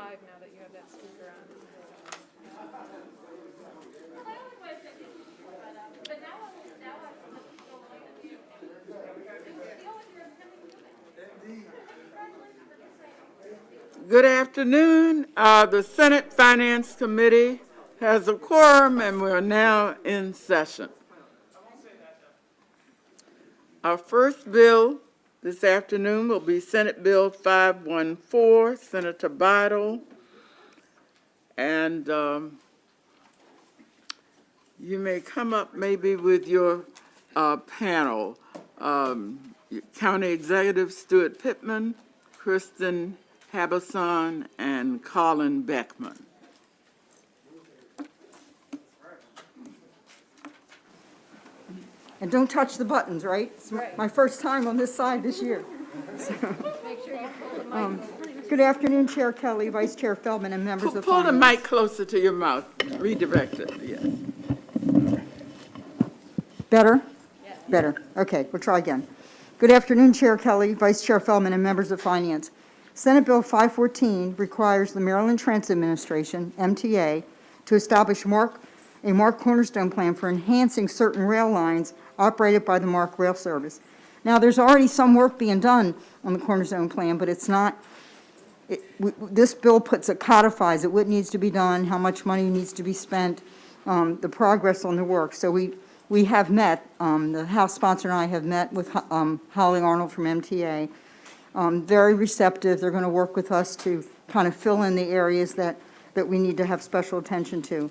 live now that you have that speaker on. Good afternoon. The Senate Finance Committee has a quorum and we're now in session. Our first bill this afternoon will be Senate Bill 514, Senator Bidle. And you may come up maybe with your panel. County Executive Stuart Pittman, Kristen Habison, and Colin Beckman. And don't touch the buttons, right? It's my first time on this side this year. So, Make sure you pull the mic. good afternoon, Chair Kelly, Vice Chair Feldman, and members of Pull the Finance. mic closer to your mouth. Redirect it, yes. Better? Yes. Better. Okay, we'll try again. Good afternoon, Chair Kelly, Vice Chair Feldman, and members of Finance. Senate Bill 514 requires the Maryland Transit Administration, MTA, to establish a MARC cornerstone plan for enhancing certain rail lines operated by the MARC Rail Service. Now, there's already some work being done on the cornerstone plan, but it's not, this bill codifies it, what needs to be done, how much money needs to be spent, the progress on the work. So we have met, the House sponsor and I have met with Holly Arnold from MTA. Very receptive. They're going to work with us to kind of fill in the areas that we need to have special attention to.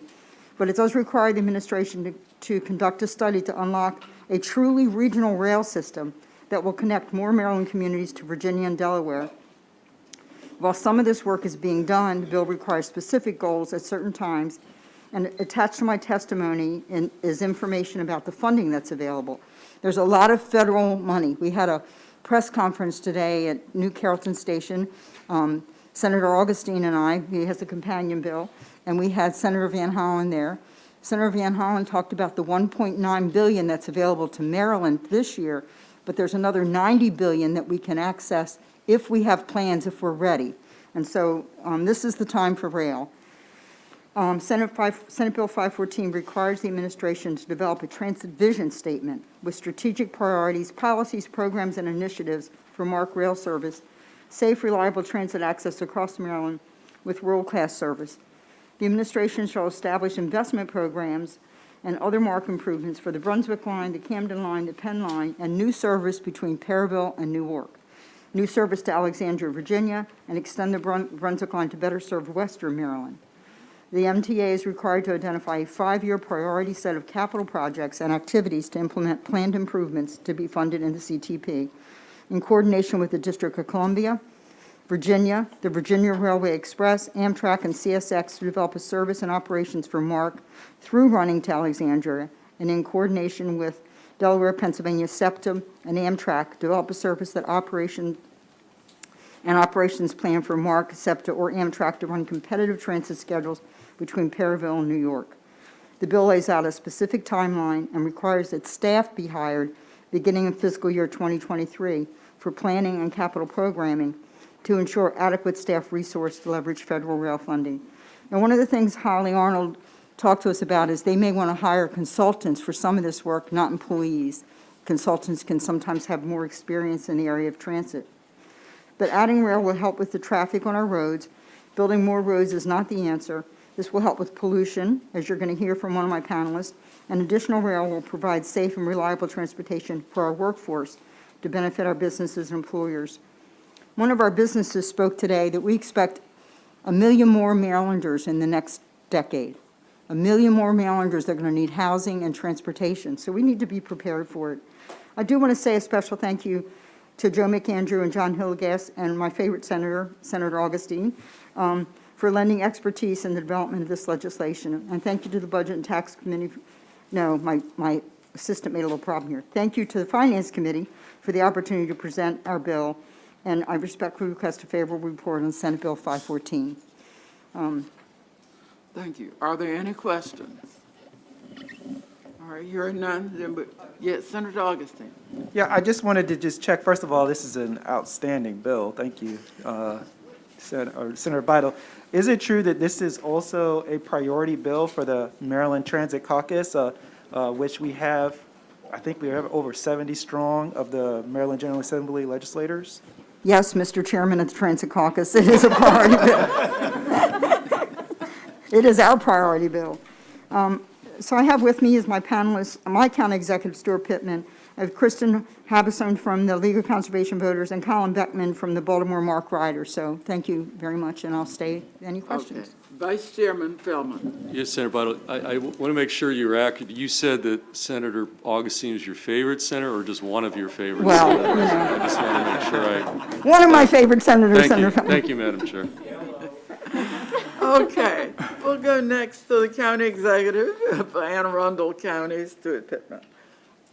But it does require the administration to conduct a study to unlock a truly regional rail system that will connect more Maryland communities to Virginia and Delaware. While some of this work is being done, the bill requires specific goals at certain times, and attached to my testimony is information about the funding that's available. There's a lot of federal money. We had a press conference today at New Carrollton Station. Senator Augustine and I, he has a companion bill, and we had Senator Van Hollen there. Senator Van Hollen talked about the $1.9 billion that's available to Maryland this year, but there's another $90 billion that we can access if we have plans, if we're ready. And so this is the time for rail. Senate Bill 514 requires the administration to develop a transit vision statement with strategic priorities, policies, programs, and initiatives for MARC rail service, safe, reliable transit access across Maryland with world-class service. The administration shall establish investment programs and other MARC improvements for the Brunswick line, the Camden line, the Penn line, and new service between Perryville and Newark, new service to Alexandria, Virginia, and extend the Brunswick line to better serve Western Maryland. The MTA is required to identify a 5-year priority set of capital projects and activities to implement planned improvements to be funded in the CTP, in coordination with the District of Columbia, Virginia, the Virginia Railway Express, Amtrak, and CSX to develop a service and operations for MARC through running to Alexandria, and in coordination with Delaware, Pennsylvania, SEPTA, and Amtrak, develop a service that operations plan for MARC, SEPTA, or Amtrak to run competitive transit schedules between Perryville and New York. The bill lays out a specific timeline and requires that staff be hired beginning in fiscal year 2023 for planning and capital programming to ensure adequate staff resource to leverage federal rail funding. And one of the things Holly Arnold talked to us about is they may want to hire consultants for some of this work, not employees. Consultants can sometimes have more experience in the area of transit. But adding rail will help with the traffic on our roads. Building more roads is not the answer. This will help with pollution, as you're going to hear from one of my panelists, and additional rail will provide safe and reliable transportation for our workforce to benefit our businesses and employers. One of our businesses spoke today that we expect 1 million more Marylanders in the next decade. 1 million more Marylanders that are going to need housing and transportation, so we need to be prepared for it. I do want to say a special thank you to Joe McAndrew and John Hillegas and my favorite senator, Senator Augustine, for lending expertise in the development of this legislation. And thank you to the Budget and Tax Committee. No, my assistant made a little problem here. Thank you to the Finance Committee for the opportunity to present our bill. And I respectfully request a favorable report on Senate Bill 514. Thank you. Are there any questions? All right, hearing none, then, yes, Senator Augustine. Yeah, I just wanted to check, first of all, this is an outstanding bill. Thank you, Senator Bidle. Is it true that this is also a priority bill for the Maryland Transit Caucus, which we have, I think we have over 70 strong of the Maryland General Assembly legislators? Yes, Mr. Chairman of the Transit Caucus, it is a priority bill. It is our priority bill. So I have with me as my panelists, my county executive, Stuart Pittman. I have Kristen Habison from the League of Conservation Voters and Colin Beckman from the Baltimore Mark Rider. So thank you very much, and I'll stay. Any questions? Okay. Vice Chairman Feldman. Yes, Senator Bidle, I want to make sure you're accurate. You said that Senator Augustine is your favorite senator, or just one of your favorites? Well, I just want to make sure one of my favorite senators, Senator Feldman. Thank you, Madam Chair. Okay, we'll go next to the county executive of Anne Arundel County, Stuart Pittman.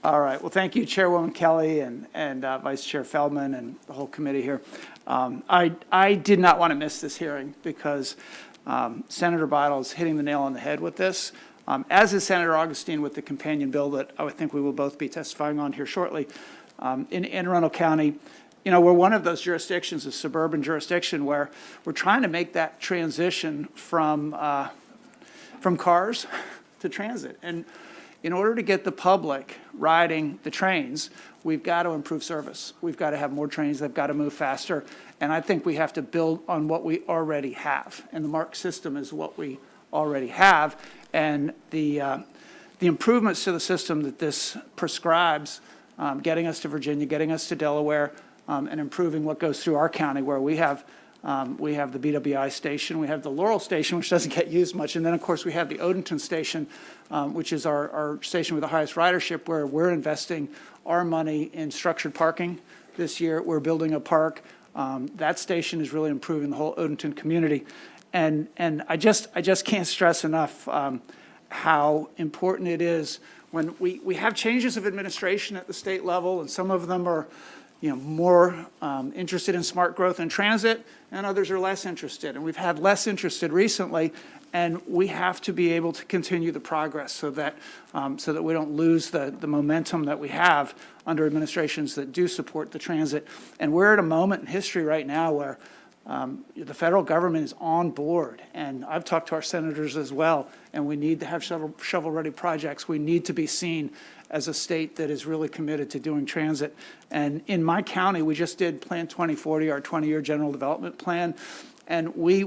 All right. Well, thank you, Chairwoman Kelly and Vice Chair Feldman and the whole committee here. I did not want to miss this hearing because Senator Bidle is hitting the nail on the head with this, as is Senator Augustine with the companion bill that I think we will both be testifying on here shortly. In Anne Arundel County, you know, we're one of those jurisdictions, a suburban jurisdiction, where we're trying to make that transition from cars to transit. And in order to get the public riding the trains, we've got to improve service. We've got to have more trains. They've got to move faster. And I think we have to build on what we already have. And the MARC system is what we already have. And the improvements to the system that this prescribes, getting us to Virginia, getting us to Delaware, and improving what goes through our county, where we have the BWI station, we have the Laurel station, which doesn't get used much, and then, of course, we have the Odenton station, which is our station with the highest ridership, where we're investing our money in structured parking this year. We're building a park. That station is really improving the whole Odenton community. And I just can't stress enough how important it is when we have changes of administration at the state level, and some of them are more interested in smart growth and transit, and others are less interested. And we've had less interested recently, and we have to be able to continue the progress so that we don't lose the momentum that we have under administrations that do support the transit. And we're at a moment in history right now where the federal government is on board, and I've talked to our senators as well, and we need to have shovel-ready projects. We need to be seen as a state that is really committed to doing transit. And in my county, we just did Plan 2040, our 20-year general development plan, and we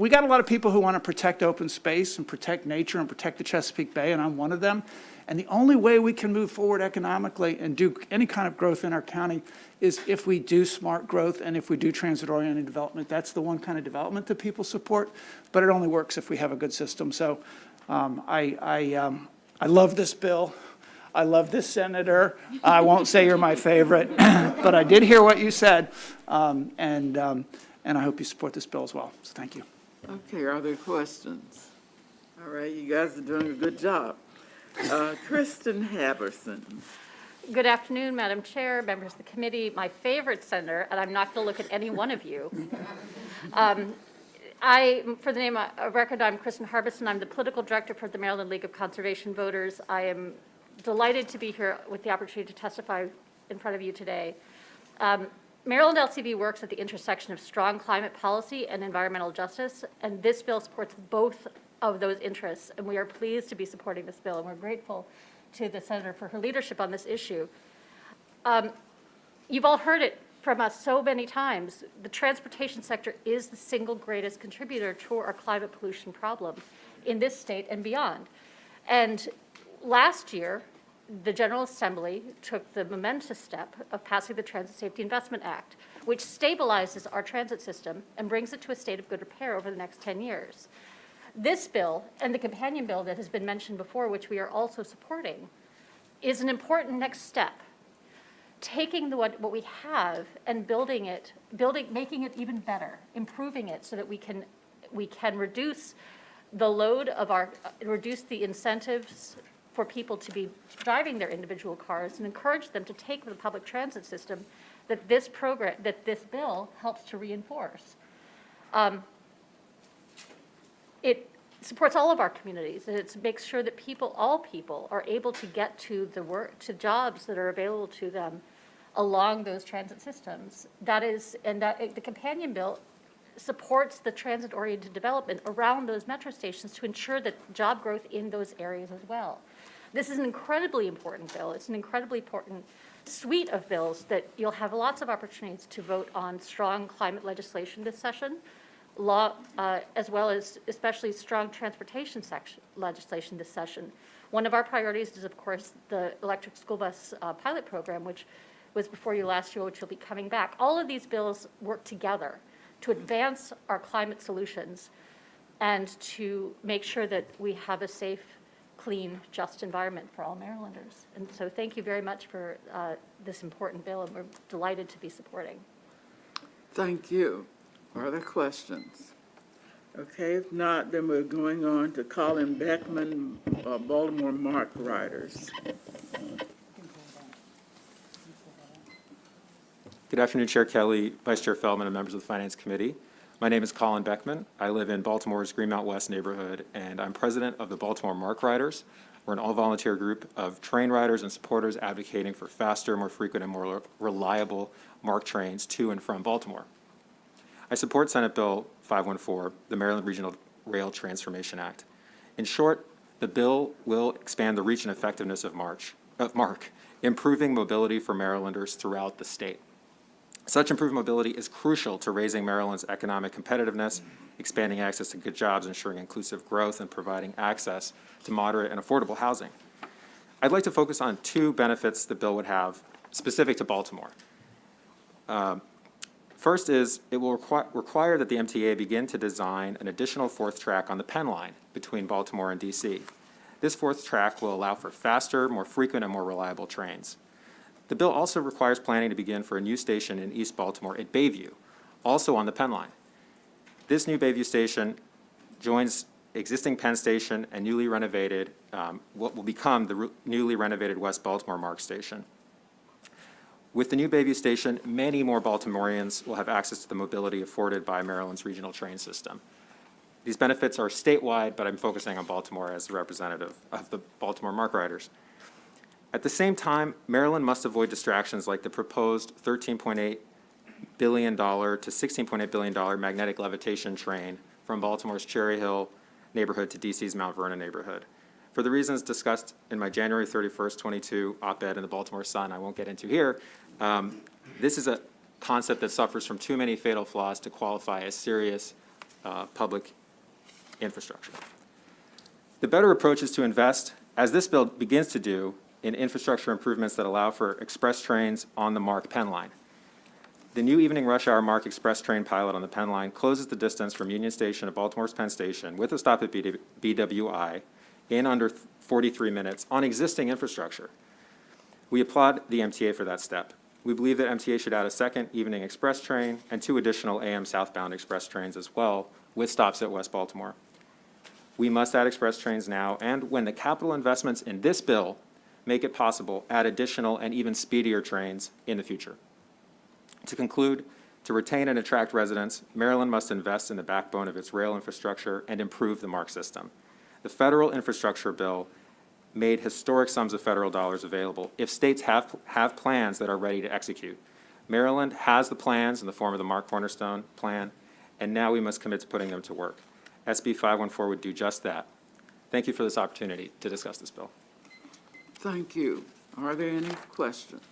got a lot of people who want to protect open space and protect nature and protect the Chesapeake Bay, and I'm one of them. And the only way we can move forward economically and do any kind of growth in our county is if we do smart growth and if we do transit-oriented development. That's the one kind of development that people support, but it only works if we have a good system. So I love this bill. I love this senator. I won't say you're my favorite, but I did hear what you said, and I hope you support this bill as well. So thank you. Okay, are there questions? All right, you guys are doing a good job. Kristen Haberson. Good afternoon, Madam Chair, members of the committee, my favorite senator, and I'm not going to look at any one of you. For the name of record, I'm Kristen Harbison. I'm the political director for the Maryland League of Conservation Voters. I am delighted to be here with the opportunity to testify in front of you today. Maryland LCV works at the intersection of strong climate policy and environmental justice, and this bill supports both of those interests, and we are pleased to be supporting this bill, and we're grateful to the senator for her leadership on this issue. You've all heard it from us so many times. The transportation sector is the single greatest contributor to our climate pollution problem in this state and beyond. And last year, the General Assembly took the momentous step of passing the Transit Safety Investment Act, which stabilizes our transit system and brings it to a state of good repair over the next 10 years. This bill and the companion bill that has been mentioned before, which we are also supporting, is an important next step. Taking what we have and making it even better, improving it so that we can reduce the load of reduce the incentives for people to be driving their individual cars and encourage them to take the public transit system that this bill helps to reinforce. It supports all of our communities, and it makes sure that all people are able to get to to jobs that are available to them along those transit systems. The companion bill supports the transit-oriented development around those metro stations to ensure that job growth in those areas as well. This is an incredibly important bill. It's an incredibly important suite of bills that you'll have lots of opportunities to vote on strong climate legislation this session, as well as especially strong transportation legislation this session. One of our priorities is, of course, the electric school bus pilot program, which was before you last year, which will be coming back. All of these bills work together to advance our climate solutions and to make sure that we have a safe, clean, just environment for all Marylanders. And so thank you very much for this important bill, and we're delighted to be supporting. Thank you. Are there questions? Okay, if not, then we're going on to Colin Beckman, Baltimore Mark Riders. Good afternoon, Chair Kelly, Vice Chair Feldman, and members of the Finance Committee. My name is Colin Beckman. I live in Baltimore's Greenmount West neighborhood, and I'm president of the Baltimore Mark Riders. We're an all-volunteer group of train riders and supporters advocating for faster, more frequent, and more reliable MARC trains to and from Baltimore. I support Senate Bill 514, the Maryland Regional Rail Transformation Act. In short, the bill will expand the reach and effectiveness of MARC, improving mobility for Marylanders throughout the state. Such improved mobility is crucial to raising Maryland's economic competitiveness, expanding access to good jobs, ensuring inclusive growth, and providing access to moderate and affordable housing. I'd like to focus on two benefits the bill would have specific to Baltimore. First is it will require that the MTA begin to design an additional fourth track on the Penn line between Baltimore and DC. This fourth track will allow for faster, more frequent, and more reliable trains. The bill also requires planning to begin for a new station in East Baltimore at Bayview, also on the Penn line. This new Bayview station joins existing Penn Station and newly renovated, what will become the newly renovated West Baltimore MARC station. With the new Bayview station, many more Baltimoreans will have access to the mobility afforded by Maryland's regional train system. These benefits are statewide, but I'm focusing on Baltimore as the representative of the Baltimore MARC Riders. At the same time, Maryland must avoid distractions like the proposed $13.8 billion to $16.8 billion magnetic levitation train from Baltimore's Cherry Hill neighborhood to DC's Mount Vernon neighborhood. For the reasons discussed in my January 31st, 22 op-ed in the Baltimore Sun, I won't get into here, this is a concept that suffers from too many fatal flaws to qualify as serious public infrastructure. The better approach is to invest, as this bill begins to do, in infrastructure improvements that allow for express trains on the MARC Penn line. The new evening rush hour MARC express train pilot on the Penn line closes the distance from Union Station to Baltimore's Penn Station with a stop at BWI in under 43 minutes on existing infrastructure. We applaud the MTA for that step. We believe that MTA should add a second evening express train and 2 additional AM southbound express trains as well, with stops at West Baltimore. We must add express trains now, and when the capital investments in this bill make it possible, add additional and even speedier trains in the future. To conclude, to retain and attract residents, Maryland must invest in the backbone of its rail infrastructure and improve the MARC system. The federal infrastructure bill made historic sums of federal dollars available if states have plans that are ready to execute. Maryland has the plans in the form of the MARC Cornerstone Plan, and now we must commit to putting them to work. SB 514 would do just that. Thank you for this opportunity to discuss this bill. Thank you. Are there any questions?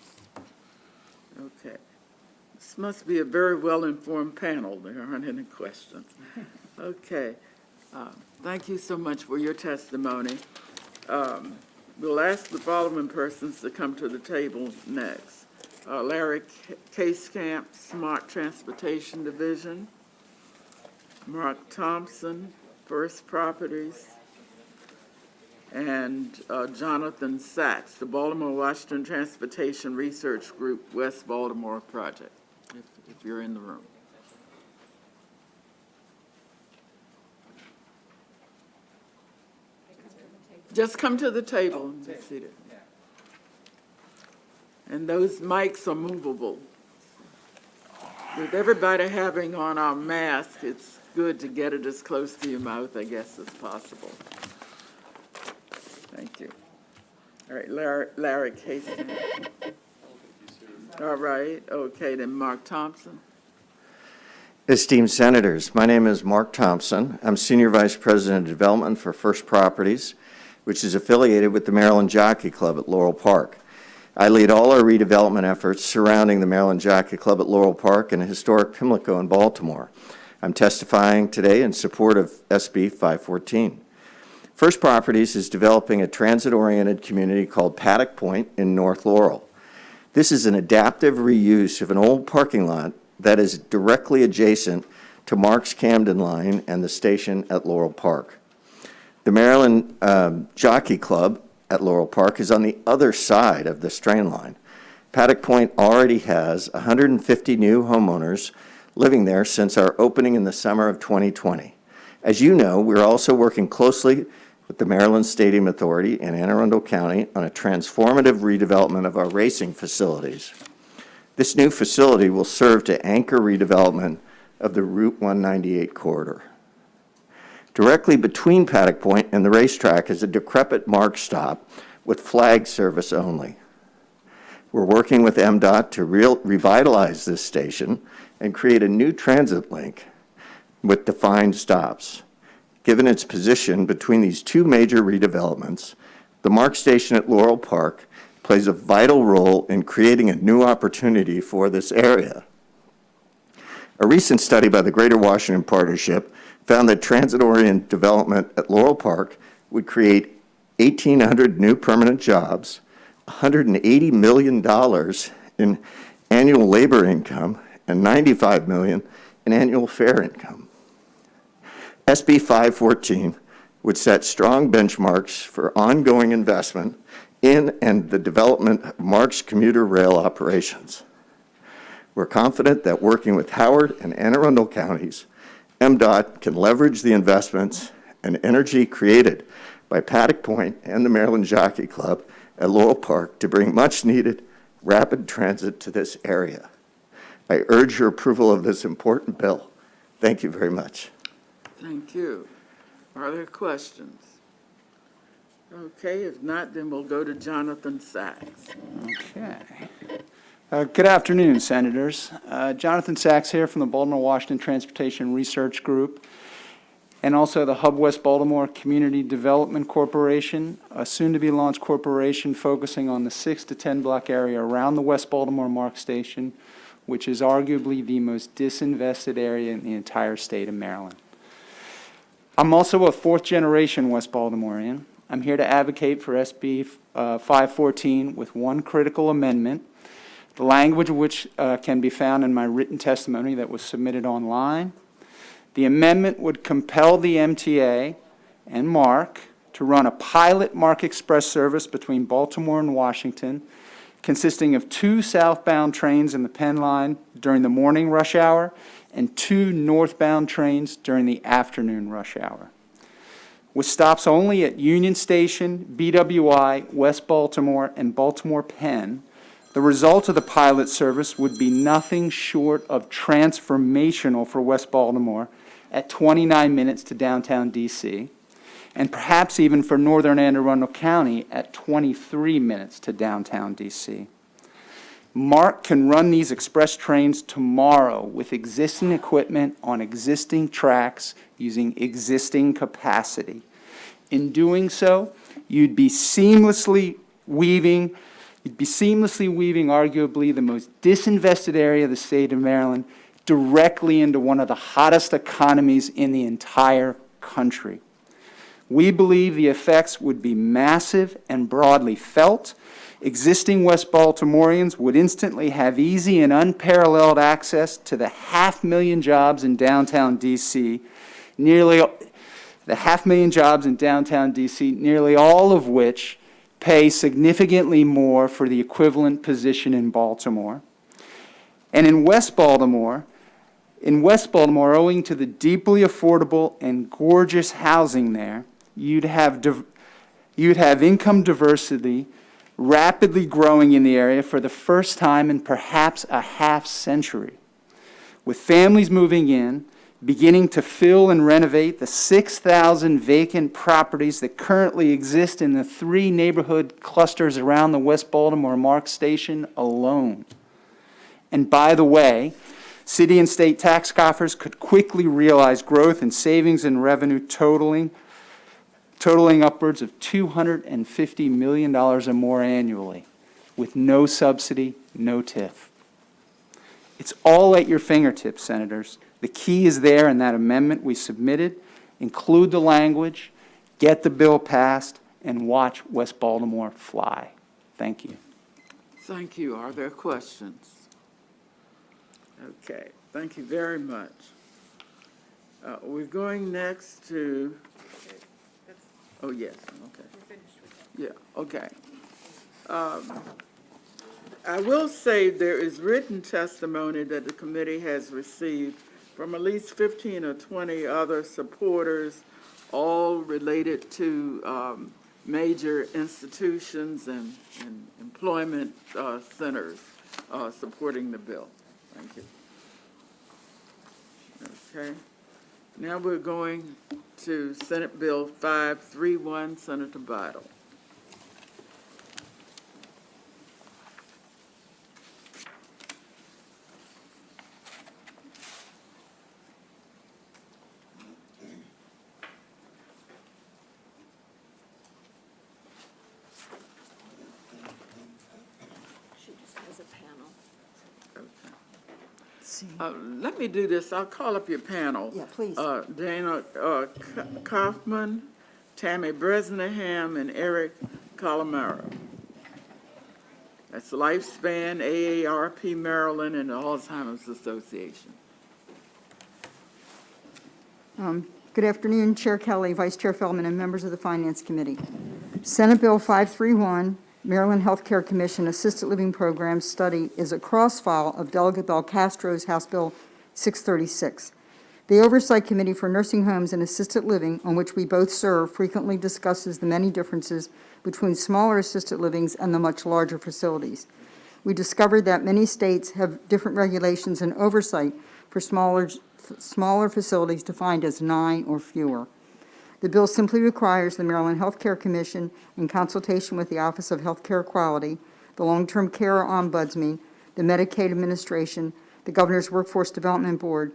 Okay. This must be a very well-informed panel. There aren't any questions. Okay. Thank you so much for your testimony. We'll ask the following persons to come to the table next. Larry Casecamp, Smart Transportation Division. Mark Thompson, First Properties. And Jonathan Sachs, the Baltimore-Washington Transportation Research Group, West Baltimore Project, if you're in the room. Just come to the table and be seated. And those mics are movable. With everybody having on our mask, it's good to get it as close to your mouth, I guess, as possible. Thank you. All right, Larry Casey. All right, okay, then Mark Thompson. Esteemed Senators, my name is Mark Thompson. I'm Senior Vice President of Development for First Properties, which is affiliated with the Maryland Jockey Club at Laurel Park. I lead all our redevelopment efforts surrounding the Maryland Jockey Club at Laurel Park and historic Pimlico in Baltimore. I'm testifying today in support of SB 514. First Properties is developing a transit-oriented community called Paddock Point in North Laurel. This is an adaptive reuse of an old parking lot that is directly adjacent to Mark's Camden Line and the station at Laurel Park. The Maryland Jockey Club at Laurel Park is on the other side of this train line. Paddock Point already has 150 new homeowners living there since our opening in the summer of 2020. As you know, we're also working closely with the Maryland Stadium Authority in Anne Arundel County on a transformative redevelopment of our racing facilities. This new facility will serve to anchor redevelopment of the Route 198 corridor. Directly between Paddock Point and the racetrack is a decrepit Mark stop with flag service only. We're working with MDOT to revitalize this station and create a new transit link with defined stops. Given its position between these two major redevelopments, the Mark Station at Laurel Park plays a vital role in creating a new opportunity for this area. A recent study by the Greater Washington Partnership found that transit-oriented development at Laurel Park would create 1,800 new permanent jobs, $180 million in annual labor income, and $95 million in annual fare income. SB 514 would set strong benchmarks for ongoing investment in and the development of Mark's commuter rail operations. We're confident that working with Howard and Anne Arundel counties, MDOT can leverage the investments and energy created by Paddock Point and the Maryland Jockey Club at Laurel Park to bring much-needed rapid transit to this area. I urge your approval of this important bill. Thank you very much. Thank you. Are there questions? Okay, if not, then we'll go to Jonathan Sachs. Okay. Good afternoon, Senators. Jonathan Sachs here from the Baltimore Washington Transportation Research Group and also the Hub West Baltimore Community Development Corporation, a soon-to-be-launched corporation focusing on the 6 to 10 block area around the West Baltimore Mark Station, which is arguably the most disinvested area in the entire state of Maryland. I'm also a fourth-generation West Baltimorean. I'm here to advocate for SB 514 with one critical amendment, the language of which can be found in my written testimony that was submitted online. The amendment would compel the MTA and MARC to run a pilot MARC Express service between Baltimore and Washington, consisting of 2 southbound trains in the Penn Line during the morning rush hour and 2 northbound trains during the afternoon rush hour. With stops only at Union Station, BWI, West Baltimore, and Baltimore Penn, the result of the pilot service would be nothing short of transformational for West Baltimore at 29 minutes to downtown D.C., and perhaps even for northern Anne Arundel County at 23 minutes to downtown D.C. MARC can run these express trains tomorrow with existing equipment on existing tracks using existing capacity. In doing so, you'd be seamlessly weaving arguably the most disinvested area of the state of Maryland directly into one of the hottest economies in the entire country. We believe the effects would be massive and broadly felt. Existing West Baltimoreans would instantly have easy and unparalleled access to the 500,000 jobs in downtown D.C., nearly all of which pay significantly more for the equivalent position in Baltimore. And in West Baltimore, owing to the deeply affordable and gorgeous housing there, you'd have income diversity rapidly growing in the area for the first time in perhaps a half-century, with families moving in, beginning to fill and renovate the 6,000 vacant properties that currently exist in the 3 neighborhood clusters around the West Baltimore MARC Station alone. And by the way, City and state tax coffers could quickly realize growth in savings and revenue totaling upwards of $250 million or more annually, with no subsidy, no TIF. It's all at your fingertips, Senators. The key is there in that amendment we submitted. Include the language, get the bill passed, and watch West Baltimore fly. Thank you. Thank you. Are there questions? Okay, thank you very much. We're going next to, oh, yes, okay. Yeah, okay. I will say there is written testimony that the committee has received from at least 15 or 20 other supporters, all related to major institutions and employment centers supporting the bill. Thank you. Okay. Now we're going to Senate Bill 531, Senator Bidle. She just has a panel. Let me do this. I'll call up your panel. Yeah, please. Dana Kaufman, Tammy Bresnahan, and Eric Calamaro. That's Lifespan, AARP Maryland, and the Alzheimer's Association. Good afternoon, Chair Kelly, Vice Chair Feldman, and members of the Finance Committee. Senate Bill 531, Maryland Healthcare Commission Assisted Living Program Study, is a cross-file of Delegate Belcastro's House Bill 636. The Oversight Committee for Nursing Homes and Assisted Living, on which we both serve, frequently discusses the many differences between smaller assisted livings and the much larger facilities. We discovered that many states have different regulations and oversight for smaller facilities defined as 9 or fewer. The bill simply requires the Maryland Healthcare Commission, in consultation with the Office of Healthcare Quality, the Long-Term Care Ombudsman, the Medicaid Administration, the Governor's Workforce Development Board,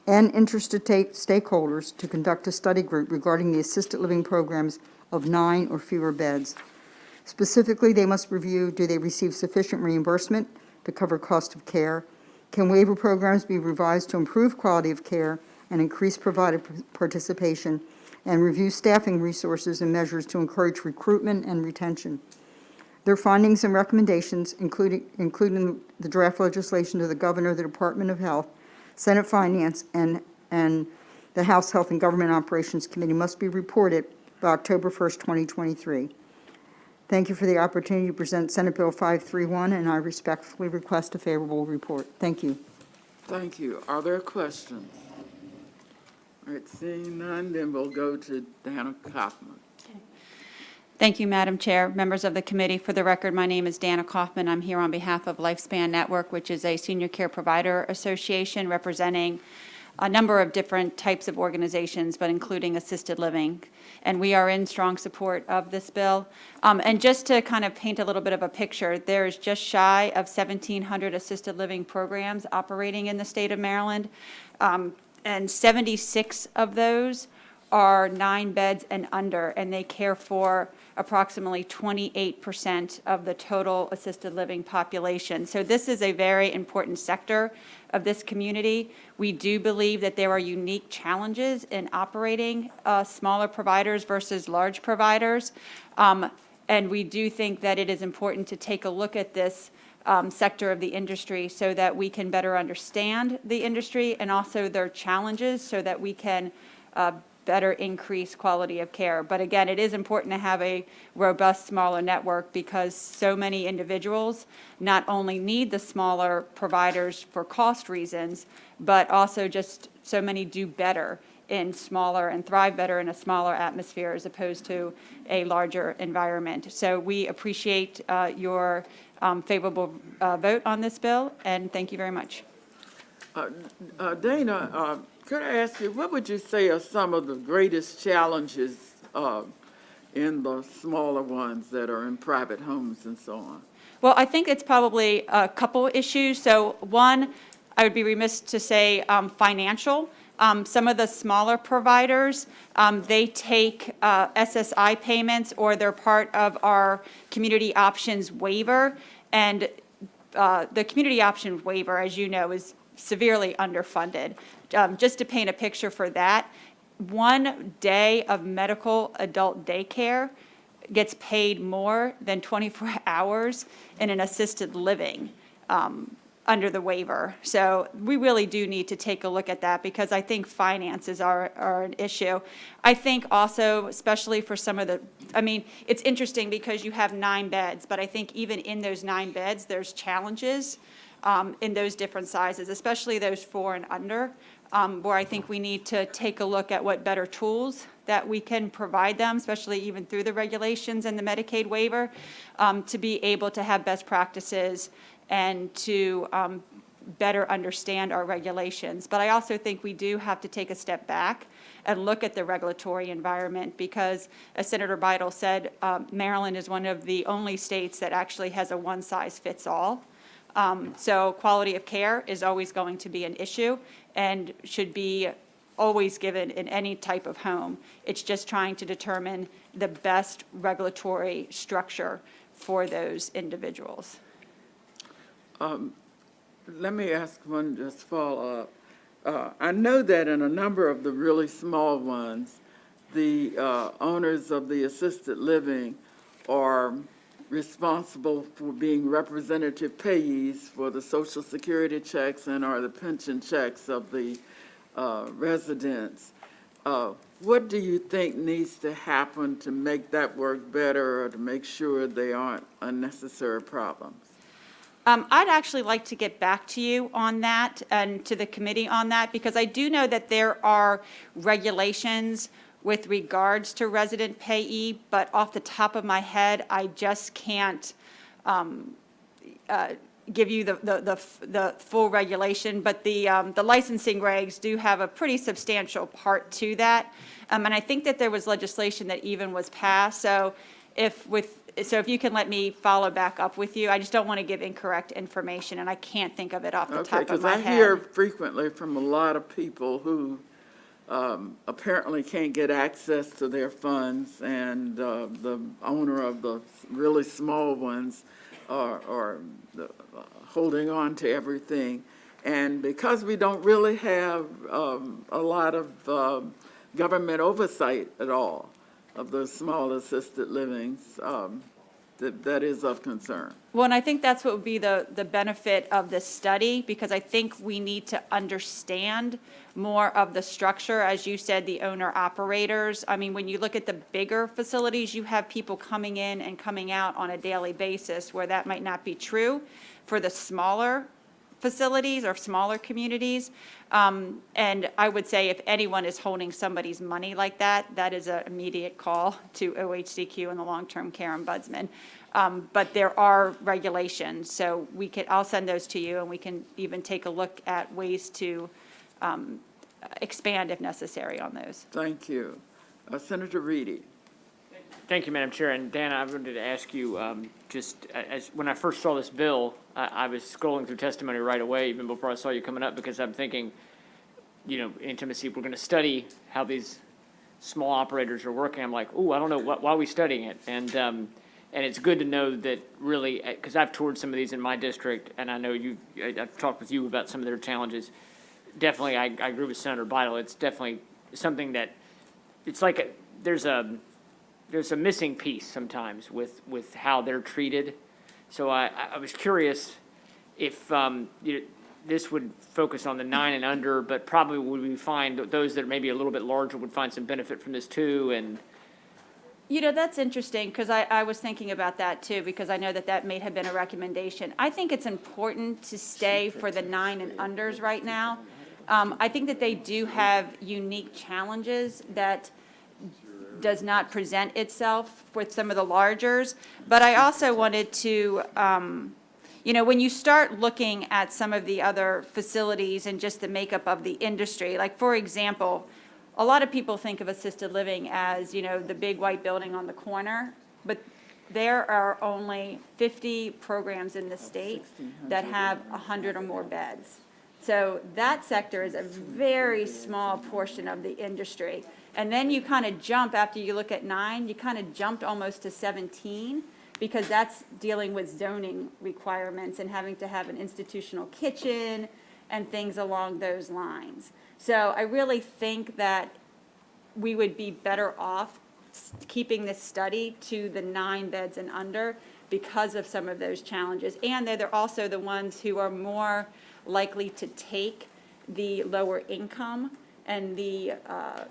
and interested stakeholders to conduct a study group regarding the assisted living programs of 9 or fewer beds. Specifically, they must review, do they receive sufficient reimbursement to cover cost of care? Can waiver programs be revised to improve quality of care and increase provider participation? And review staffing resources and measures to encourage recruitment and retention. Their findings and recommendations, including the draft legislation to the Governor, the Department of Health, Senate Finance, and the House Health and Government Operations Committee, must be reported by October 1st, 2023. Thank you for the opportunity to present Senate Bill 531, and I respectfully request a favorable report. Thank you. Thank you. Are there questions? All right, seeing none, then we'll go to Dana Kaufman. Thank you, Madam Chair. Members of the committee, for the record, my name is Dana Kaufman. I'm here on behalf of Lifespan Network, which is a senior care provider association representing a number of different types of organizations, but including assisted living. And we are in strong support of this bill. And just to kind of paint a little bit of a picture, there's just shy of 1,700 assisted living programs operating in the state of Maryland. And 76 of those are 9 beds and under, and they care for approximately 28% of the total assisted living population. So this is a very important sector of this community. We do believe that there are unique challenges in operating smaller providers versus large providers. And we do think that it is important to take a look at this sector of the industry so that we can better understand the industry and also their challenges so that we can better increase quality of care. But again, it is important to have a robust, smaller network because so many individuals not only need the smaller providers for cost reasons, but also just so many do better in smaller and thrive better in a smaller atmosphere as opposed to a larger environment. So we appreciate your favorable vote on this bill, and thank you very much. Dana, could I ask you, what would you say are some of the greatest challenges in the smaller ones that are in private homes and so on? Well, I think it's probably a couple issues. So one, I would be remiss to say financial. Some of the smaller providers, they take SSI payments, or they're part of our community options waiver. And the community options waiver, as you know, is severely underfunded. Just to paint a picture for that, 1 day of medical adult daycare gets paid more than 24 hours in an assisted living under the waiver. So we really do need to take a look at that, because I think finances are an issue. I think also, especially for some of the, I mean, it's interesting because you have 9 beds, but I think even in those 9 beds, there's challenges in those different sizes, especially those 4 and under, where I think we need to take a look at what better tools that we can provide them, especially even through the regulations and the Medicaid waiver, to be able to have best practices and to better understand our regulations. But I also think we do have to take a step back and look at the regulatory environment, because, as Senator Bidle said, Maryland is one of the only states that actually has a one-size-fits-all. So quality of care is always going to be an issue and should be always given in any type of home. It's just trying to determine the best regulatory structure for those individuals. Let me ask one just follow-up. I know that in a number of the really small ones, the owners of the assisted living are responsible for being representative payees for the Social Security checks and or the pension checks of the residents. What do you think needs to happen to make that work better, or to make sure they aren't unnecessary problems? I'd actually like to get back to you on that and to the committee on that, because I do know that there are regulations with regards to resident payee, but off the top of my head, I just can't give you the full regulation. But the licensing regs do have a pretty substantial part to that, and I think that there was legislation that even was passed. So if you can let me follow back up with you. I just don't want to give incorrect information, and I can't think of it off the top of my head. Because I hear frequently from a lot of people who apparently can't get access to their funds, and the owner of the really small ones are holding on to everything. And because we don't really have a lot of government oversight at all of those small assisted livings, that is of concern. Well, and I think that's what would be the benefit of this study, because I think we need to understand more of the structure. As you said, the owner-operators. I mean, when you look at the bigger facilities, you have people coming in and coming out on a daily basis, where that might not be true for the smaller facilities or smaller communities. And I would say if anyone is holding somebody's money like that, that is an immediate call to OHCQ and the long-term care ombudsman. But there are regulations, so I'll send those to you, and we can even take a look at ways to expand if necessary on those. Thank you. Senator Reedy. Thank you, Madam Chair. And Dan, I wanted to ask you, when I first saw this bill, I was scrolling through testimony right away, even before I saw you coming up, because I'm thinking, intimacy, we're going to study how these small operators are working. I'm like, ooh, I don't know, why are we studying it? And it's good to know that really, because I've toured some of these in my district, and I know I've talked with you about some of their challenges. Definitely, I agree with Senator Bidle. It's definitely something that, it's like there's a missing piece sometimes with how they're treated. So I was curious if this would focus on the 9 and under, but probably would we find those that are maybe a little bit larger would find some benefit from this too? And that's interesting, because I was thinking about that too, because I know that may have been a recommendation. I think it's important to stay for the 9 and unders right now. I think that they do have unique challenges that does not present itself with some of the largers. But I also wanted to, when you start looking at some of the other facilities and just the makeup of the industry, like, for example, a lot of people think of assisted living as, the big white building on the corner, but there are only 50 programs in the state that have 100 or more beds. So that sector is a very small portion of the industry. And then you kind of jump, after you look at 9, you kind of jumped almost to 17, because that's dealing with zoning requirements and having to have an institutional kitchen and things along those lines. So I really think that we would be better off keeping this study to the 9 beds and under because of some of those challenges. And they're also the ones who are more likely to take the lower income and the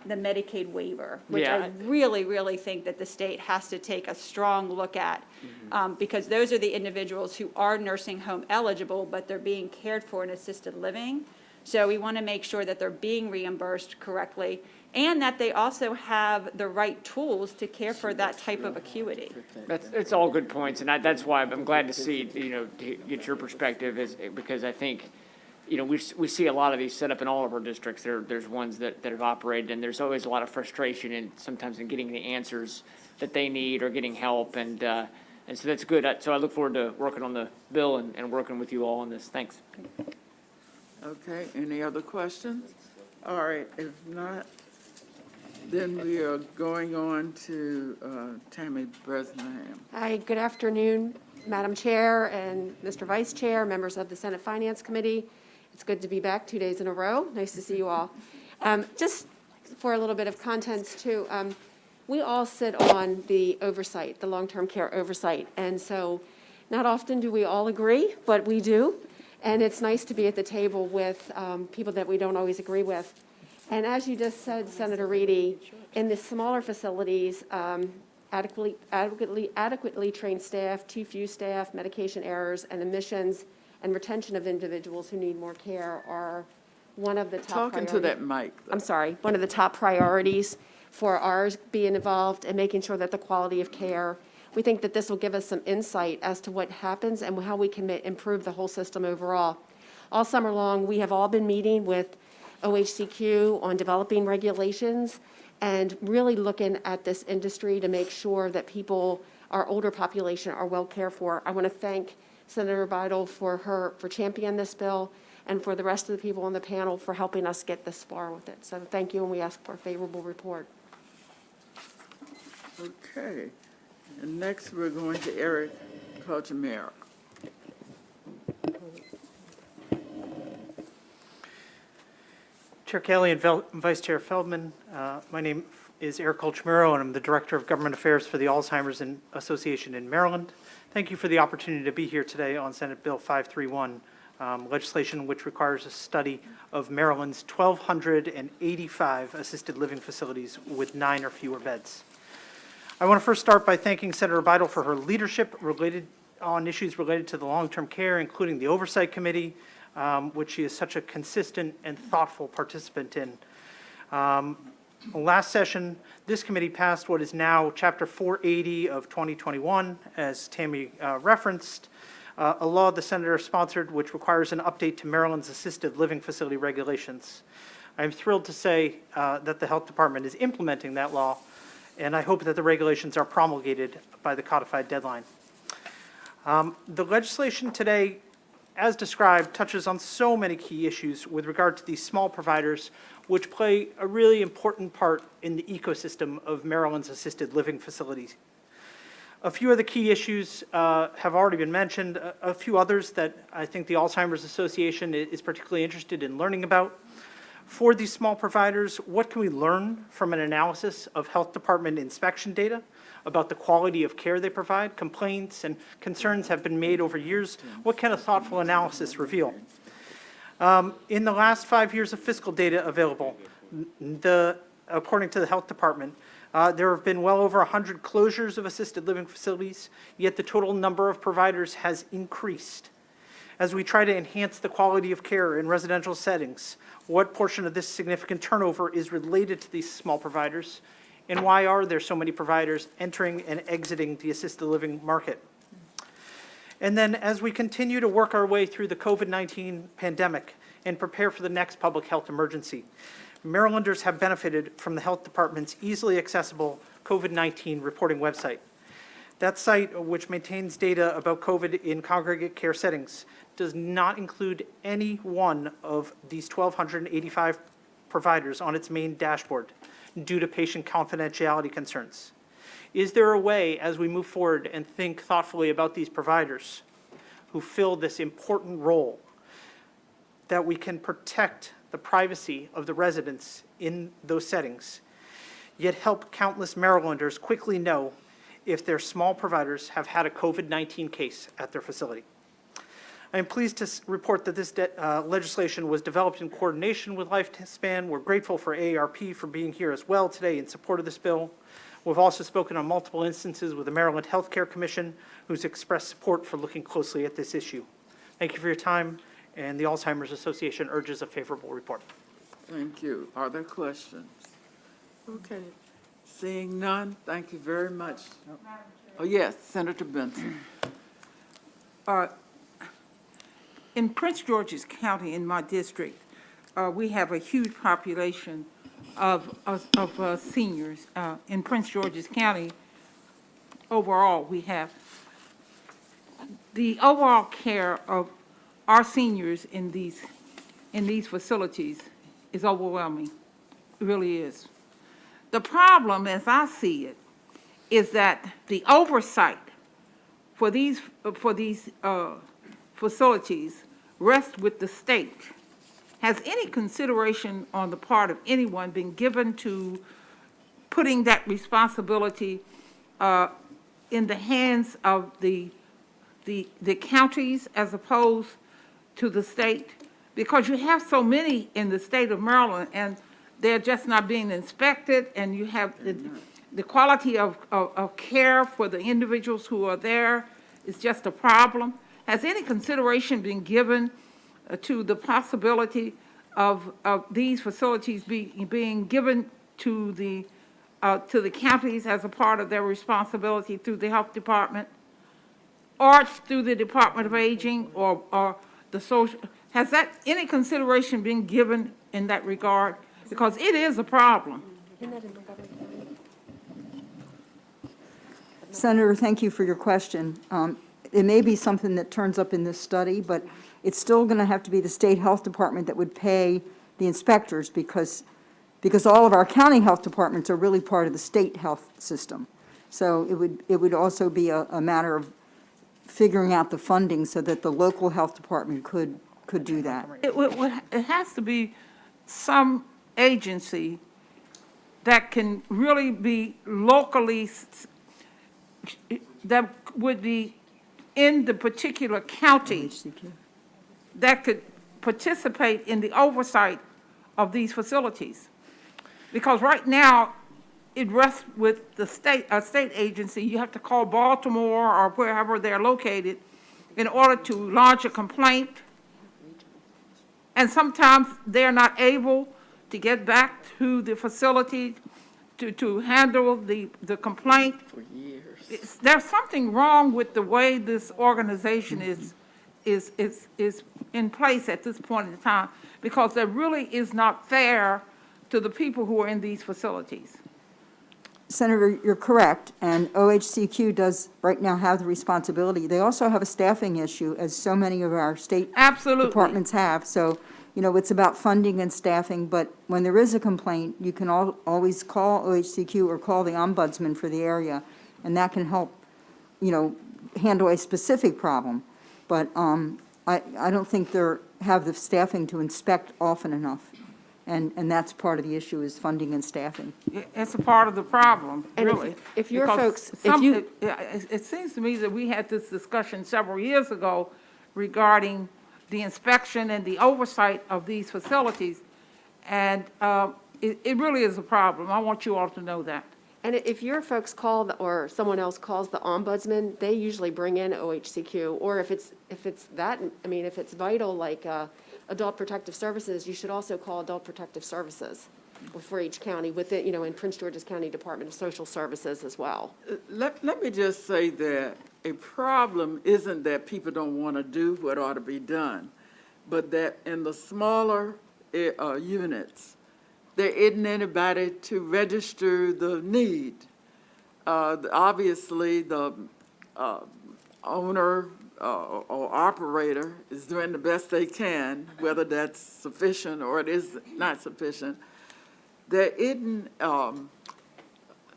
Medicaid waiver, which I Yeah. really think that the state has to take a strong look at, because those are the individuals who are nursing home eligible, but they're being cared for in assisted living. So we want to make sure that they're being reimbursed correctly, and that they also have the right tools to care for that type of acuity. It's all good points, and that's why I'm glad to see, to get your perspective, is because I think, we see a lot of these set up in all of our districts. There's ones that have operated, and there's always a lot of frustration and sometimes in getting the answers that they need or getting help, and so that's good. So I look forward to working on the bill and working with you all on this. Thanks. Okay, any other questions? All right, if not, then we are going on to Tammy Bresnahan. Hi, good afternoon, Madam Chair and Mr. Vice Chair, members of the Senate Finance Committee. It's good to be back 2 days in a row. Nice to see you all. Just for a little bit of context too, we all sit on the oversight, the long-term care oversight. And so not often do we all agree, but we do. And it's nice to be at the table with people that we don't always agree with. And as you just said, Senator Reedy, in the smaller facilities, adequately trained staff, too few staff, medication errors, and admissions and retention of individuals who need more care are one of the top Talking to that mic. I'm sorry, one of the top priorities for ours being involved and making sure that the quality of care. We think that this will give us some insight as to what happens and how we can improve the whole system overall. All summer long, we have all been meeting with OHCQ on developing regulations and really looking at this industry to make sure that people, our older population, are well cared for. I want to thank Senator Bidle for championing this bill, and for the rest of the people on the panel for helping us get this far with it. So thank you, and we ask for a favorable report. Okay, and next we're going to Eric Kojamera. Chair Kelly and Vice Chair Feldman, my name is Eric Colchimero, and I'm the Director of Government Affairs for the Alzheimer's Association in Maryland. Thank you for the opportunity to be here today on Senate Bill 531, legislation which requires a study of Maryland's 1,285 assisted living facilities with 9 or fewer beds. I want to first start by thanking Senator Bidle for her leadership on issues related to the long-term care, including the Oversight Committee, which she is such a consistent and thoughtful participant in. Last session, this committee passed what is now Chapter 480 of 2021, as Tammy referenced, a law the senator sponsored which requires an update to Maryland's assisted living facility regulations. I'm thrilled to say that the Health Department is implementing that law, and I hope that the regulations are promulgated by the codified deadline. The legislation today, as described, touches on so many key issues with regard to these small providers, which play a really important part in the ecosystem of Maryland's assisted living facilities. A few of the key issues have already been mentioned. A few others that I think the Alzheimer's Association is particularly interested in learning about. For these small providers, what can we learn from an analysis of Health Department inspection data about the quality of care they provide? Complaints and concerns have been made over years. What can a thoughtful analysis reveal? In the last 5 years of fiscal data available, according to the Health Department, there have been well over 100 closures of assisted living facilities, yet the total number of providers has increased. As we try to enhance the quality of care in residential settings, what portion of this significant turnover is related to these small providers, and why are there so many providers entering and exiting the assisted living market? And then as we continue to work our way through the COVID-19 pandemic and prepare for the next public health emergency, Marylanders have benefited from the Health Department's easily accessible COVID-19 reporting website. That site, which maintains data about COVID in congregate care settings, does not include any one of these 1,285 providers on its main dashboard due to patient confidentiality concerns. Is there a way, as we move forward and think thoughtfully about these providers who fill this important role, that we can protect the privacy of the residents in those settings, yet help countless Marylanders quickly know if their small providers have had a COVID-19 case at their facility? I am pleased to report that this legislation was developed in coordination with Lifespan. We're grateful for AARP for being here as well today in support of this bill. We've also spoken on multiple instances with the Maryland Healthcare Commission, who's expressed support for looking closely at this issue. Thank you for your time, and the Alzheimer's Association urges a favorable report. Thank you. Are there questions? Okay. Seeing none, thank you very much. Oh, yes, Senator Benson. In Prince George's County, in my district, we have a huge population of seniors. In Prince George's County, overall, we have the overall care of our seniors in these facilities is overwhelming. It really is. The problem, as I see it, is that the oversight for these facilities rests with the state. Has any consideration on the part of anyone been given to putting that responsibility in the hands of the counties as opposed to the state? Because you have so many in the state of Maryland, and they're just not being inspected, and you have the quality of care for the individuals who are there is just a problem. Has any consideration been given to the possibility of these facilities being given to the counties as a part of their responsibility through the health department, or through the Department of Aging, or the social? Has that any consideration been given in that regard? Because it is a problem. Senator, thank you for your question. It may be something that turns up in this study, but it's still going to have to be the state health department that would pay the inspectors, because all of our county health departments are really part of the state health system. So it would also be a matter of figuring out the funding so that the local health department could do that. It has to be some agency that can really be locally, that would be in the particular county, that could participate in the oversight of these facilities. Because right now, it rests with the state agency. You have to call Baltimore or wherever they're located in order to lodge a complaint. And sometimes they're not able to get back to the facility to handle the complaint. For years. There's something wrong with the way this organization is in place at this point in time, because it really is not fair to the people who are in these facilities. Senator, you're correct, and OHCQ does right now have the responsibility. They also have a staffing issue, as so many of our state Absolutely. departments have. So, it's about funding and staffing, but when there is a complaint, you can always call OHCQ or call the ombudsman for the area, and that can help, handle a specific problem. But I don't think they have the staffing to inspect often enough. And that's part of the issue, is funding and staffing. It's a part of the problem, And really. if your Because folks, it seems to me that we had this discussion several years ago regarding the inspection and the oversight of these facilities, and it really is a problem. I want you all to know that. And if your folks call, or someone else calls the ombudsman, they usually bring in OHCQ, or if it's vital, like Adult Protective Services, you should also call Adult Protective Services for each county, within, in Prince George's County Department of Social Services as well. Let me just say that a problem isn't that people don't want to do what ought to be done, but that in the smaller units, there isn't anybody to register the need. obviously, the owner or operator is doing the best they can, whether that's sufficient or it is not sufficient. There isn't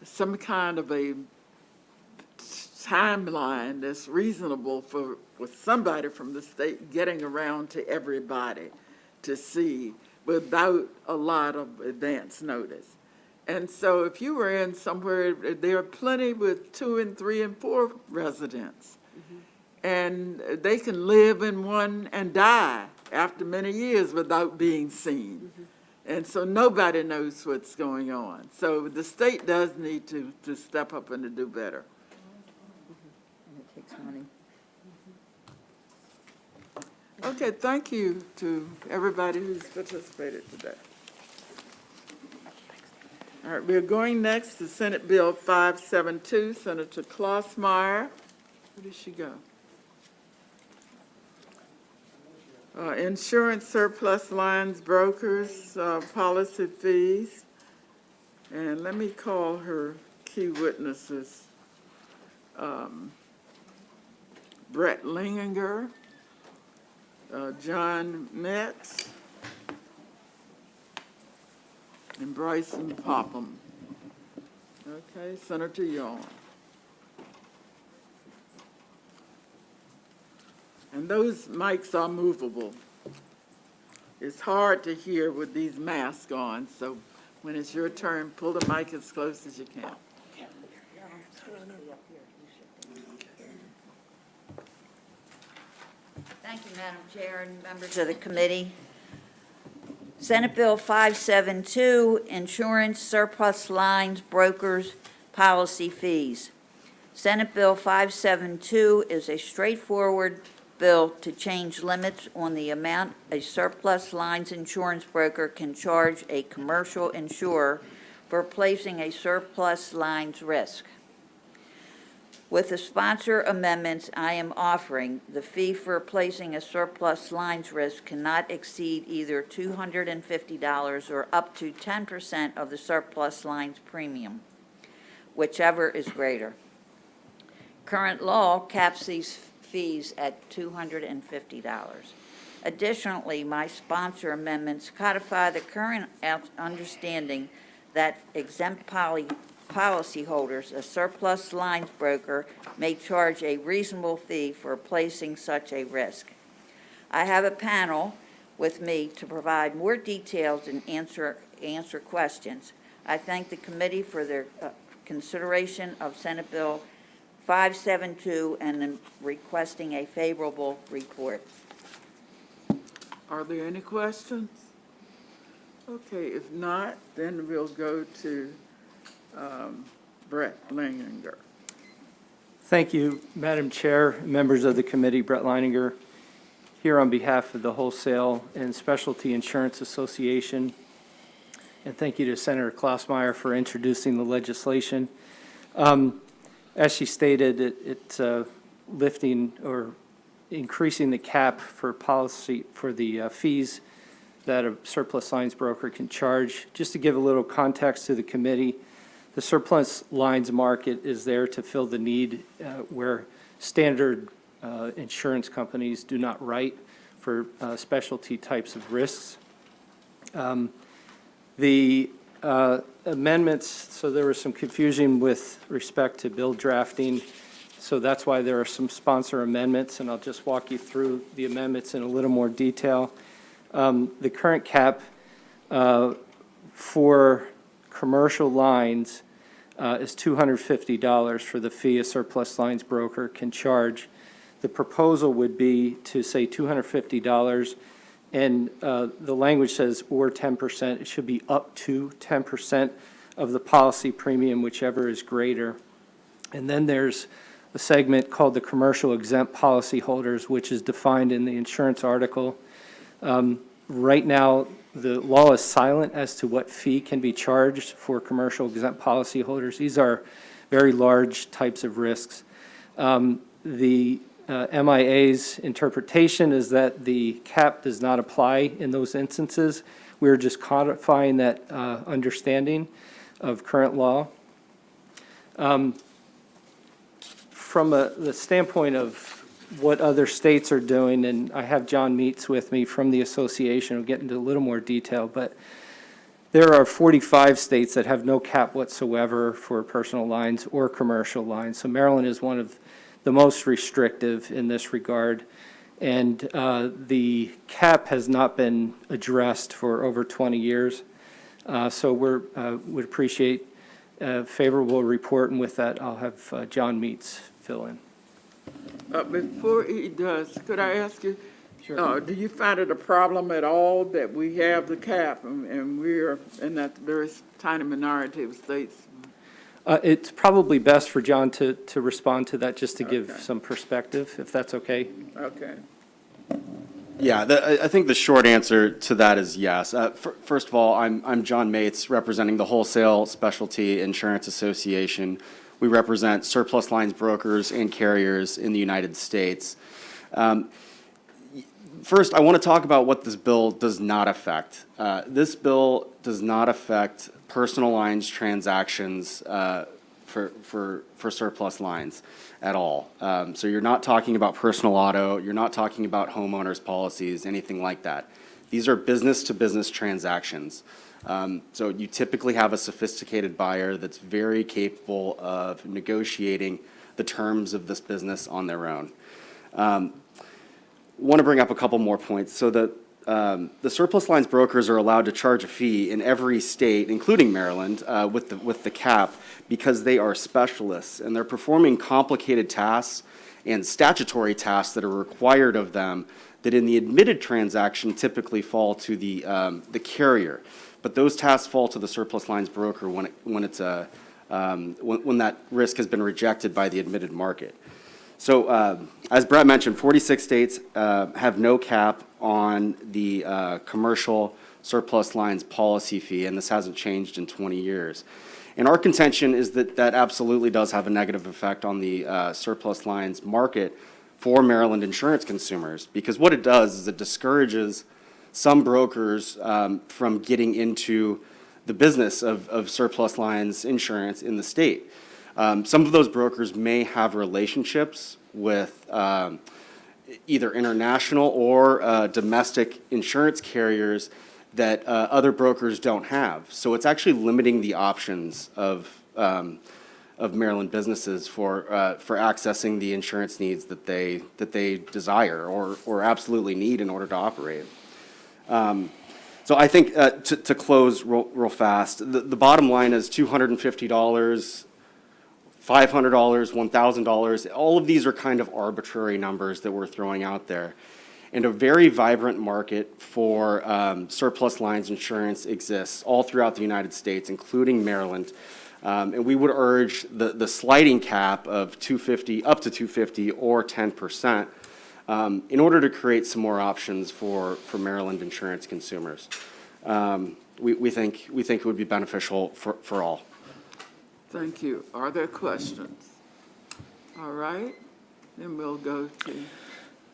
some kind of a timeline that's reasonable for somebody from the state getting around to everybody to see without a lot of advance notice. And so if you were in somewhere, there are plenty with 2 and 3 and 4 residents. And they can live in one and die after many years without being seen. And so nobody knows what's going on. So the state does need to step up and to do better. And it takes money. Okay, thank you to everybody who's participated today. All right, we're going next to Senate Bill 572, Senator Klossmeyer. Where did she go? Insurance surplus lines brokers, policy fees. And let me call her key witnesses. Brett Linginger, John Metz, and Bryson Popham. Okay, Senator Yawn. And those mics are movable. It's hard to hear with these masks on, so when it's your turn, pull the mic as close as you can. Thank you, Madam Chair and members of the committee. Senate Bill 572, Insurance Surplus Lines Brokers Policy Fees. Senate Bill 572 is a straightforward bill to change limits on the amount a surplus lines insurance broker can charge a commercial insurer for placing a surplus lines risk. With the sponsor amendments I am offering, the fee for placing a surplus lines risk cannot exceed either $250 or up to 10% of the surplus lines premium, whichever is greater. Current law caps these fees at $250. Additionally, my sponsor amendments codify the current understanding that exempt policyholders, a surplus lines broker, may charge a reasonable fee for placing such a risk. I have a panel with me to provide more details and answer questions. I thank the committee for their consideration of Senate Bill 572 and am requesting a favorable report. Are there any questions? Okay, if not, then we'll go to Brett Leininger. Thank you, Madam Chair, members of the committee. Brett Leininger here on behalf of the Wholesale and Specialty Insurance Association. And thank you to Senator Klossmeyer for introducing the legislation. As she stated, it's lifting or increasing the cap for policy for the fees that a surplus lines broker can charge. Just to give a little context to the committee, the surplus lines market is there to fill the need where standard insurance companies do not write for specialty types of risks. The amendments, so there was some confusion with respect to bill drafting, so that's why there are some sponsor amendments, and I'll just walk you through the amendments in a little more detail. The current cap for commercial lines is $250 for the fee a surplus lines broker can charge. The proposal would be to say $250, and the language says or 10%. It should be up to 10% of the policy premium, whichever is greater. And then there's a segment called the commercial exempt policyholders, which is defined in the insurance article. Right now, the law is silent as to what fee can be charged for commercial exempt policyholders. These are very large types of risks. The MIA's interpretation is that the cap does not apply in those instances. We're just codifying that understanding of current law. From the standpoint of what other states are doing, and I have John Meets with me from the association, we'll get into a little more detail, but there are 45 states that have no cap whatsoever for personal lines or commercial lines. So Maryland is one of the most restrictive in this regard. And the cap has not been addressed for over 20 years. So we would appreciate a favorable report, and with that, I'll have John Meets fill in. Before he does, could I ask you, do you find it a problem at all that we have the cap and we're in that very tiny minority of states? It's probably best for John to respond to that, just to give some perspective, if that's okay. Okay. Yeah, I think the short answer to that is yes. First of all, I'm John Mates, representing the Wholesale Specialty Insurance Association. We represent surplus lines brokers and carriers in the United States. First, I want to talk about what this bill does not affect. This bill does not affect personal lines transactions for surplus lines at all. So you're not talking about personal auto, you're not talking about homeowners policies, anything like that. These are business-to-business transactions. So you typically have a sophisticated buyer that's very capable of negotiating the terms of this business on their own. Want to bring up a couple more points. So the surplus lines brokers are allowed to charge a fee in every state, including Maryland, with the cap, because they are specialists and they're performing complicated tasks and statutory tasks that are required of them that in the admitted transaction typically fall to the carrier. But those tasks fall to the surplus lines broker when that risk has been rejected by the admitted market. So as Brett mentioned, 46 states have no cap on the commercial surplus lines policy fee, and this hasn't changed in 20 years. And our contention is that that absolutely does have a negative effect on the surplus lines market for Maryland insurance consumers, because what it does is it discourages some brokers from getting into the business of surplus lines insurance in the state. Some of those brokers may have relationships with either international or domestic insurance carriers that other brokers don't have. So it's actually limiting the options of Maryland businesses for accessing the insurance needs that they desire or absolutely need in order to operate. So I think to close real fast, the bottom line is $250. $500, $1,000, all of these are kind of arbitrary numbers that we're throwing out there. And a very vibrant market for surplus lines insurance exists all throughout the United States, including Maryland. And we would urge the sliding cap of $250, up to $250 or 10%, in order to create some more options for Maryland insurance consumers. We think it would be beneficial for all. Thank you. Are there questions? All right, then we'll go to.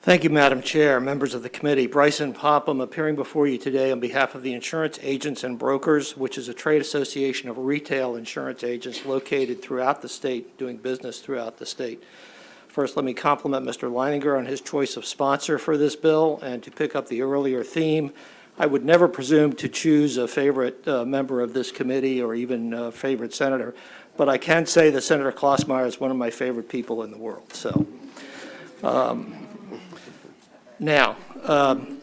Thank you, Madam Chair, members of the committee. Bryson Popham appearing before you today on behalf of the Insurance Agents and Brokers, which is a trade association of retail insurance agents located throughout the state, doing business throughout the state. First, let me compliment Mr. Leininger on his choice of sponsor for this bill, and to pick up the earlier theme, I would never presume to choose a favorite member of this committee or even a favorite senator, but I can say that Senator Klossmeyer is one of my favorite people in the world. So, now,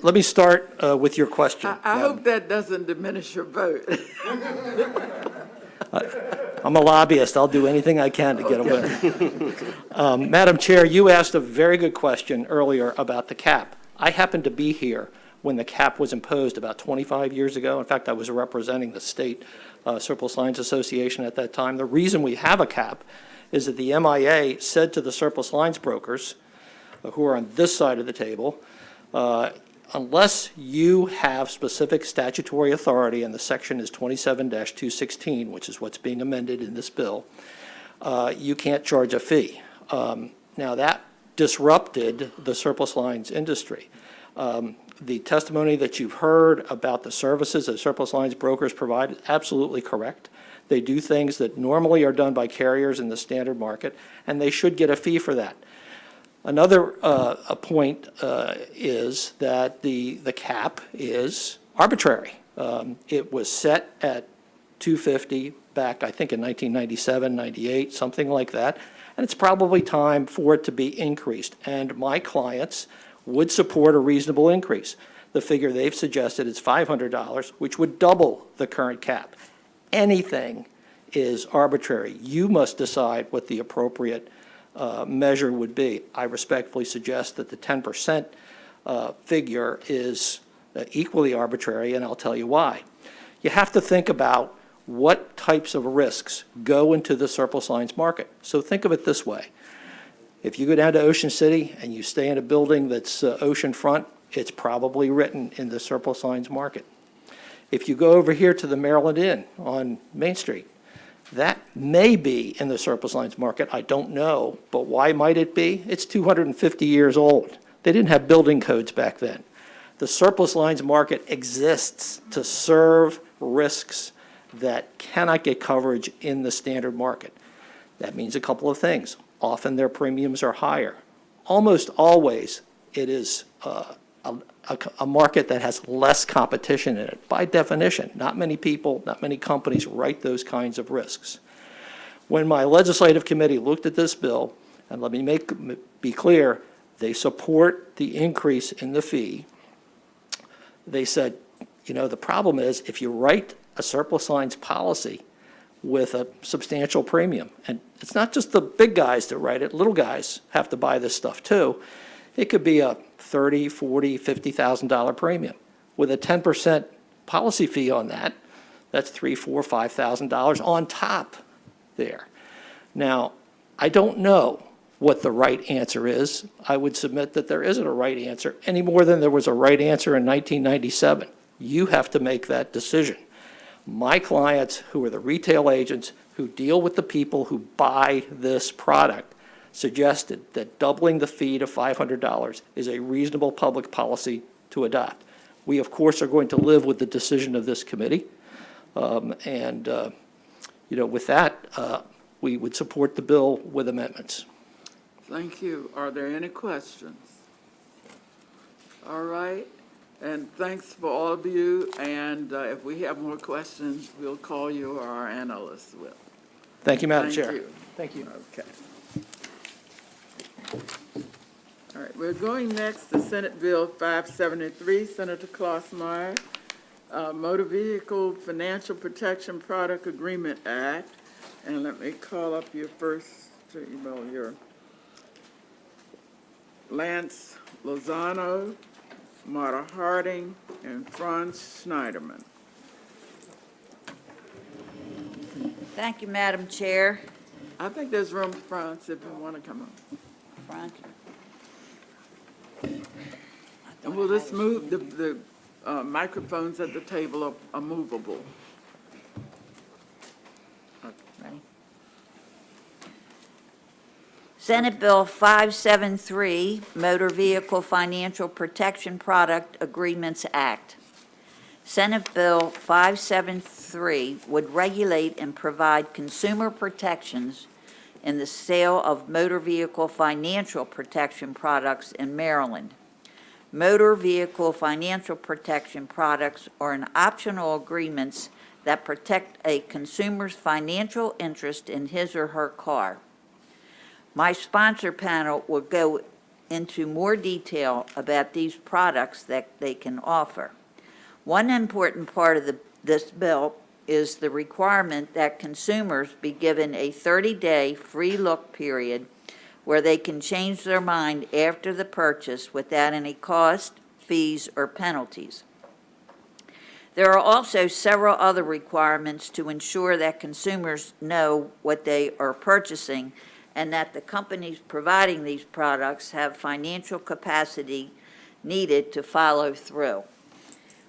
let me start with your question. I hope that doesn't diminish your vote. I'm a lobbyist. I'll do anything I can to get a win. Madam Chair, you asked a very good question earlier about the cap. I happened to be here when the cap was imposed about 25 years ago. In fact, I was representing the state Surplus Lines Association at that time. The reason we have a cap is that the MIA said to the surplus lines brokers, who are on this side of the table, unless you have specific statutory authority, and the section is 27-216, which is what's being amended in this bill, you can't charge a fee. Now, that disrupted the surplus lines industry. The testimony that you've heard about the services that surplus lines brokers provide is absolutely correct. They do things that normally are done by carriers in the standard market, and they should get a fee for that. Another a point is that the cap is arbitrary. It was set at $250 back, I think, in 1997, 98, something like that, and it's probably time for it to be increased. And my clients would support a reasonable increase. The figure they've suggested is $500, which would double the current cap. Anything is arbitrary. You must decide what the appropriate measure would be. I respectfully suggest that the 10% figure is equally arbitrary, and I'll tell you why. You have to think about what types of risks go into the surplus lines market. So think of it this way. If you go down to Ocean City and you stay in a building that's oceanfront, it's probably written in the surplus lines market. If you go over here to the Maryland Inn on Main Street, that may be in the surplus lines market. I don't know, but why might it be? It's 250 years old. They didn't have building codes back then. The surplus lines market exists to serve risks that cannot get coverage in the standard market. That means a couple of things. Often their premiums are higher. Almost always it is a market that has less competition in it. By definition, not many people, not many companies write those kinds of risks. When my legislative committee looked at this bill, and let me be clear, they support the increase in the fee. They said, you know, the problem is if you write a surplus lines policy with a substantial premium, and it's not just the big guys that write it, little guys have to buy this stuff too. It could be a $30,000, $40,000, $50,000 premium. With a 10% policy fee on that, that's $3,000, $4,000, $5,000 on top there. Now, I don't know what the right answer is. I would submit that there isn't a right answer any more than there was a right answer in 1997. You have to make that decision. My clients, who are the retail agents who deal with the people who buy this product, suggested that doubling the fee to $500 is a reasonable public policy to adopt. We, of course, are going to live with the decision of this committee. You know, with that, we would support the bill with amendments. Thank you. Are there any questions? All right. And thanks for all of you. And if we have more questions, we'll call you or our analysts will. Thank you, Madam Chair. Thank you. Okay. All right, we're going next to Senate Bill 573, Senator Klossmeyer, Motor Vehicle Financial Protection Product Agreement Act. And let me call up your first, your Lance Lozano, Marta Harding, and Franz Schneiderman. Thank you, Madam Chair. I think there's room for Franz if you want to come on. Franz. And we'll just move the microphones at the table are movable. Ready? Senate Bill 573, Motor Vehicle Financial Protection Product Agreements Act. Senate Bill 573 would regulate and provide consumer protections in the sale of motor vehicle financial protection products in Maryland. Motor vehicle financial protection products are an optional agreements that protect a consumer's financial interest in his or her car. My sponsor panel will go into more detail about these products that they can offer. One important part of this bill is the requirement that consumers be given a 30-day free look period where they can change their mind after the purchase without any cost, fees, or penalties. There are also several other requirements to ensure that consumers know what they are purchasing and that the companies providing these products have financial capacity needed to follow through.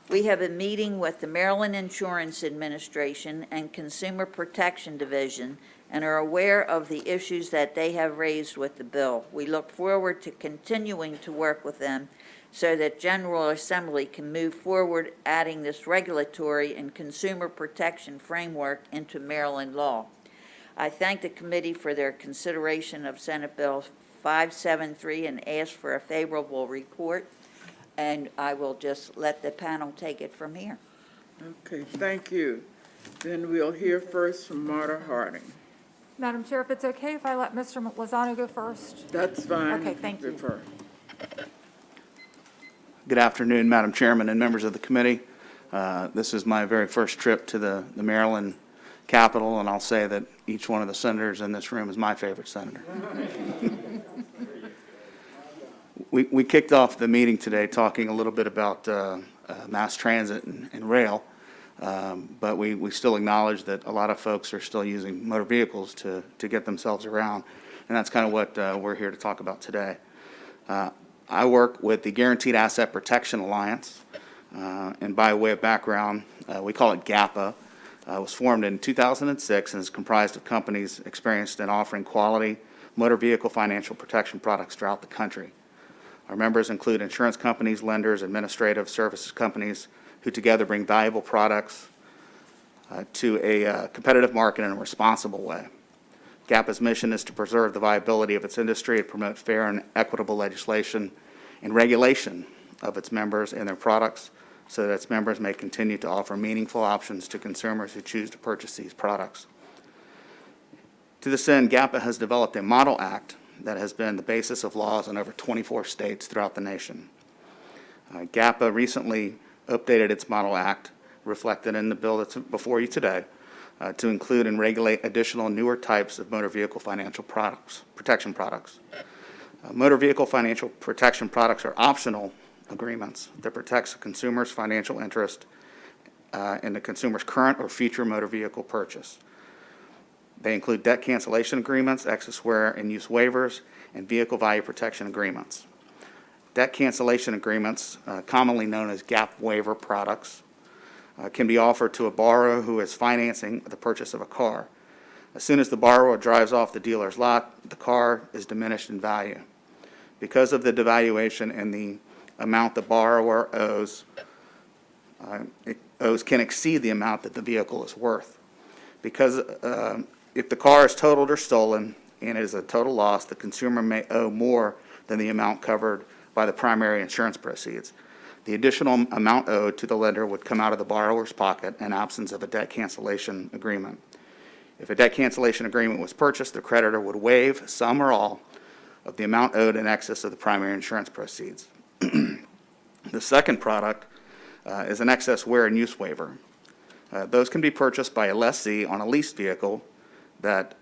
We have a meeting with the Maryland Insurance Administration and Consumer Protection Division and are aware of the issues that they have raised with the bill. We look forward to continuing to work with them so that General Assembly can move forward adding this regulatory and consumer protection framework into Maryland law. I thank the committee for their consideration of Senate Bill 573 and ask for a favorable report, and I will just let the panel take it from here. Okay, thank you. Then we'll hear first from Marta Harding. Madam Chair, if it's okay if I let Mr. Lozano go first? That's fine. Okay, thank you. Defer. Good afternoon, Madam Chairman and members of the committee. This is my very first trip to the Maryland Capitol, and I'll say that each one of the senators in this room is my favorite senator. We kicked off the meeting today talking a little bit about mass transit and rail, but we still acknowledge that a lot of folks are still using motor vehicles to get themselves around, and that's kind of what we're here to talk about today. I work with the Guaranteed Asset Protection Alliance, and by way of background, we call it GAPA. It was formed in 2006 and is comprised of companies experienced in offering quality motor vehicle financial protection products throughout the country. Our members include insurance companies, lenders, administrative services companies, who together bring valuable products to a competitive market in a responsible way. GAPA's mission is to preserve the viability of its industry and promote fair and equitable legislation and regulation of its members and their products so that its members may continue to offer meaningful options to consumers who choose to purchase these products. To this end, GAPA has developed a model act that has been the basis of laws in over 24 states throughout the nation. GAPA recently updated its model act, reflected in the bill that's before you today, to include and regulate additional newer types of motor vehicle financial products, protection products. Motor vehicle financial protection products are optional agreements that protects the consumer's financial interest in the consumer's current or future motor vehicle purchase. They include debt cancellation agreements, excess wear and use waivers, and vehicle value protection agreements. Debt cancellation agreements, commonly known as gap waiver products, can be offered to a borrower who is financing the purchase of a car. As soon as the borrower drives off the dealer's lot, the car is diminished in value. Because of the devaluation and the amount the borrower owes can exceed the amount that the vehicle is worth. Because if the car is totaled or stolen and it is a total loss, the consumer may owe more than the amount covered by the primary insurance proceeds. The additional amount owed to the lender would come out of the borrower's pocket in absence of a debt cancellation agreement. If a debt cancellation agreement was purchased, the creditor would waive some or all of the amount owed in excess of the primary insurance proceeds. The second product is an excess wear and use waiver. Those can be purchased by a lessee on a leased vehicle that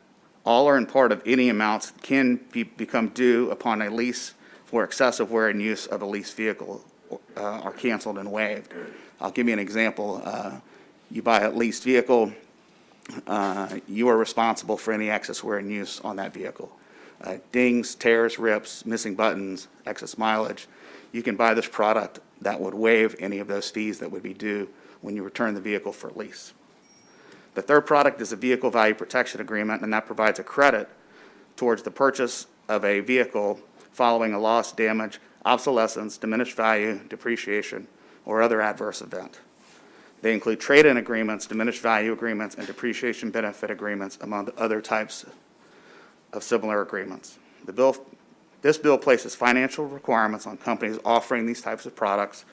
all or in part of any amounts can become due upon a lease for excessive wear and use of a leased vehicle are canceled and waived. I'll give you an example. You buy a leased vehicle, you are responsible for any excess wear and use on that vehicle. Dings, tears, rips, missing buttons, excess mileage. You can buy this product that would waive any of those fees that would be due when you return the vehicle for lease. The third product is a vehicle value protection agreement, and that provides a credit towards the purchase of a vehicle following a loss, damage, obsolescence, diminished value, depreciation, or other adverse event. They include trade-in agreements, diminished value agreements, and depreciation benefit agreements, among other types of similar agreements. This bill places financial requirements on companies offering these types of products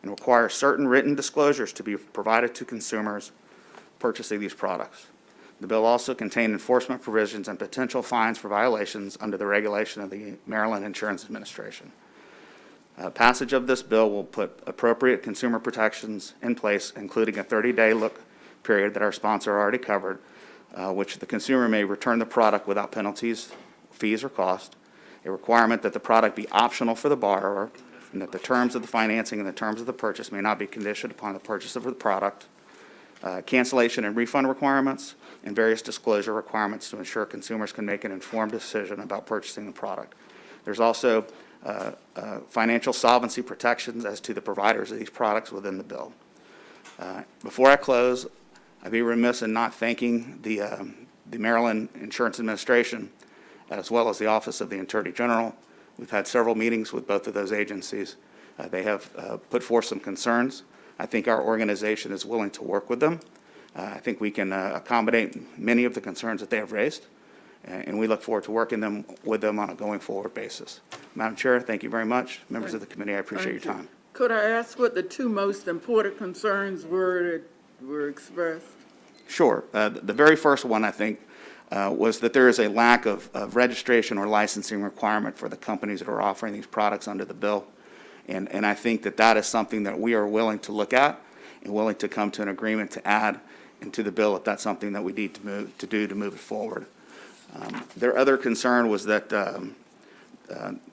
and requires certain written disclosures to be provided to consumers purchasing these products. The bill also contained enforcement provisions and potential fines for violations under the regulation of the Maryland Insurance Administration. Passage of this bill will put appropriate consumer protections in place, including a 30-day look period that our sponsor already covered, which the consumer may return the product without penalties, fees, or cost, a requirement that the product be optional for the borrower, and that the terms of the financing and the terms of the purchase may not be conditioned upon the purchase of the product, cancellation and refund requirements, and various disclosure requirements to ensure consumers can make an informed decision about purchasing the product. There's also financial solvency protections as to the providers of these products within the bill. Before I close, I'd be remiss in not thanking the Maryland Insurance Administration, as well as the Office of the Attorney General. We've had several meetings with both of those agencies, They have put forth some concerns. I think our organization is willing to work with them. I think we can accommodate many of the concerns that they have raised, and we look forward to working with them on a going forward basis. Madam Chair, thank you very much. Members of the committee, I appreciate your time. Could I ask what the two most important concerns were that were expressed? Sure. The very first one, I think, was that there is a lack of registration or licensing requirement for the companies that are offering these products under the bill. And I think that that is something that we are willing to look at and willing to come to an agreement to add into the bill if that's something that we need to do to move it forward. Their other concern was that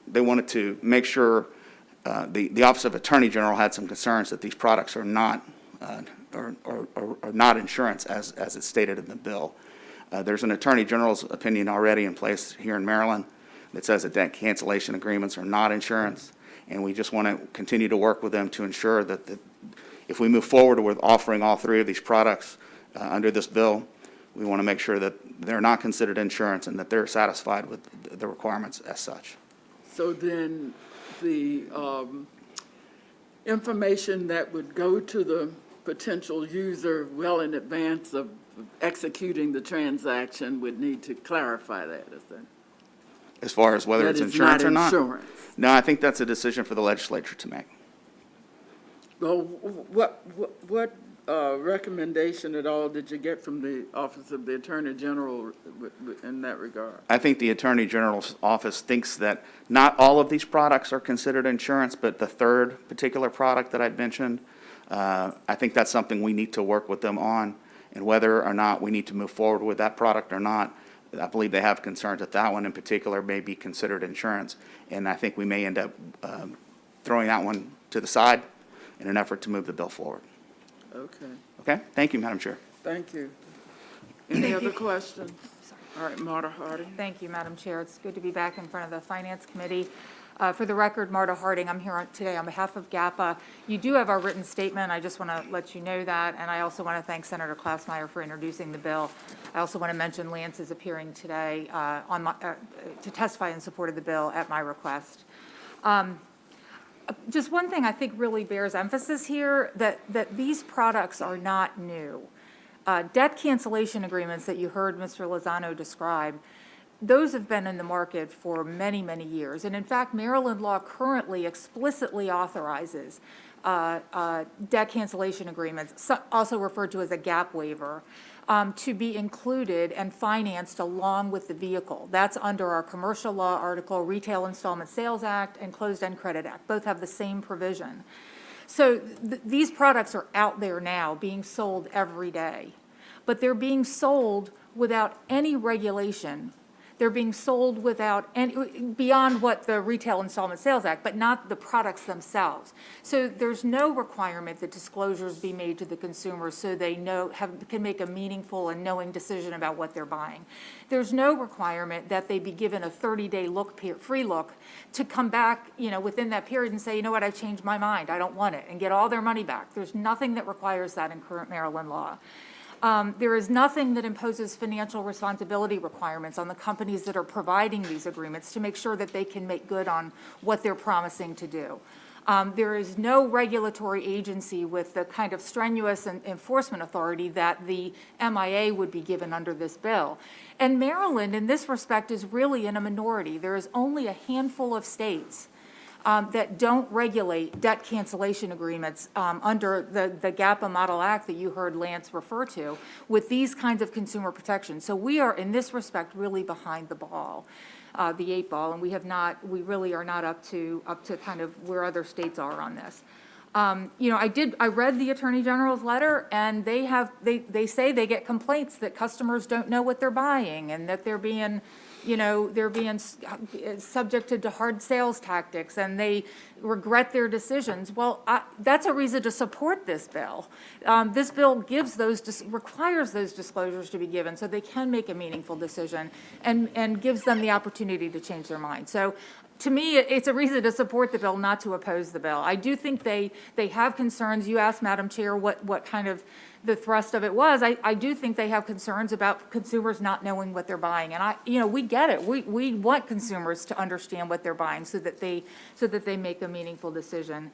they wanted to make sure the Office of Attorney General had some concerns that these products are not not insurance as it's stated in the bill. There's an Attorney General's opinion already in place here in Maryland that says that debt cancellation agreements are not insurance, and we just want to continue to work with them to ensure that if we move forward with offering all three of these products under this bill, we want to make sure that they're not considered insurance and that they're satisfied with the requirements as such. So then the information that would go to the potential user well in advance of executing the transaction would need to clarify that, is that? As far as whether it's insurance or not? Insurance. No, I think that's a decision for the legislature to make. Well, what recommendation at all did you get from the Office of the Attorney General in that regard? I think the Attorney General's office thinks that not all of these products are considered insurance, but the third particular product that I'd mentioned, I think that's something we need to work with them on, and whether or not we need to move forward with that product or not, I believe they have concerns that that one in particular may be considered insurance, and I think we may end up throwing that one to the side in an effort to move the bill forward. Okay, Okay? Thank you, Madam Chair. thank you. Any other questions? All right, Marta Harding. Thank you, Madam Chair. It's good to be back in front of the Finance Committee. For the record, Marta Harding, I'm here today on behalf of GAPA. You do have our written statement. I just want to let you know that. And I also want to thank Senator Klausmeier for introducing the bill. I also want to mention Lance is appearing today to testify in support of the bill at my request. Just one thing I think really bears emphasis here, that these products are not new. Debt cancellation agreements that you heard Mr. Lozano describe, those have been in the market for many, many years. And in fact, Maryland law currently explicitly authorizes debt cancellation agreements, also referred to as a gap waiver, to be included and financed along with the vehicle. That's under our commercial law article, Retail Installment Sales Act and Closed End Credit Act. Both have the same provision. So these products are out there now being sold every day, but they're being sold without any regulation. They're being sold without any, beyond what the Retail Installment Sales Act, but not the products themselves. So there's no requirement that disclosures be made to the consumer so they can make a meaningful and knowing decision about what they're buying. There's no requirement that they be given a 30-day free look to come back, within that period and say, you know what, I've changed my mind, I don't want it, and get all their money back. There's nothing that requires that in current Maryland law. There is nothing that imposes financial responsibility requirements on the companies that are providing these agreements to make sure that they can make good on what they're promising to do. There is no regulatory agency with the kind of strenuous enforcement authority that the MIA would be given under this bill. And Maryland, in this respect, is really in a minority. There is only a handful of states that don't regulate debt cancellation agreements under the GAPA Model Act that you heard Lance refer to with these kinds of consumer protections. So we are, in this respect, really behind the ball, the 8 ball, and we really are not up to kind of where other states are on this. I read the Attorney General's letter, and they say they get complaints that customers don't know what they're buying and that they're being subjected to hard sales tactics, and they regret their decisions. Well, that's a reason to support this bill. This bill requires those disclosures to be given so they can make a meaningful decision and gives them the opportunity to change their mind. So to me, it's a reason to support the bill, not to oppose the bill. I do think they have concerns. You asked, Madam Chair, what kind of the thrust of it was. I do think they have concerns about consumers not knowing what they're buying. And we get it. We want consumers to understand what they're buying so that they make a meaningful decision.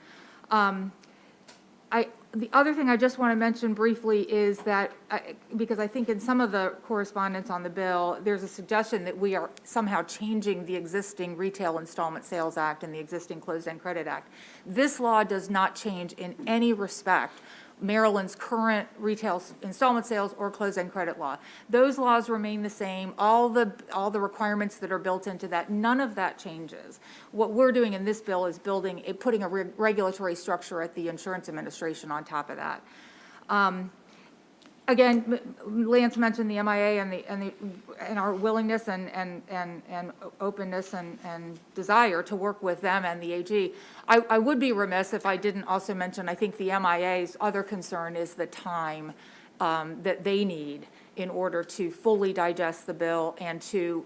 The other thing I just want to mention briefly is that, because I think in some of the correspondence on the bill, there's a suggestion that we are somehow changing the existing Retail Installment Sales Act and the existing Closed-End Credit Act. This law does not change in any respect Maryland's current retail installment sales or closed-end credit law. Those laws remain the same. All the requirements that are built into that, none of that changes. What we're doing in this bill is putting a regulatory structure at the Insurance Administration on top of that. Again, Lance mentioned the MIA and our willingness and openness and desire to work with them and the AG. I would be remiss if I didn't also mention, I think the MIA's other concern is the time that they need in order to fully digest the bill and to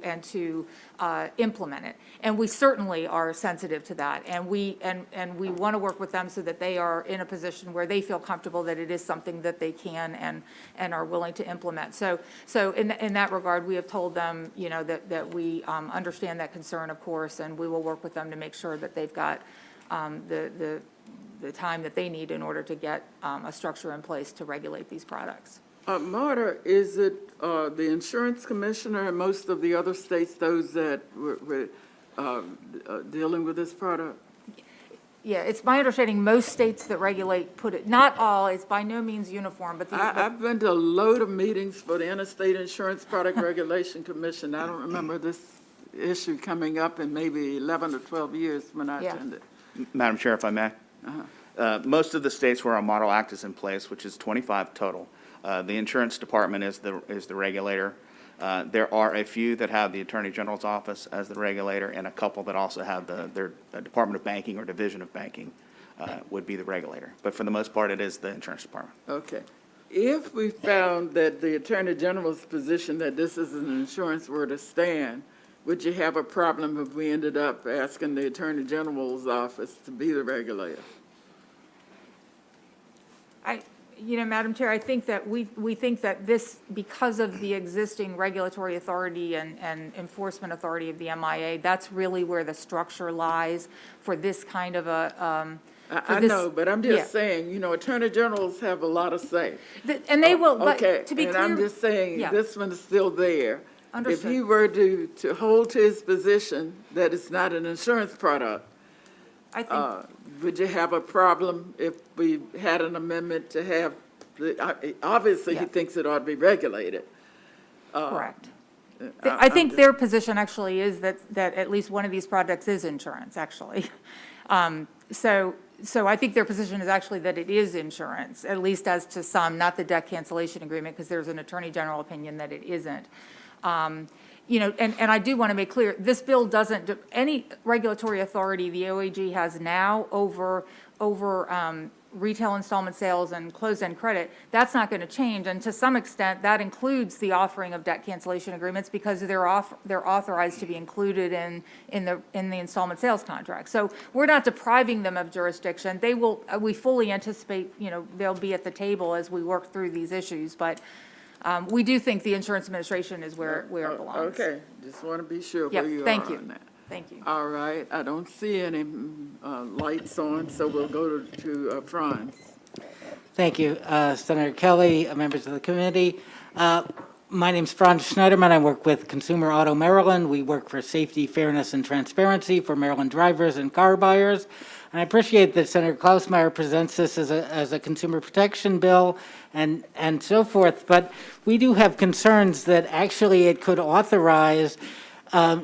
implement it. And we certainly are sensitive to that. And we want to work with them so that they are in a position where they feel comfortable that it is something that they can and are willing to implement. So in that regard, we have told them, that we understand that concern, of course, and we will work with them to make sure that they've got the time that they need in order to get a structure in place to regulate these products. Marta, is it the insurance commissioner in most of the other states, those that were dealing with this product? Yeah, it's my understanding most states that regulate put it, not all, it's by no means uniform, but I've been to a load of meetings for the Interstate Insurance Product Regulation Commission. I don't remember this issue coming up in maybe 11 or 12 years when I attended. Madam Chair, if I may. Most of the states where our Model Act is in place, which is 25 total, the insurance department is the regulator. There are a few that have the Attorney General's office as the regulator, and a couple that also have their Department of Banking or Division of Banking would be the regulator. But for the most part, it is the insurance department. Okay. If we found that the Attorney General's position that this is an insurance were to stand, would you have a problem if we ended up asking the Attorney General's office to be the regulator? Madam Chair, I think that we think that this, because of the existing regulatory authority and enforcement authority of the MIA, that's really where the structure lies for this kind of a. I know, but I'm just saying, Attorney Generals have a lot of say. And they will, but okay, to be and clear. I'm just saying, this one is still there. Understood. If he were to hold to his position that it's not an insurance product, I think. Would you have a problem if we had an amendment to have, obviously he thinks it ought to be regulated. Correct. I think their position actually is that at least one of these products is insurance, actually. So I think their position is actually that it is insurance, at least as to some, not the debt cancellation agreement, because there's an Attorney General opinion that it isn't. And I do want to make clear, this bill doesn't, any regulatory authority the OAG has now over retail installment sales and closed-end credit, that's not going to change. And to some extent, that includes the offering of debt cancellation agreements because they're authorized to be included in the installment sales contract. So we're not depriving them of jurisdiction. They will, we fully anticipate, they'll be at the table as we work through these issues. But we do think the Insurance Administration is where it belongs. Okay, just want to be sure where you are on that. Thank you. All right, I don't see any lights on, so we'll go to Franz. Thank you, Senator Kelly, members of the committee. My name's Franz Schneiderman. I work with Consumer Auto Maryland. We work for safety, fairness, and transparency for Maryland drivers and car buyers. And I appreciate that Senator Klausmeier presents this as a consumer protection bill and so forth. But we do have concerns that actually it could authorize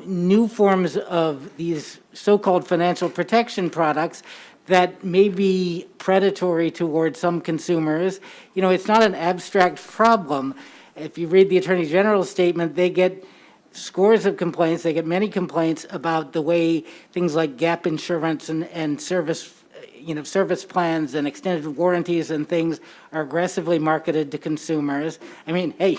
new forms of these so-called financial protection products that may be predatory towards some consumers. It's not an abstract problem. If you read the Attorney General's statement, they get scores of complaints. They get many complaints about the way things like gap insurance and service, service plans and extended warranties and things are aggressively marketed to consumers. I mean, hey,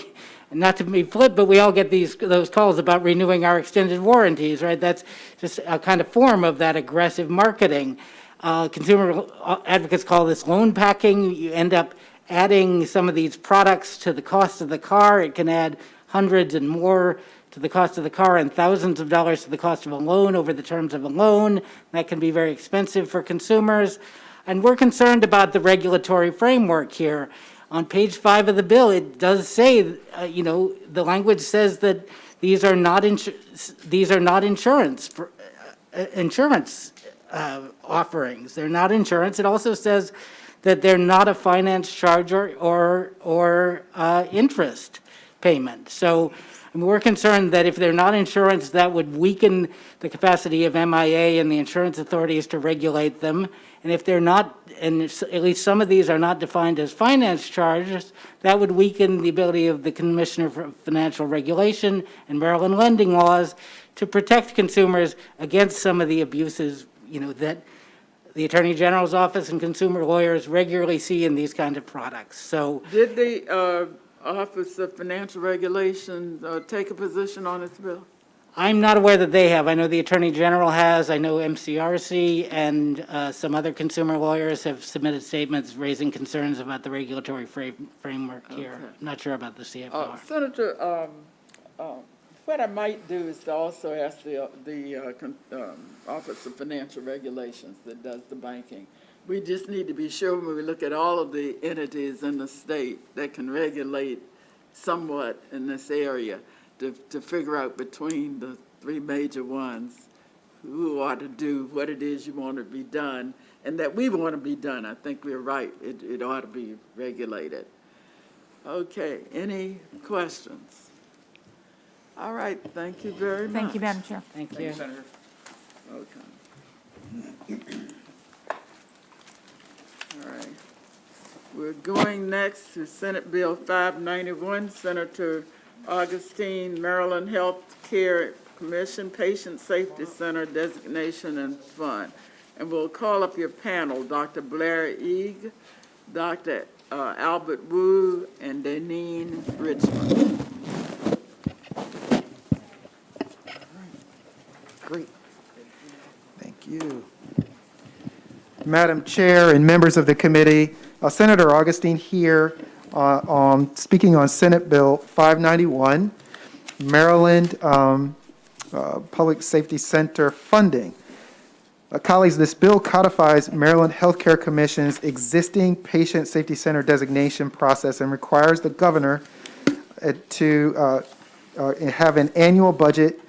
not to be flip, but we all get those calls about renewing our extended warranties, right? That's just a kind of form of that aggressive marketing. Consumer advocates call this loan packing. You end up adding some of these products to the cost of the car. It can add hundreds and more to the cost of the car and thousands of dollars to the cost of a loan over the terms of a loan. That can be very expensive for consumers. And we're concerned about the regulatory framework here. On page 5 of the bill, it does say, the language says that these are not insurance offerings. They're not insurance. It also says that they're not a finance charge or interest payment. So we're concerned that if they're not insurance, that would weaken the capacity of MIA and the insurance authorities to regulate them. And if they're not, and at least some of these are not defined as finance charges, that would weaken the ability of the Commissioner for Financial Regulation and Maryland lending laws to protect consumers against some of the abuses, that the Attorney General's office and consumer lawyers regularly see in these kinds of products. So, Did the Office of Financial Regulation take a position on this bill? I'm not aware that they have. I know the Attorney General has. I know MCRC and some other consumer lawyers have submitted statements raising concerns about the regulatory framework here. Okay. Not sure about the CFR. Senator, what I might do is to also ask the Office of Financial Regulations that does the banking. We just need to be sure when we look at all of the entities in the state that can regulate somewhat in this area to figure out between the three major ones who ought to do what it is you want to be done and that we want to be done. I think we're right. It ought to be regulated. Okay, any questions? All right, thank you very much. Thank you, Madam Chair. Thank you. Senator. Okay. All right. We're going next to Senate Bill 591, Senator Augustine, Maryland Health Care Commission Patient Safety Center Designation and Fund. And we'll call up your panel, Dr. Blair Eag, Dr. Albert Wu, and Deneen Richmond. Great. Thank you. Madam Chair and members of the committee, Senator Augustine here speaking on Senate Bill 591, Maryland Public Safety Center funding. Colleagues, this bill codifies Maryland Healthcare Commission's existing patient safety center designation process and requires the governor to have an annual budget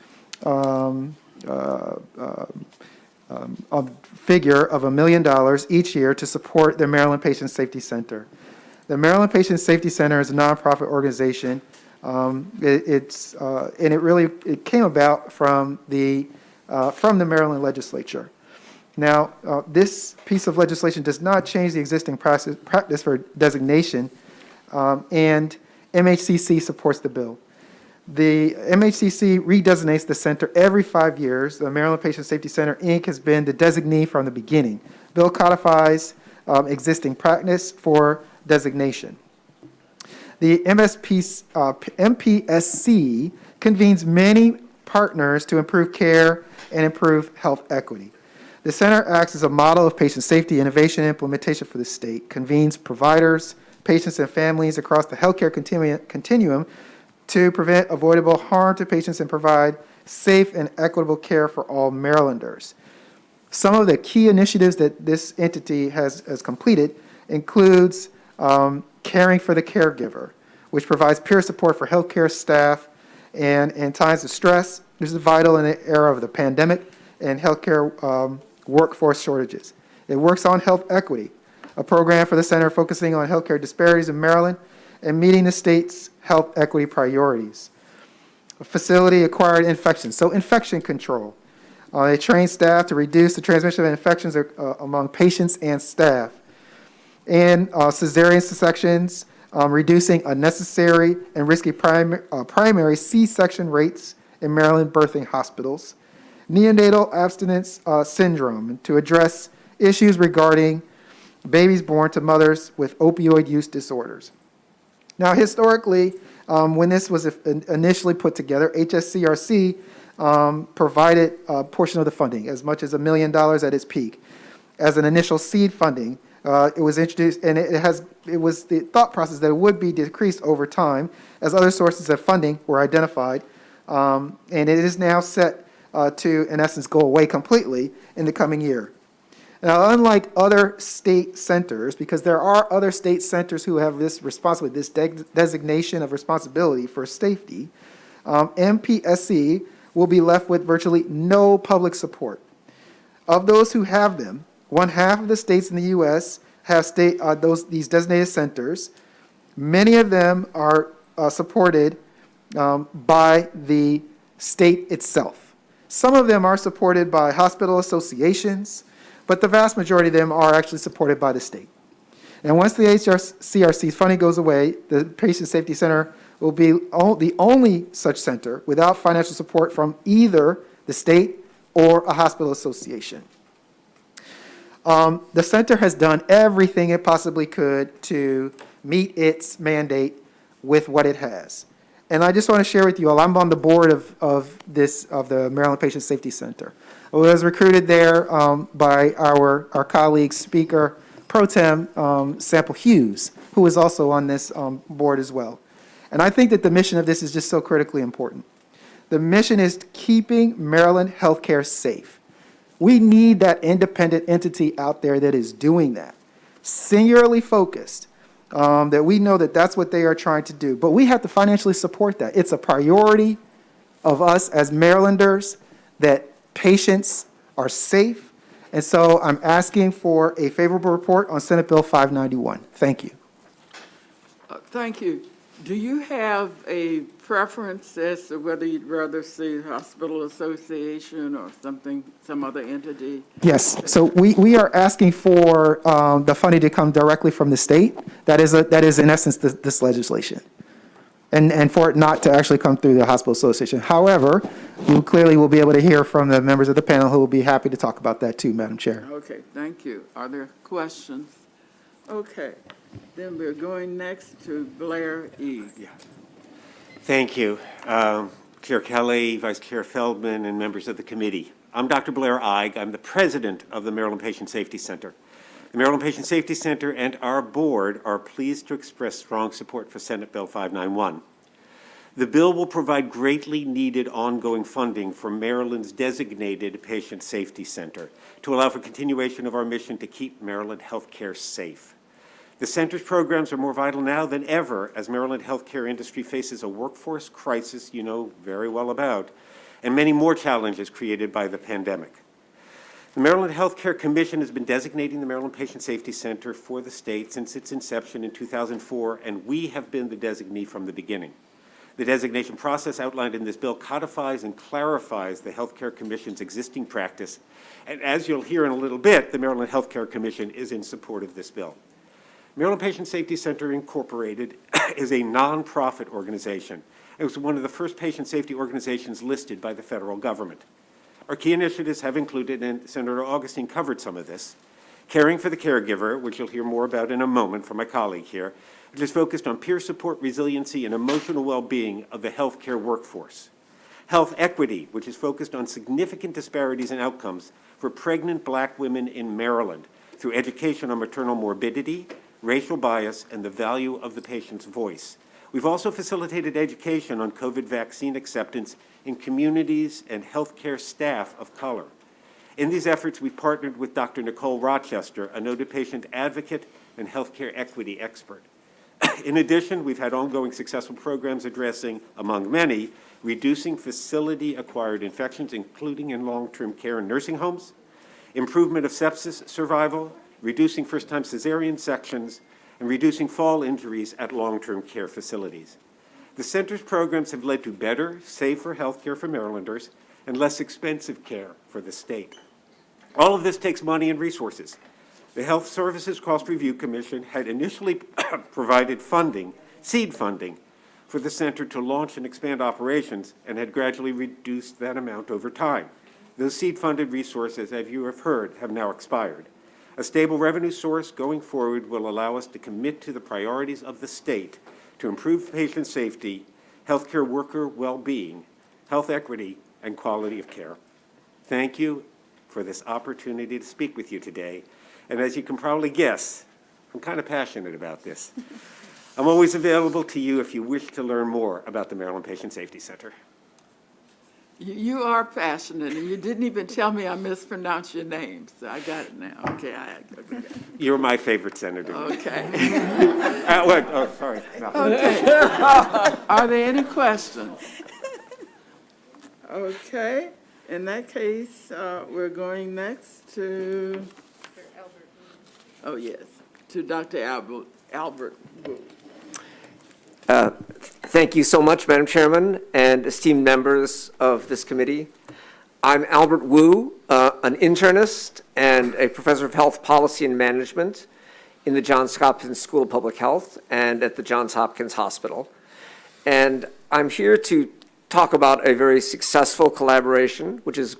figure of $1 million each year to support the Maryland Patient Safety Center. The Maryland Patient Safety Center is a nonprofit organization. It came about from the Maryland legislature. Now, this piece of legislation does not change the existing practice for designation, and MHCC supports the bill. The MHCC redesignates the center every 5 years. The Maryland Patient Safety Center, Inc. has been the designee from the beginning. Bill codifies existing practice for designation. The MPSC convenes many partners to improve care and improve health equity. The center acts as a model of patient safety, innovation, and implementation for the state, convenes providers, patients, and families across the healthcare continuum to prevent avoidable harm to patients and provide safe and equitable care for all Marylanders. Some of the key initiatives that this entity has completed includes caring for the caregiver, which provides peer support for healthcare staff and in times of stress. This is vital in the era of the pandemic and healthcare workforce shortages. It works on health equity, a program for the center focusing on healthcare disparities in Maryland and meeting the state's health equity priorities. Facility-acquired infections, so infection control. They train staff to reduce the transmission of infections among patients and staff. And cesarean sections, reducing unnecessary and risky primary C-section rates in Maryland birthing hospitals. Neonatal abstinence syndrome to address issues regarding babies born to mothers with opioid use disorders. Now, historically, when this was initially put together, HSCRC provided a portion of the funding, as much as $1 million at its peak, as an initial seed funding. It was introduced, and it was the thought process that it would be decreased over time as other sources of funding were identified, and it is now set to, in essence, go away completely in the coming year. Now, unlike other state centers, because there are other state centers who have this responsibility, this designation of responsibility for safety, MPSC will be left with virtually no public support. Of those who have them, 1/2 of the states in the U.S. have these designated centers. Many of them are supported by the state itself. Some of them are supported by hospital associations, but the vast majority of them are actually supported by the state. And once the HRCRC funding goes away, the Patient Safety Center will be the only such center without financial support from either the state or a hospital association. The center has done everything it possibly could to meet its mandate with what it has. And I just want to share with you all, I'm on the board of the Maryland Patient Safety Center. I was recruited there by our colleague, Speaker Pro Tem Sample Hughes, who is also on this board as well. And I think that the mission of this is just so critically important. The mission is keeping Maryland healthcare safe. We need that independent entity out there that is doing that, singularly focused, that we know that that's what they are trying to do. But we have to financially support that. It's a priority of us as Marylanders that patients are safe. And so I'm asking for a favorable report on Senate Bill 591. Thank you. Thank you. Do you have a preference as to whether you'd rather see hospital association or some other entity? Yes, so we are asking for the funding to come directly from the state. That is in essence this legislation. And for it not to actually come through the hospital association. However, we clearly will be able to hear from the members of the panel who will be happy to talk about that too, Madam Chair. Okay, thank you. Are there questions? Okay, then we're going next to Blair E. Thank you. Chair Kelly, Vice Chair Feldman, and members of the committee. I'm Dr. Blair Eig. I'm the president of the Maryland Patient Safety Center. The Maryland Patient Safety Center and our board are pleased to express strong support for Senate Bill 591. The bill will provide greatly needed ongoing funding for Maryland's designated Patient Safety Center to allow for continuation of our mission to keep Maryland healthcare safe. The center's programs are more vital now than ever as Maryland healthcare industry faces a workforce crisis you know very well about, and many more challenges created by the pandemic. The Maryland Healthcare Commission has been designating the Maryland Patient Safety Center for the state since its inception in 2004, and we have been the designee from the beginning. The designation process outlined in this bill codifies and clarifies the Healthcare Commission's existing practice, and as you'll hear in a little bit, the Maryland Healthcare Commission is in support of this bill. Maryland Patient Safety Center Incorporated is a nonprofit organization. It was one of the first patient safety organizations listed by the federal government. Our key initiatives have included, and Senator Augustine covered some of this, caring for the caregiver, which you'll hear more about in a moment from my colleague here, which is focused on peer support, resiliency, and emotional well-being of the healthcare workforce. Health equity, which is focused on significant disparities in outcomes for pregnant Black women in Maryland through education on maternal morbidity, racial bias, and the value of the patient's voice. We've also facilitated education on COVID vaccine acceptance in communities and healthcare staff of color. In these efforts, we've partnered with Dr. Nicole Rochester, a noted patient advocate and healthcare equity expert. In addition, we've had ongoing successful programs addressing, among many, reducing facility-acquired infections, including in long-term care and nursing homes, improvement of sepsis survival, reducing first-time cesarean sections, and reducing fall injuries at long-term care facilities. The center's programs have led to better, safer health care for Marylanders and less expensive care for the state. All of this takes money and resources. The Health Services Cost Review Commission had initially provided funding, seed funding, for the center to launch and expand operations and had gradually reduced that amount over time. Those seed-funded resources, as you have heard, have now expired. A stable revenue source going forward will allow us to commit to the priorities of the state to improve patient safety, healthcare worker well-being, health equity, and quality of care. Thank you for this opportunity to speak with you today. And as you can probably guess, I'm kind of passionate about this. I'm always available to you if you wish to learn more about the Maryland Patient Safety Center. You are passionate, and you didn't even tell me I mispronounced your name, so I got it now. Okay, You're my favorite senator. Okay. Sorry. No. Okay. Are there any questions? Okay, in that case, we're going next to, oh yes, to Dr. Albert Wu. Thank you so much, Madam Chairman and esteemed members of this committee. I'm Albert Wu, an internist and a professor of health policy and management in the Johns Hopkins School of Public Health and at the Johns Hopkins Hospital. And I'm here to talk about a very successful collaboration, which has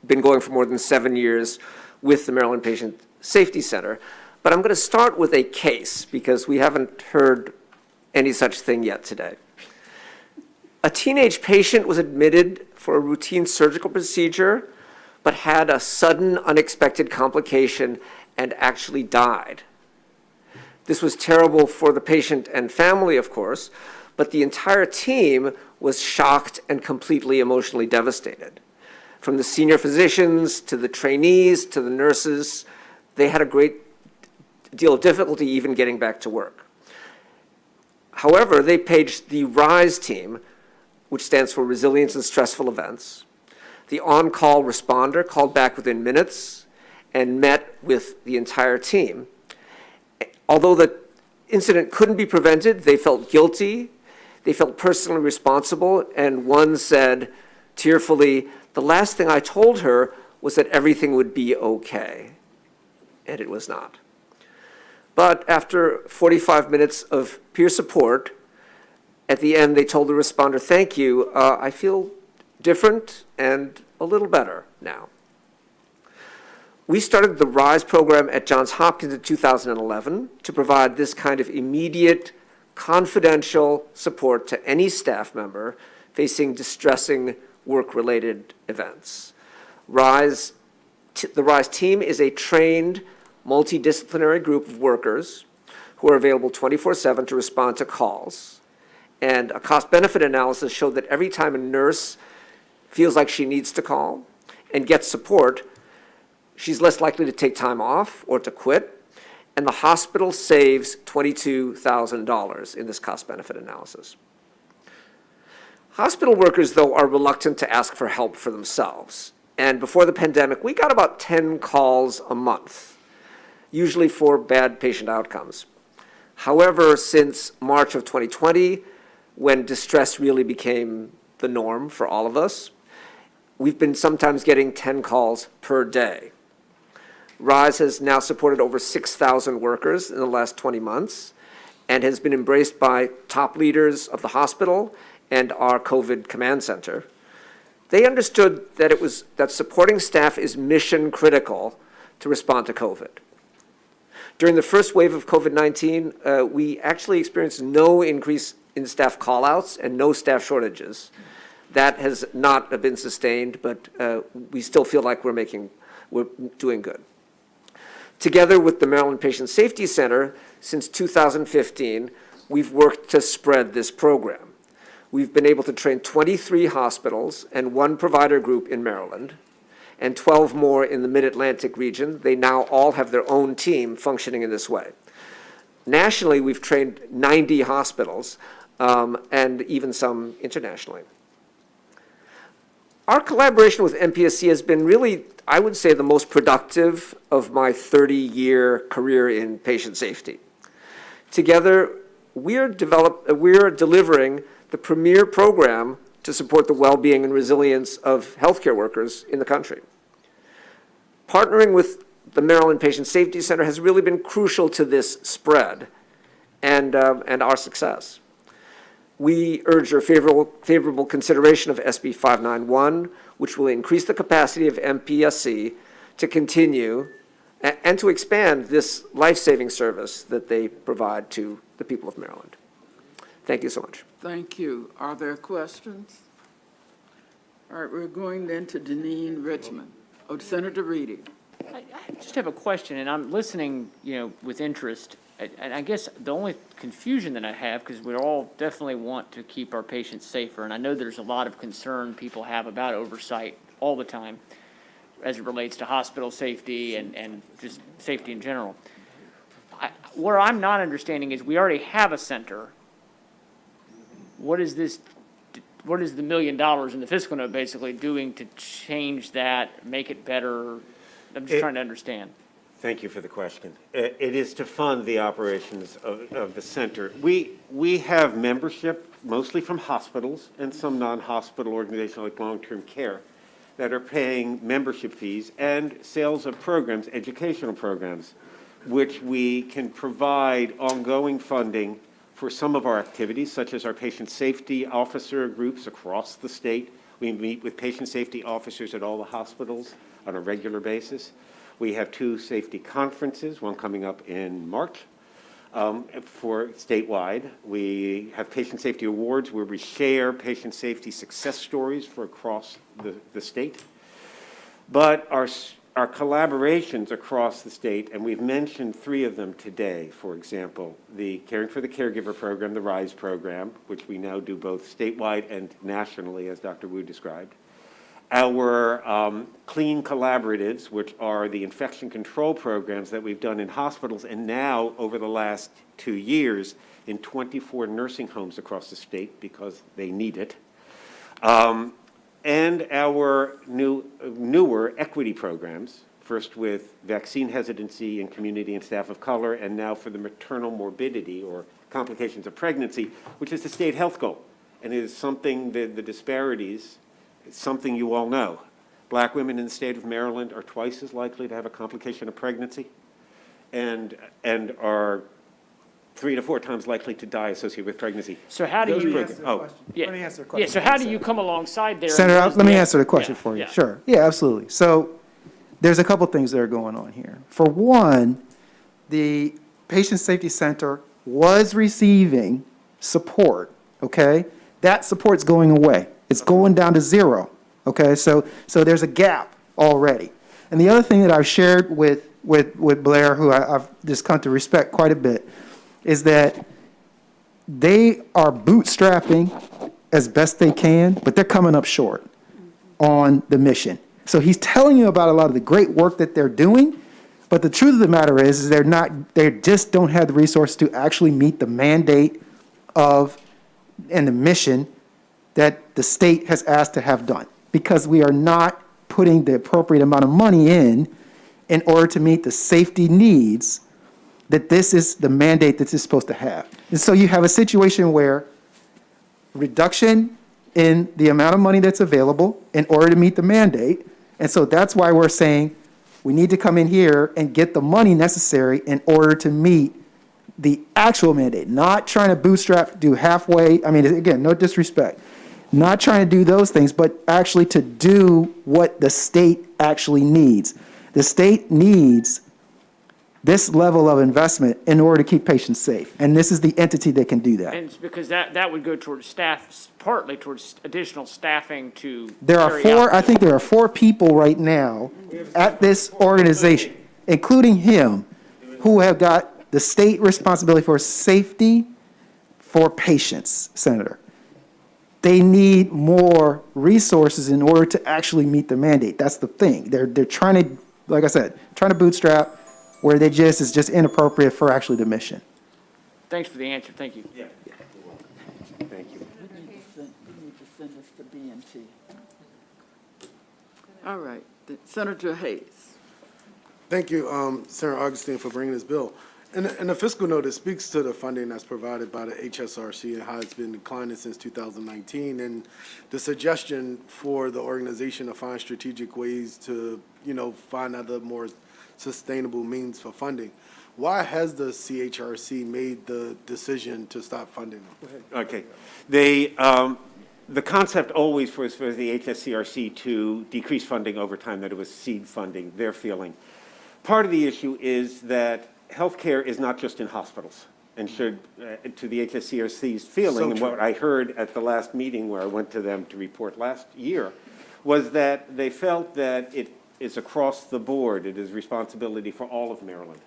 been going for more than 7 years with the Maryland Patient Safety Center. But I'm going to start with a case because we haven't heard any such thing yet today. A teenage patient was admitted for a routine surgical procedure, but had a sudden unexpected complication and actually died. This was terrible for the patient and family, of course, but the entire team was shocked and completely emotionally devastated. From the senior physicians to the trainees to the nurses, they had a great deal of difficulty even getting back to work. However, they paged the RISE team, which stands for Resilience in Stressful Events. The on-call responder called back within minutes and met with the entire team. Although the incident couldn't be prevented, they felt guilty, they felt personally responsible, and one said tearfully, "The last thing I told her was that everything would be okay," and it was not. But after 45 minutes of peer support, at the end they told the responder, "Thank you, I feel different and a little better now." We started the RISE program at Johns Hopkins in 2011 to provide this kind of immediate, confidential support to any staff member facing distressing work-related events. The RISE team is a trained, multidisciplinary group of workers who are available 24/7 to respond to calls. And a cost-benefit analysis showed that every time a nurse feels like she needs to call and gets support, she's less likely to take time off or to quit, and the hospital saves $22,000 in this cost-benefit analysis. Hospital workers, though, are reluctant to ask for help for themselves. And before the pandemic, we got about 10 calls a month, usually for bad patient outcomes. However, since March of 2020, when distress really became the norm for all of us, we've been sometimes getting 10 calls per day. RISE has now supported over 6,000 workers in the last 20 months and has been embraced by top leaders of the hospital and our COVID command center. They understood that supporting staff is mission critical to respond to COVID. During the first wave of COVID-19, we actually experienced no increase in staff call-outs and no staff shortages. That has not been sustained, but we still feel like we're doing good. Together with the Maryland Patient Safety Center, since 2015, we've worked to spread this program. We've been able to train 23 hospitals and 1 provider group in Maryland, and 12 more in the Mid-Atlantic region. They now all have their own team functioning in this way. Nationally, we've trained 90 hospitals, and even some internationally. Our collaboration with MPSC has been really, I would say, the most productive of my 30-year career in patient safety. Together, we're delivering the premier program to support the well-being and resilience of healthcare workers in the country. Partnering with the Maryland Patient Safety Center has really been crucial to this spread and our success. We urge your favorable consideration of SB 591, which will increase the capacity of MPSC to continue and to expand this life-saving service that they provide to the people of Maryland. Thank you so much. Thank you. Are there questions? All right, we're going then to Deneen Richmond. Oh, Senator Reedy. I just have a question, and I'm listening, with interest. And I guess the only confusion that I have, because we all definitely want to keep our patients safer, and I know there's a lot of concern people have about oversight all the time as it relates to hospital safety and just safety in general. Where I'm not understanding is we already have a center. What is the $1 million in the fiscal note basically doing to change that, make it better? I'm just trying to understand. Thank you for the question. It is to fund the operations of the center. We have membership, mostly from hospitals and some non-hospital organizations like long-term care, that are paying membership fees and sales of programs, educational programs, which we can provide ongoing funding for some of our activities, such as our patient safety officer groups across the state. We meet with patient safety officers at all the hospitals on a regular basis. We have 2 safety conferences, one coming up in March for statewide. We have patient safety awards where we share patient safety success stories for across the state. But our collaborations across the state, and we've mentioned 3 of them today, for example, the Caring for the Caregiver program, the RISE program, which we now do both statewide and nationally, as Dr. Wu described. Our clean collaboratives, which are the infection control programs that we've done in hospitals and now over the last 2 years in 24 nursing homes across the state because they need it. And our newer equity programs, first with vaccine hesitancy in community and staff of color, and now for the maternal morbidity or complications of pregnancy, which is the state health goal. And it is something that the disparities, it's something you all know. Black women in the state of Maryland are twice as likely to have a complication of pregnancy and are 3 to 4 times likely to die associated with pregnancy. So how do you? Let me answer the question. Yeah, so how do you come alongside there? Senator, let me answer the question for you. Yeah. Sure. Yeah, absolutely. So there's a couple things that are going on here. For one, the Patient Safety Center was receiving support, okay? That support's going away. It's going down to 0, okay? So there's a gap already. And the other thing that I've shared with Blair, who I've just come to respect quite a bit, is that they are bootstrapping as best they can, but they're coming up short on the mission. So he's telling you about a lot of the great work that they're doing, but the truth of the matter is they just don't have the resources to actually meet the mandate of and the mission that the state has asked to have done, because we are not putting the appropriate amount of money in order to meet the safety needs that this is the mandate that this is supposed to have. And so you have a situation where reduction in the amount of money that's available in order to meet the mandate. And so that's why we're saying we need to come in here and get the money necessary in order to meet the actual mandate, not trying to bootstrap, do halfway. I mean, again, no disrespect, not trying to do those things, but actually to do what the state actually needs. The state needs this level of investment in order to keep patients safe. And this is the entity that can do that. And it's because that would go towards staff, partly towards additional staffing to There are carry out four, I think there are 4 people right now at this organization, including him, who have got the state responsibility for safety for patients, Senator. They need more resources in order to actually meet the mandate. That's the thing. They're trying to, like I said, trying to bootstrap where is just inappropriate for actually the mission. Thanks for the answer. Thank you. Yeah. Thank you. We need to send this to B&T. All right, Senator Hayes. Thank you, Senator Augustine, for bringing this bill. In the fiscal note, it speaks to the funding that's provided by the HSRC and how it's been declining since 2019, and the suggestion for the organization to find strategic ways to, find other more sustainable means for funding. Why has the CHRC made the decision to stop funding them? Okay. The concept always was for the HSCRC to decrease funding over time, that it was seed funding, their feeling. part of the issue is that healthcare is not just in hospitals, and should, to the HSCRC's feeling, and what I heard at the last meeting where I went to them to report last year, was that they felt that it is across the board. It is responsibility for all of Maryland,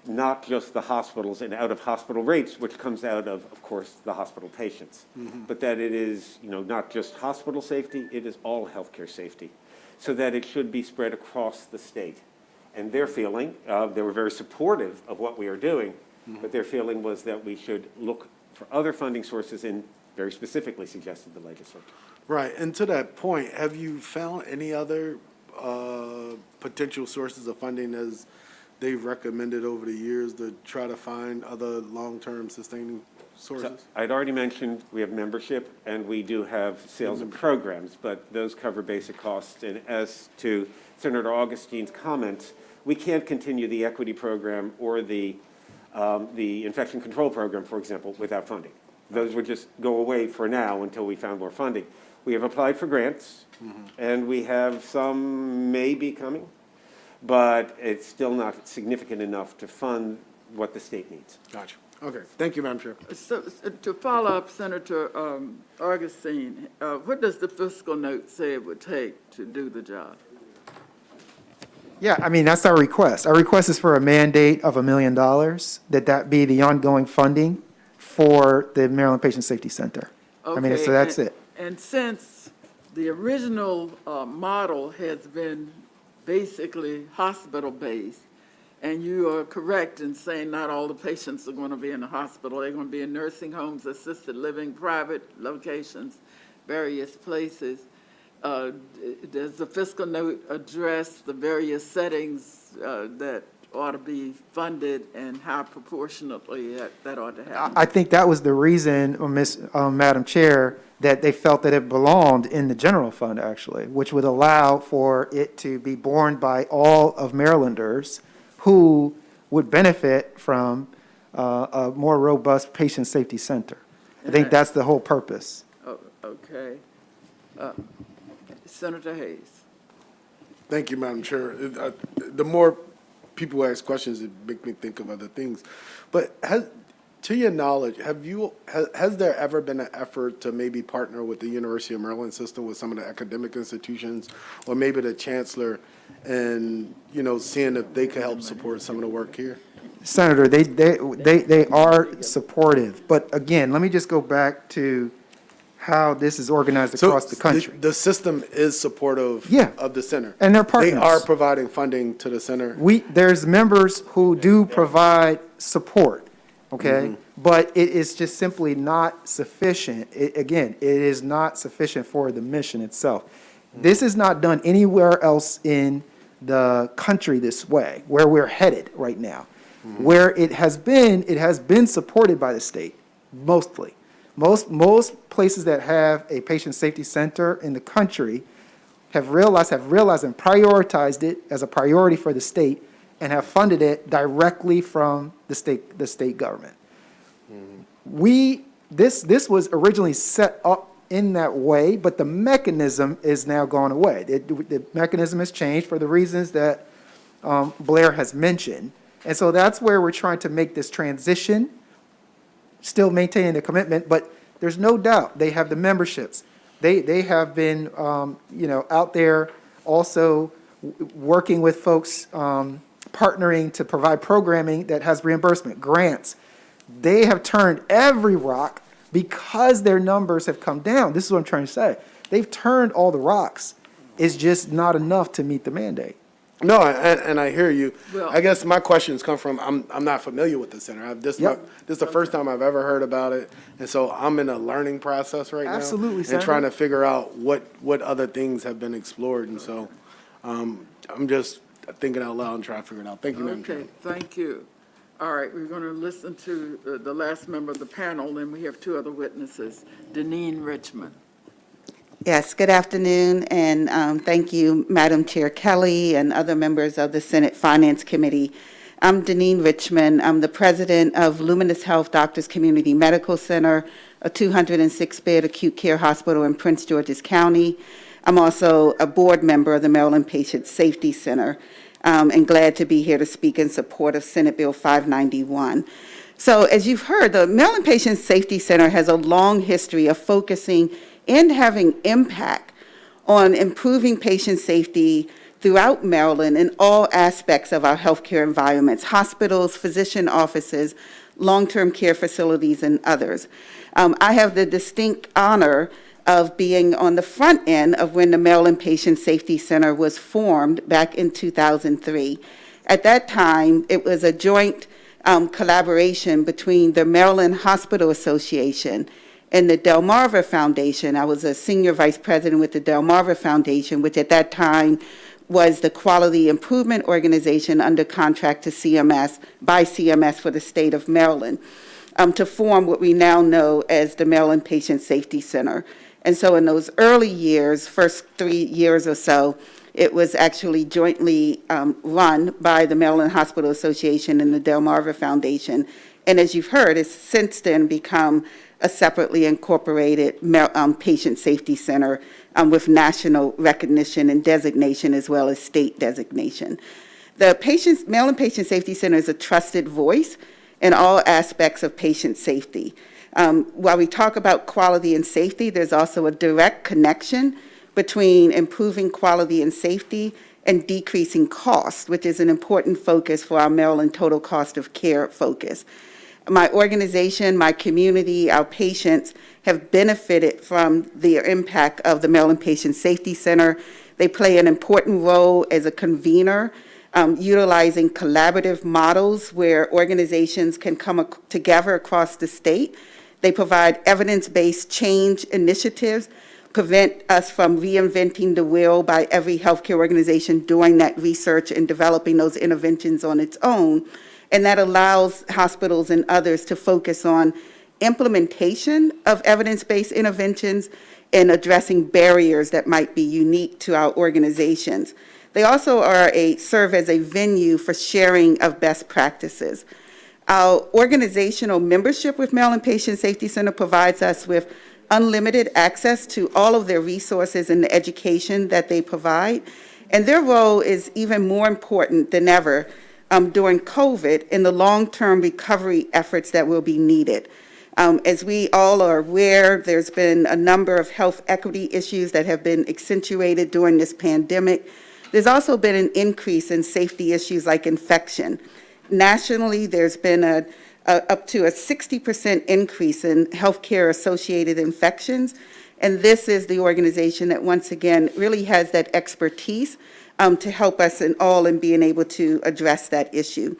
not just the hospitals and out-of-hospital rates, which comes out of course, the hospital patients. But that it is, not just hospital safety, it is all healthcare safety, so that it should be spread across the state. And their feeling, they were very supportive of what we are doing, but their feeling was that we should look for other funding sources and very specifically suggested the legislature. Right, and to that point, have you found any other potential sources of funding as they've recommended over the years to try to find other long-term sustaining sources? So I'd already mentioned we have membership and we do have sales and programs, but those cover basic costs. And as to Senator Augustine's comments, we can't continue the equity program or the infection control program, for example, without funding. Those would just go away for now until we found more funding. We have applied for grants, and we have some maybe coming, but it's still not significant enough to fund what the state needs. Gotcha. Okay, thank you, Madam Chair. So, to follow up, Senator Augustine, what does the fiscal note say it would take to do the job? Yeah, I mean, that's our request. Our request is for a mandate of $1 million, that be the ongoing funding for the Maryland Patient Safety Center. I mean, so that's it. And since the original model has been basically hospital-based, and you are correct in saying not all the patients are going to be in the hospital. They're going to be in nursing homes, assisted living, private locations, various places. Does the fiscal note address the various settings that ought to be funded and how proportionately that ought to happen? I think that was the reason, Madam Chair, that they felt that it belonged in the general fund, actually, which would allow for it to be borne by all of Marylanders who would benefit from a more robust patient safety center. I think that's the whole purpose. Oh, okay. Senator Hayes. Thank you, Madam Chair. The more people ask questions, it makes me think of other things. But to your knowledge, has there ever been an effort to maybe partner with the University of Maryland system, with some of the academic institutions, or maybe the chancellor, and seeing if they could help support some of the work here? Senator, they are supportive, but again, let me just go back to how this is organized across the country. The system is supportive of the center. And they're partners. They are providing funding to the center. There's members who do provide support, okay? But it is just simply not sufficient. It is not sufficient for the mission itself. This is not done anywhere else in the country this way, where we're headed right now. Where it has been supported by the state, mostly. Most places that have a patient safety center in the country have realized and prioritized it as a priority for the state and have funded it directly from the state government. This was originally set up in that way, but the mechanism is now gone away. The mechanism has changed for the reasons that Blair has mentioned. And so that's where we're trying to make this transition, still maintaining the commitment, but there's no doubt they have the memberships. They have been, out there also working with folks, partnering to provide programming that has reimbursement, grants. They have turned every rock because their numbers have come down. This is what I'm trying to say. They've turned all the rocks. It's just not enough to meet the mandate. No, and I hear you. Well, I guess my questions come from, I'm not familiar with the center. This is the first time I've ever heard about it, and so I'm in a learning process right now. Absolutely, and Senator. trying to figure out what other things have been explored, and so I'm just thinking out loud and trying to figure it out. Thank you, Madam Chair. Okay, thank you. All right, we're going to listen to the last member of the panel, and we have two other witnesses, Deneen Richmond. Yes, good afternoon, and thank you, Madam Chair Kelly and other members of the Senate Finance Committee. I'm Deneen Richmond. I'm the president of Luminous Health Doctors Community Medical Center, a 206-bed acute care hospital in Prince George's County. I'm also a board member of the Maryland Patient Safety Center. and glad to be here to speak in support of Senate Bill 591. So as you've heard, the Maryland Patient Safety Center has a long history of focusing and having impact on improving patient safety throughout Maryland in all aspects of our healthcare environments, hospitals, physician offices, long-term care facilities, and others. I have the distinct honor of being on the front end of when the Maryland Patient Safety Center was formed back in 2003. At that time, it was a joint collaboration between the Maryland Hospital Association and the Delmarva Foundation. I was a senior vice president with the Delmarva Foundation, which at that time was the quality improvement organization under contract to CMS, by CMS for the state of Maryland, to form what we now know as the Maryland Patient Safety Center. And so in those early years, first 3 years or so, it was actually jointly run by the Maryland Hospital Association and the Delmarva Foundation. And as you've heard, it's since then become a separately incorporated patient safety center with national recognition and designation as well as state designation. The Maryland Patient Safety Center is a trusted voice in all aspects of patient safety. While we talk about quality and safety, there's also a direct connection between improving quality and safety and decreasing cost, which is an important focus for our Maryland total cost of care focus. My organization, my community, our patients have benefited from the impact of the Maryland Patient Safety Center. They play an important role as a convener, utilizing collaborative models where organizations can come together across the state. They provide evidence-based change initiatives, prevent us from reinventing the wheel by every healthcare organization doing that research and developing those interventions on its own. And that allows hospitals and others to focus on implementation of evidence-based interventions and addressing barriers that might be unique to our organizations. They also serve as a venue for sharing of best practices. Our organizational membership with Maryland Patient Safety Center provides us with unlimited access to all of their resources and the education that they provide. And their role is even more important than ever during COVID in the long-term recovery efforts that will be needed. As we all are aware, there's been a number of health equity issues that have been accentuated during this pandemic. There's also been an increase in safety issues like infection. Nationally, there's been up to a 60% increase in healthcare-associated infections, and this is the organization that, once again, really has that expertise to help us in being able to address that issue.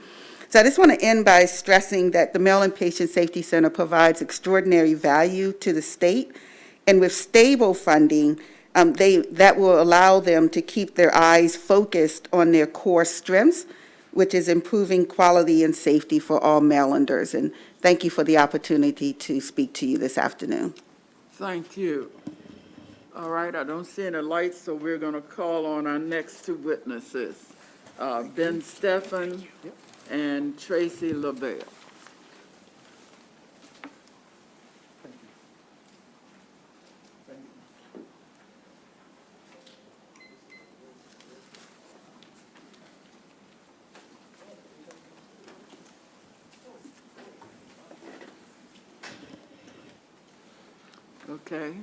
So I just want to end by stressing that the Maryland Patient Safety Center provides extraordinary value to the state, and with stable funding, that will allow them to keep their eyes focused on their core strengths, which is improving quality and safety for all Marylanders. And thank you for the opportunity to speak to you this afternoon. Thank you. All right, I don't see any lights, so we're going to call on our next two witnesses, Ben Stephan and Tracy LaBelle. Okay.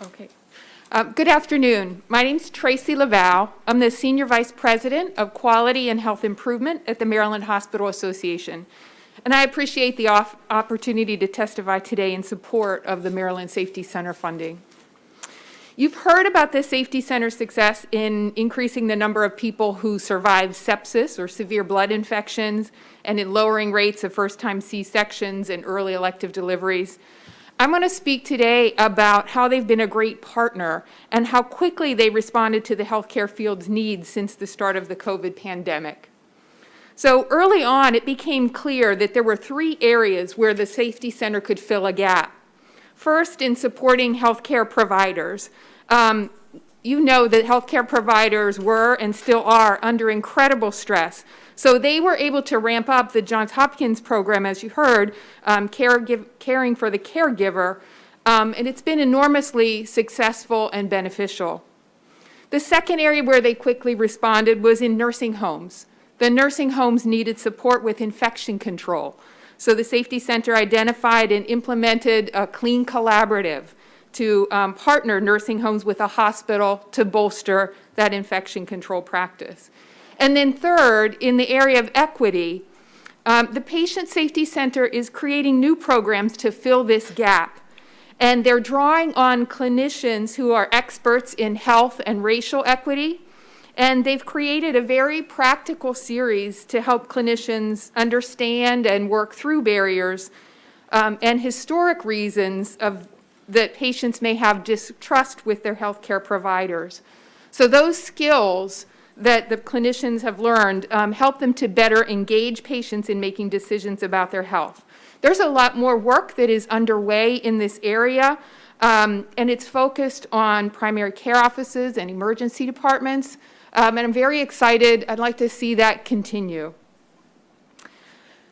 Okay. Good afternoon. My name's Tracy LaValle. I'm the Senior Vice President of Quality and Health Improvement at the Maryland Hospital Association. And I appreciate the opportunity to testify today in support of the Maryland Safety Center funding. You've heard about the Safety Center's success in increasing the number of people who survive sepsis or severe blood infections and in lowering rates of first-time C-sections and early elective deliveries. I'm going to speak today about how they've been a great partner and how quickly they responded to the healthcare field's needs since the start of the COVID pandemic. So early on, it became clear that there were 3 areas where the Safety Center could fill a gap. First, in supporting healthcare providers. You know that healthcare providers were and still are under incredible stress. So they were able to ramp up the Johns Hopkins program, as you heard, caring for the caregiver, and it's been enormously successful and beneficial. The second area where they quickly responded was in nursing homes. The nursing homes needed support with infection control. So the Safety Center identified and implemented a clean collaborative to partner nursing homes with a hospital to bolster that infection control practice. And then third, in the area of equity, the Patient Safety Center is creating new programs to fill this gap. And they're drawing on clinicians who are experts in health and racial equity. And they've created a very practical series to help clinicians understand and work through barriers and historic reasons that patients may have distrust with their healthcare providers. So those skills that the clinicians have learned help them to better engage patients in making decisions about their health. There's a lot more work that is underway in this area, and it's focused on primary care offices and emergency departments. And I'm very excited. I'd like to see that continue.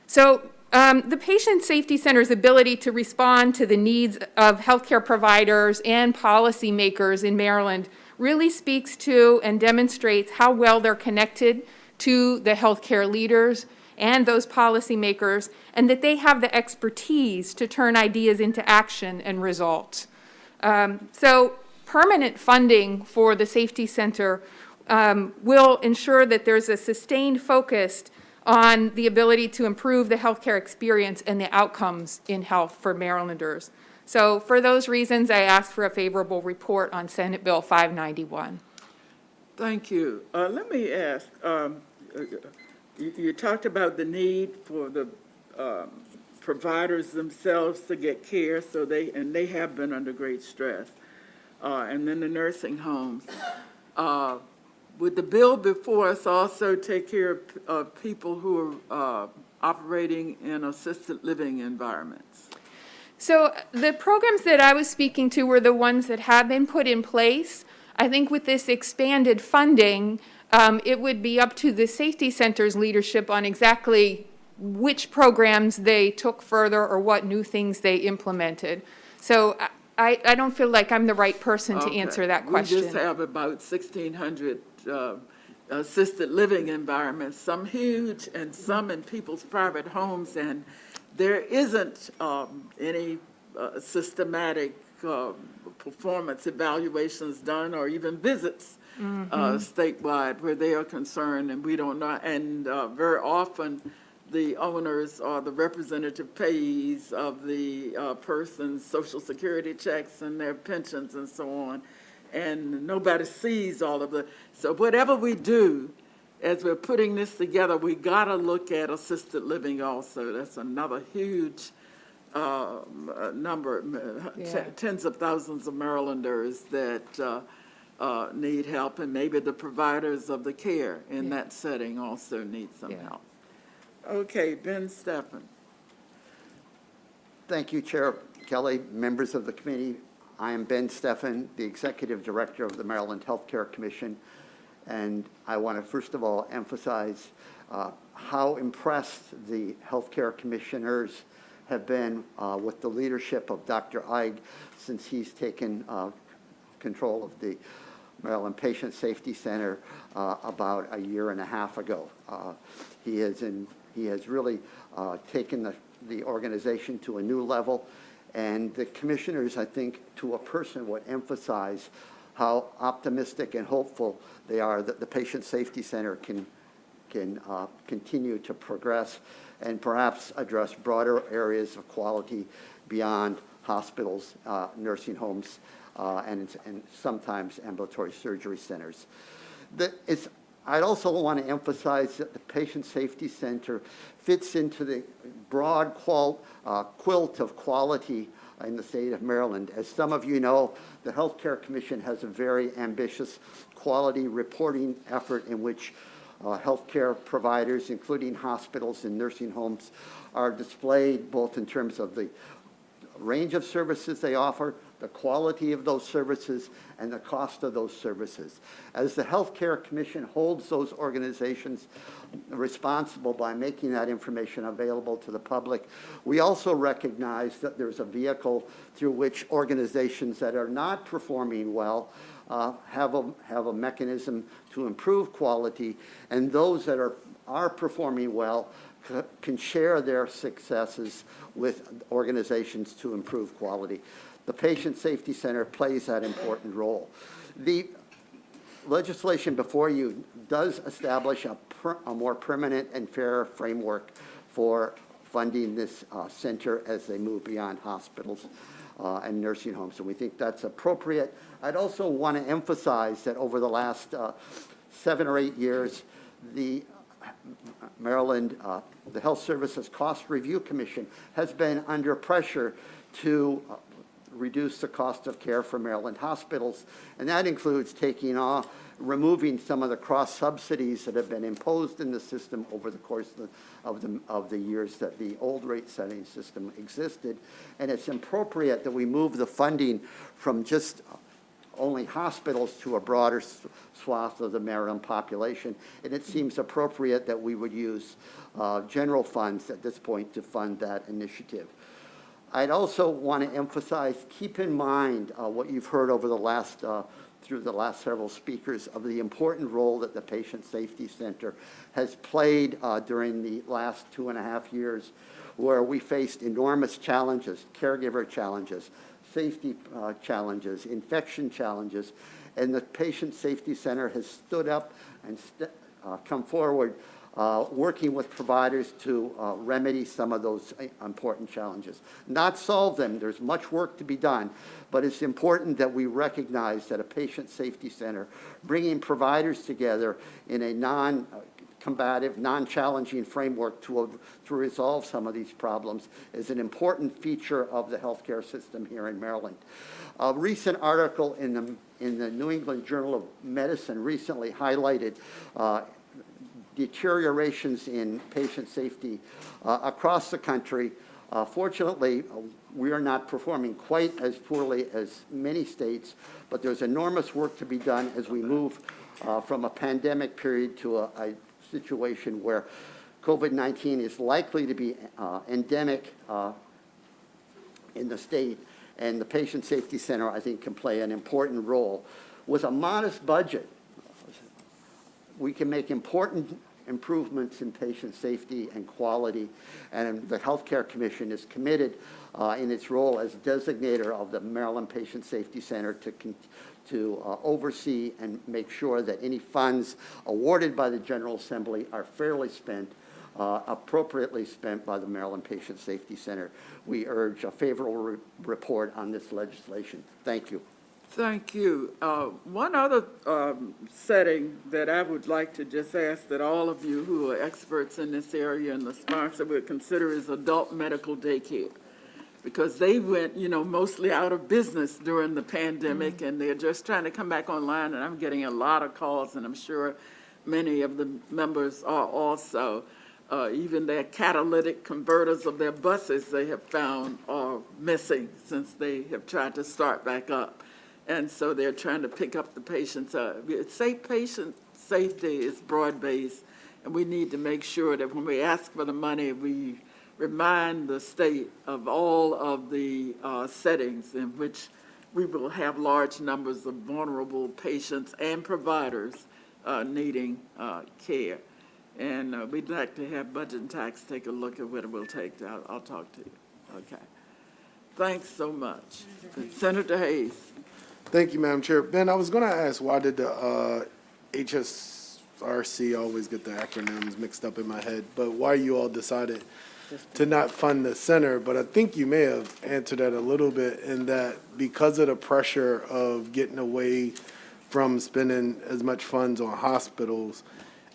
So the Patient Safety Center's ability to respond to the needs of healthcare providers and policymakers in Maryland really speaks to and demonstrates how well they're connected to the healthcare leaders and those policymakers, and that they have the expertise to turn ideas into action and results. So permanent funding for the Safety Center will ensure that there's a sustained focus on the ability to improve the healthcare experience and the outcomes in health for Marylanders. So for those reasons, I ask for a favorable report on Senate Bill 591. Thank you. Let me ask, you talked about the need for the providers themselves to get care, so they have been under great stress, and then the nursing homes. Would the bill before us also take care of people who are operating in assisted living environments? So the programs that I was speaking to were the ones that have been put in place. I think with this expanded funding, it would be up to the Safety Center's leadership on exactly which programs they took further or what new things they implemented. So I don't feel like I'm the right person to answer that question. We just have about 1,600 assisted living environments, some huge and some in people's private homes, and there isn't any systematic performance evaluations done or even visits statewide where they are concerned, and we don't know. And very often the owners are the representative payees of the person's Social Security checks and their pensions and so on. And nobody sees all of the, so whatever we do, as we're putting this together, we gotta look at assisted living also. That's another huge number, tens of thousands of Marylanders that need help, and maybe the providers of the care in that setting also need some help. Okay, Ben Steffen. Thank you, Chair Kelly, members of the committee. I am Ben Steffen, the Executive Director of the Maryland Healthcare Commission, and I want to first of all emphasize how impressed the healthcare commissioners have been with the leadership of Dr. Eig since he's taken control of the Maryland Patient Safety Center about a year and a half ago. He has really taken the organization to a new level. And the commissioners, I think, to a person would emphasize how optimistic and hopeful they are that the Patient Safety Center can continue to progress and perhaps address broader areas of quality beyond hospitals, nursing homes, and sometimes ambulatory surgery centers. I'd also want to emphasize that the Patient Safety Center fits into the broad quilt of quality in the state of Maryland. As some of you know, the Healthcare Commission has a very ambitious quality reporting effort in which healthcare providers, including hospitals and nursing homes, are displayed both in terms of the range of services they offer, the quality of those services, and the cost of those services. As the Healthcare Commission holds those organizations responsible by making that information available to the public, we also recognize that there's a vehicle through which organizations that are not performing well have a mechanism to improve quality, and those that are performing well can share their successes with organizations to improve quality. The Patient Safety Center plays that important role. The legislation before you does establish a more permanent and fair framework for funding this center as they move beyond hospitals and nursing homes, and we think that's appropriate. I'd also want to emphasize that over the last 7 or 8 years, the Maryland, the Health Services Cost Review Commission has been under pressure to reduce the cost of care for Maryland hospitals, and that includes removing some of the cross subsidies that have been imposed in the system over the course of the years that the old rate setting system existed. And it's appropriate that we move the funding from just only hospitals to a broader swath of the Maryland population, and it seems appropriate that we would use general funds at this point to fund that initiative. I'd also want to emphasize, keep in mind what you've heard over the last, through the last several speakers, of the important role that the Patient Safety Center has played during the last 2.5 years, where we faced enormous challenges, caregiver challenges, safety challenges, infection challenges, and the Patient Safety Center has stood up and come forward working with providers to remedy some of those important challenges. Not solve them, there's much work to be done, but it's important that we recognize that a Patient Safety Center, bringing providers together in a non-combative, non-challenging framework to resolve some of these problems, is an important feature of the healthcare system here in Maryland. A recent article in the New England Journal of Medicine recently highlighted deteriorations in patient safety across the country. Fortunately, we are not performing quite as poorly as many states, but there's enormous work to be done as we move from a pandemic period to a situation where COVID-19 is likely to be endemic in the state, and the Patient Safety Center, I think, can play an important role. With a modest budget, we can make important improvements in patient safety and quality, and the Healthcare Commission is committed in its role as designator of the Maryland Patient Safety Center to oversee and make sure that any funds awarded by the General Assembly are fairly spent, appropriately spent by the Maryland Patient Safety Center. We urge a favorable report on this legislation. Thank you. Thank you. One other setting that I would like to just ask that all of you who are experts in this area and the sponsor would consider is adult medical daycare, because they went, mostly out of business during the pandemic, and they're just trying to come back online, and I'm getting a lot of calls, and I'm sure many of the members are also. Even their catalytic converters of their buses they have found are missing since they have tried to start back up. And so they're trying to pick up the patients. Patient safety is broad-based, and we need to make sure that when we ask for the money, we remind the state of all of the settings in which we will have large numbers of vulnerable patients and providers needing care. And we'd like to have Budget and Tax take a look at what it will take. I'll talk to you. Okay. Thanks so much. Senator Hayes. Thank you, Madam Chair. Ben, I was going to ask, why did the HSRC always get the acronyms mixed up in my head, but why you all decided to not fund the center? But I think you may have answered that a little bit, in that because of the pressure of getting away from spending as much funds on hospitals,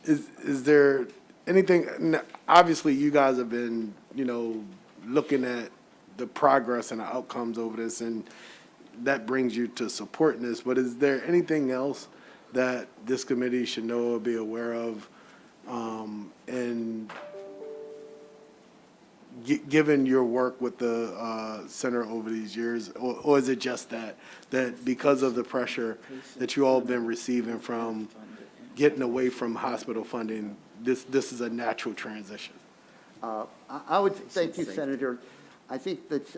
is there anything, obviously you guys have been, looking at the progress and the outcomes over this, and that brings you to supporting this, but is there anything else that this committee should know or be aware of in given your work with the center over these years, or is it just that because of the pressure that you all have been receiving from getting away from hospital funding, this is a natural transition? I would, thank you, Senator. I think that's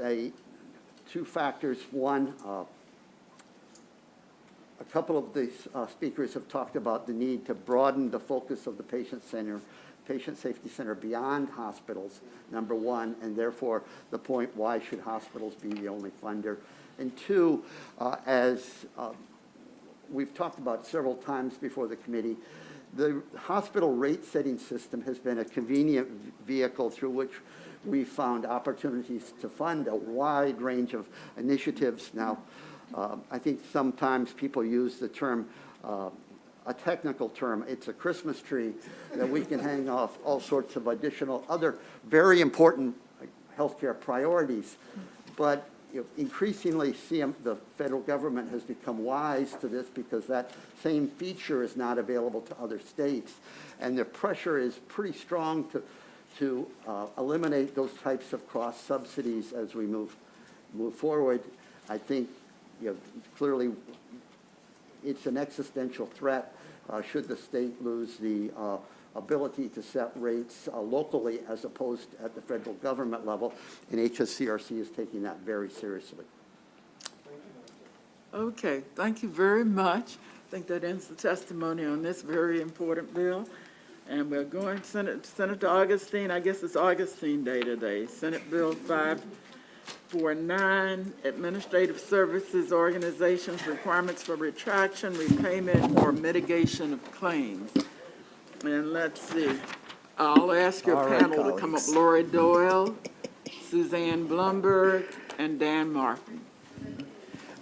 two factors. One, a couple of the speakers have talked about the need to broaden the focus of the patient safety center beyond hospitals, number one, and therefore the point, why should hospitals be the only funder? And two, as we've talked about several times before the committee, the hospital rate setting system has been a convenient vehicle through which we found opportunities to fund a wide range of initiatives. Now, I think sometimes people use the term, a technical term, it's a Christmas tree that we can hang off all sorts of additional other very important healthcare priorities. But increasingly, the federal government has become wise to this because that same feature is not available to other states. And the pressure is pretty strong to eliminate those types of cross subsidies as we move forward. I think clearly it's an existential threat should the state lose the ability to set rates locally as opposed at the federal government level, and HSCRC is taking that very seriously. Okay, thank you very much. I think that ends the testimony on this very important bill. And we're going Senator Augustine, I guess it's Augustine Day today. Senate Bill 549, Administrative Services Organizations, Requirements for Retraction, Repayment, or Mitigation of Claims. And let's see, I'll ask your panel to come up. Lori Doyle, Suzanne Blumberg, and Dan Martin.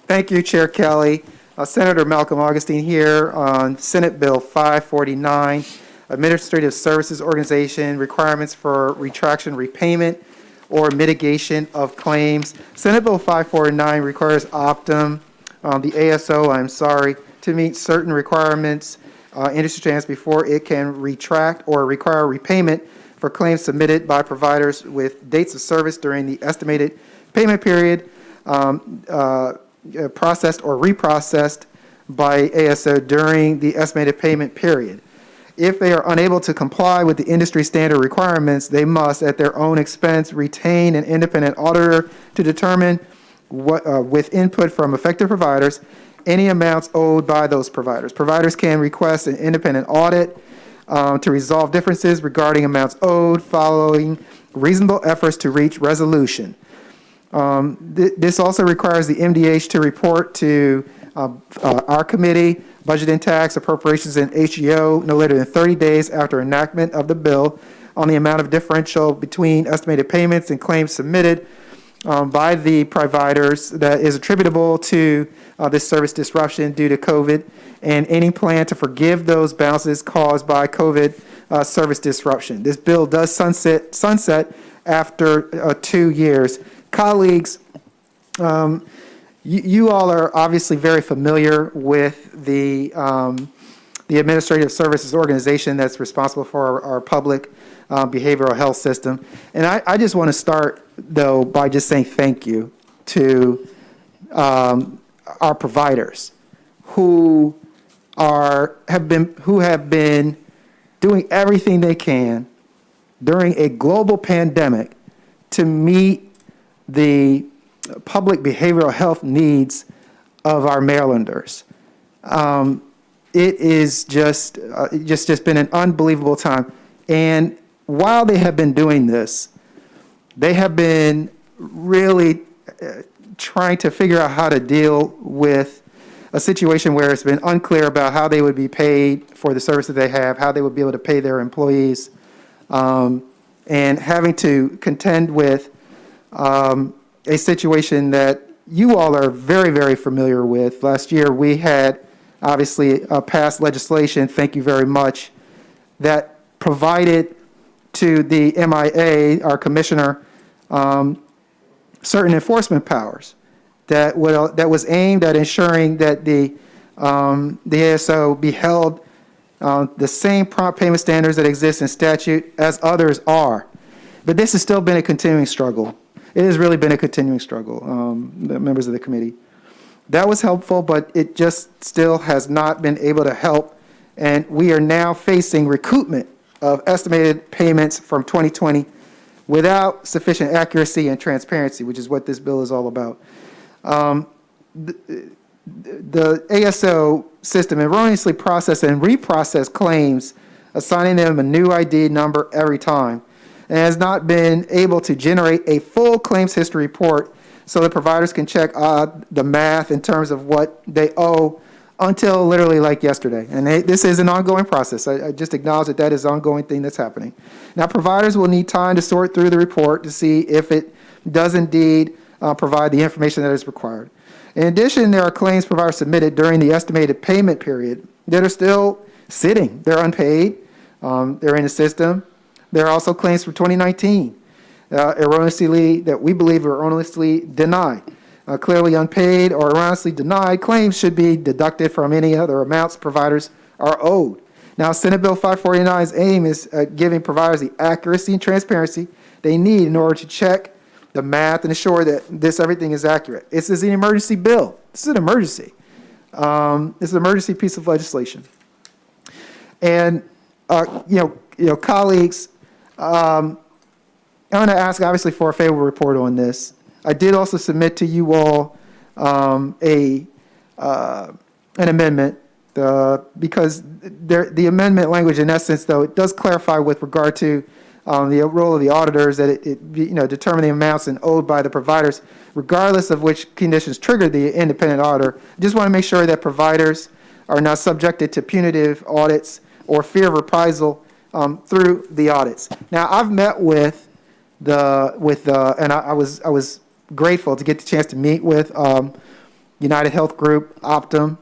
Thank you, Chair Kelly. Senator Malcolm Augustine here on Senate Bill 549, Administrative Services Organization, Requirements for Retraction, Repayment, or Mitigation of Claims. Senate Bill 549 requires Optum, the ASO, to meet certain requirements industry standards before it can retract or require repayment for claims submitted by providers with dates of service during the estimated payment period, processed or reprocessed by ASO during the estimated payment period. If they are unable to comply with the industry standard requirements, they must, at their own expense, retain an independent auditor to determine what, with input from affected providers, any amounts owed by those providers. Providers can request an independent audit to resolve differences regarding amounts owed following reasonable efforts to reach resolution. This also requires the MDH to report to our committee, Budget and Tax, Appropriations, and HEO no later than 30 days after enactment of the bill on the amount of differential between estimated payments and claims submitted by the providers that is attributable to this service disruption due to COVID, and any plan to forgive those balances caused by COVID service disruption. This bill does sunset after 2 years. Colleagues, you all are obviously very familiar with the Administrative Services Organization that's responsible for our public behavioral health system. And I just want to start, though, by just saying thank you to our providers who have been doing everything they can during a global pandemic to meet the public behavioral health needs of our Marylanders. It is just been an unbelievable time. And while they have been doing this, they have been really trying to figure out how to deal with a situation where it's been unclear about how they would be paid for the service that they have, how they would be able to pay their employees, and having to contend with a situation that you all are very, very familiar with. Last year, we had obviously passed legislation, thank you very much, that provided to the MIA, our commissioner, certain enforcement powers that was aimed at ensuring that the ASO be held the same prompt payment standards that exist in statute as others are. But this has still been a continuing struggle. It has really been a continuing struggle, the members of the committee. That was helpful, but it just still has not been able to help. And we are now facing recoupment of estimated payments from 2020 without sufficient accuracy and transparency, which is what this bill is all about. The ASO system erroneously processed and reprocessed claims, assigning them a new ID number every time, and has not been able to generate a full claims history report so that providers can check the math in terms of what they owe until literally like yesterday. And this is an ongoing process. I just acknowledge that that is an ongoing thing that's happening. Now, providers will need time to sort through the report to see if it does indeed provide the information that is required. In addition, there are claims providers submitted during the estimated payment period that are still sitting. They're unpaid. They're in the system. There are also claims for 2019 that we believe are erroneously denied. Clearly unpaid or erroneously denied claims should be deducted from any other amounts providers are owed. Now, Senate Bill 549's aim is giving providers the accuracy and transparency they need in order to check the math and ensure that everything is accurate. This is an emergency bill. This is an emergency. It's an emergency piece of legislation. And, colleagues, I'm going to ask, obviously, for a favorable report on this. I did also submit to you all an amendment because the amendment language, in essence, though, it does clarify with regard to the role of the auditors that it determine the amounts and owed by the providers, regardless of which conditions triggered the independent auditor. I just want to make sure that providers are not subjected to punitive audits or fear of reprisal through the audits. Now, I've met and I was grateful to get the chance to meet with United Health Group, Optum,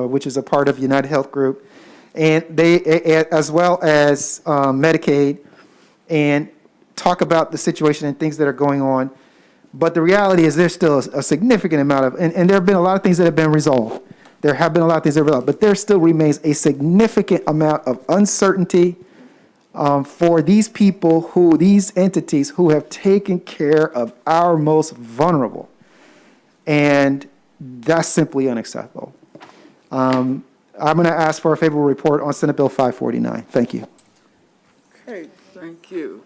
which is a part of United Health Group, and they, as well as Medicaid, and talk about the situation and things that are going on. But the reality is there's still a significant amount of, and there have been a lot of things that have been resolved. There have been a lot of things that are resolved, but there still remains a significant amount of uncertainty for these people these entities who have taken care of our most vulnerable. And that's simply unacceptable. I'm going to ask for a favorable report on Senate Bill 549. Thank you. Okay, thank you.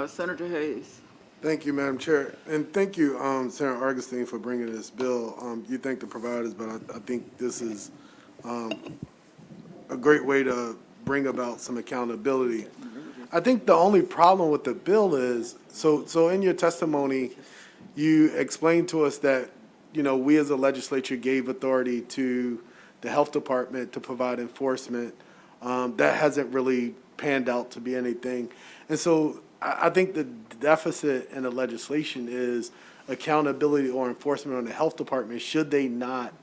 Senator Hayes. Thank you, Madam Chair. And thank you, Senator Augustine, for bringing this bill. You thank the providers, but I think this is a great way to bring about some accountability. I think the only problem with the bill is, so in your testimony, you explained to us that, we as a legislature gave authority to the health department to provide enforcement. That hasn't really panned out to be anything. And so I think the deficit in the legislation is accountability or enforcement on the health department should they not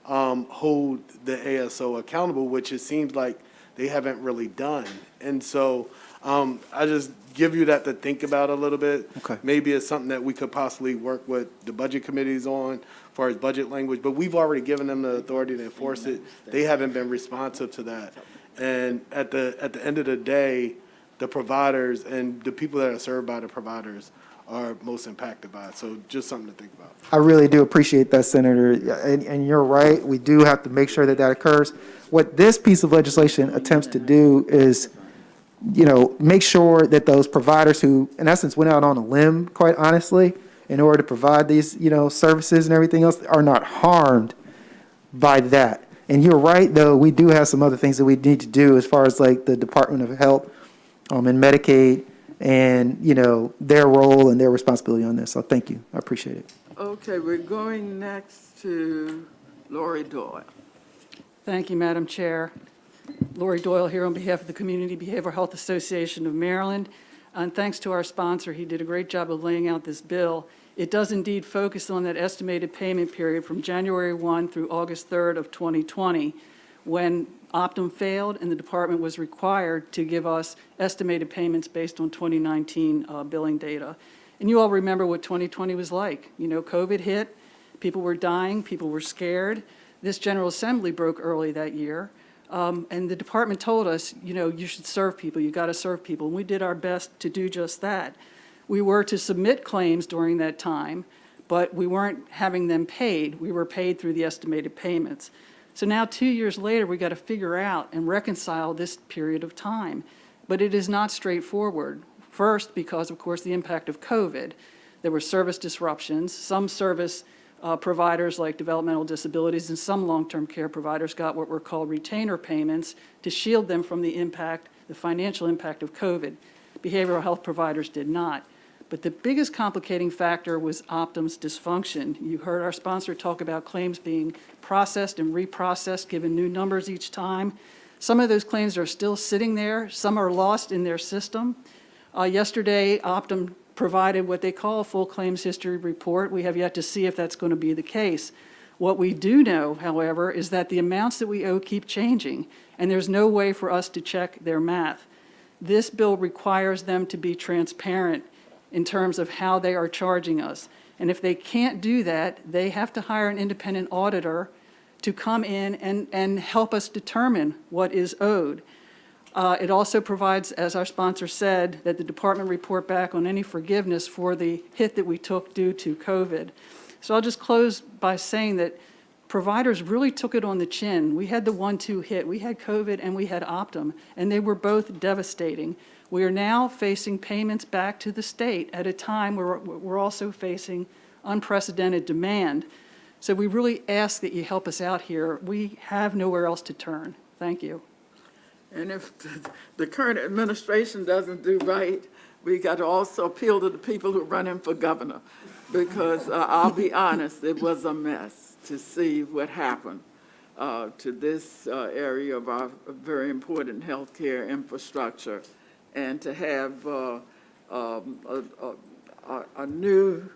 hold the ASO accountable, which it seems like they haven't really done. And so I just give you that to think about a little bit. Okay. Maybe it's something that we could possibly work with the budget committees on as far as budget language, but we've already given them the authority to enforce it. They haven't been responsive to that. And at the end of the day, the providers and the people that are served by the providers are most impacted by it. So just something to think about. I really do appreciate that, Senator. And you're right. We do have to make sure that occurs. What this piece of legislation attempts to do is, make sure that those providers who, in essence, went out on a limb, quite honestly, in order to provide these, services and everything else, are not harmed by that. And you're right, though, we do have some other things that we need to do as far as like the Department of Health and Medicaid and, their role and their responsibility on this. So thank you. I appreciate it. Okay, we're going next to Lori Doyle. Thank you, Madam Chair. Lori Doyle here on behalf of the Community Behavioral Health Association of Maryland. And thanks to our sponsor, he did a great job of laying out this bill. It does indeed focus on that estimated payment period from January 1 through August 3rd of 2020, when Optum failed and the department was required to give us estimated payments based on 2019 billing data. And you all remember what 2020 was like. COVID hit, people were dying, people were scared. This General Assembly broke early that year. And the department told us, you should serve people, you got to serve people. And we did our best to do just that. We were to submit claims during that time, but we weren't having them paid. We were paid through the estimated payments. So now 2 years later, we got to figure out and reconcile this period of time. But it is not straightforward. First, because of course the impact of COVID. There were service disruptions. Some service providers like developmental disabilities and some long-term care providers got what were called retainer payments to shield them from the impact, the financial impact of COVID. Behavioral health providers did not. But the biggest complicating factor was Optum's dysfunction. You heard our sponsor talk about claims being processed and reprocessed, given new numbers each time. Some of those claims are still sitting there. Some are lost in their system. Yesterday, Optum provided what they call a full claims history report. We have yet to see if that's going to be the case. What we do know, however, is that the amounts that we owe keep changing, and there's no way for us to check their math. This bill requires them to be transparent in terms of how they are charging us. And if they can't do that, they have to hire an independent auditor to come in and help us determine what is owed. It also provides, as our sponsor said, that the department report back on any forgiveness for the hit that we took due to COVID. So I'll just close by saying that providers really took it on the chin. We had the 1-2 hit. We had COVID and we had Optum, and they were both devastating. We are now facing payments back to the state at a time where we're also facing unprecedented demand. So we really ask that you help us out here. We have nowhere else to turn. Thank you. And if the current administration doesn't do right, we got to also appeal to the people who are running for governor, because I'll be honest, it was a mess to see what happened to this area of our very important healthcare infrastructure, and to have a new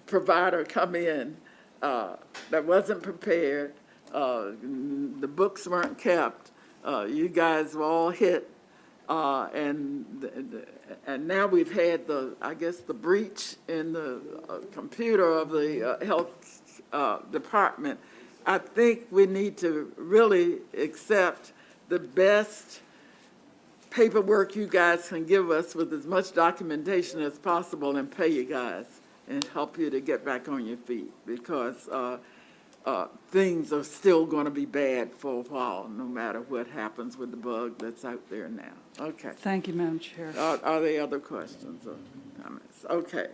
provider come in that wasn't prepared. The books weren't kept. You guys were all hit, and now we've had the breach in the computer of the health department. I think we need to really accept the best paperwork you guys can give us with as much documentation as possible and pay you guys and help you to get back on your feet, because things are still going to be bad for a while, no matter what happens with the bug that's out there now. Okay. Thank you, Madam Chair. Are there other questions or comments? Okay.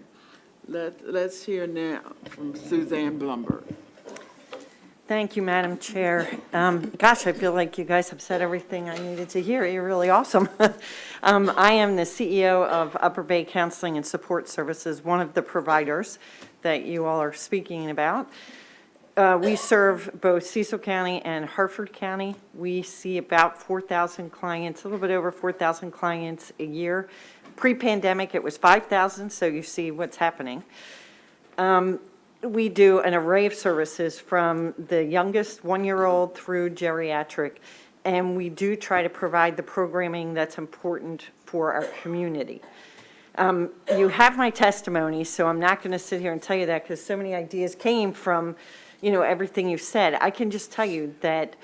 Let's hear now from Suzanne Blumberg. Thank you, Madam Chair. Gosh, I feel like you guys have said everything I needed to hear. You're really awesome. I am the CEO of Upper Bay Counseling and Support Services, one of the providers that you all are speaking about. We serve both Cecil County and Hartford County. We see about 4,000 clients, a little bit over 4,000 clients a year. Pre-pandemic, it was 5,000, so you see what's happening. We do an array of services from the youngest 1-year-old through geriatric, and we do try to provide the programming that's important for our community. You have my testimony, so I'm not going to sit here and tell you that, because so many ideas came from everything you've said. I can just tell you that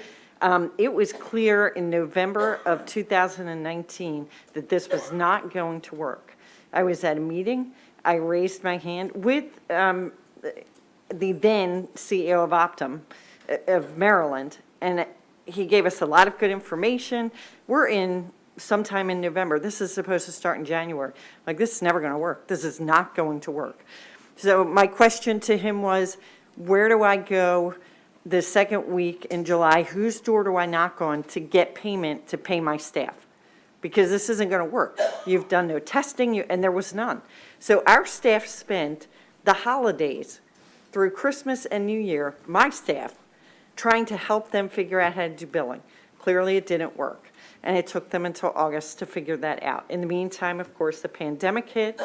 it was clear in November of 2019 that this was not going to work. I was at a meeting. I raised my hand with the then CEO of Optum of Maryland, and he gave us a lot of good information. We're in sometime in November. This is supposed to start in January. Like, this is never going to work. This is not going to work. So my question to him was, where do I go the second week in July? Whose door do I knock on to get payment to pay my staff? Because this isn't going to work. You've done no testing, and there was none. So our staff spent the holidays through Christmas and New Year, my staff, trying to help them figure out how to do billing. Clearly, it didn't work, and it took them until August to figure that out. In the meantime, of course, the pandemic hit.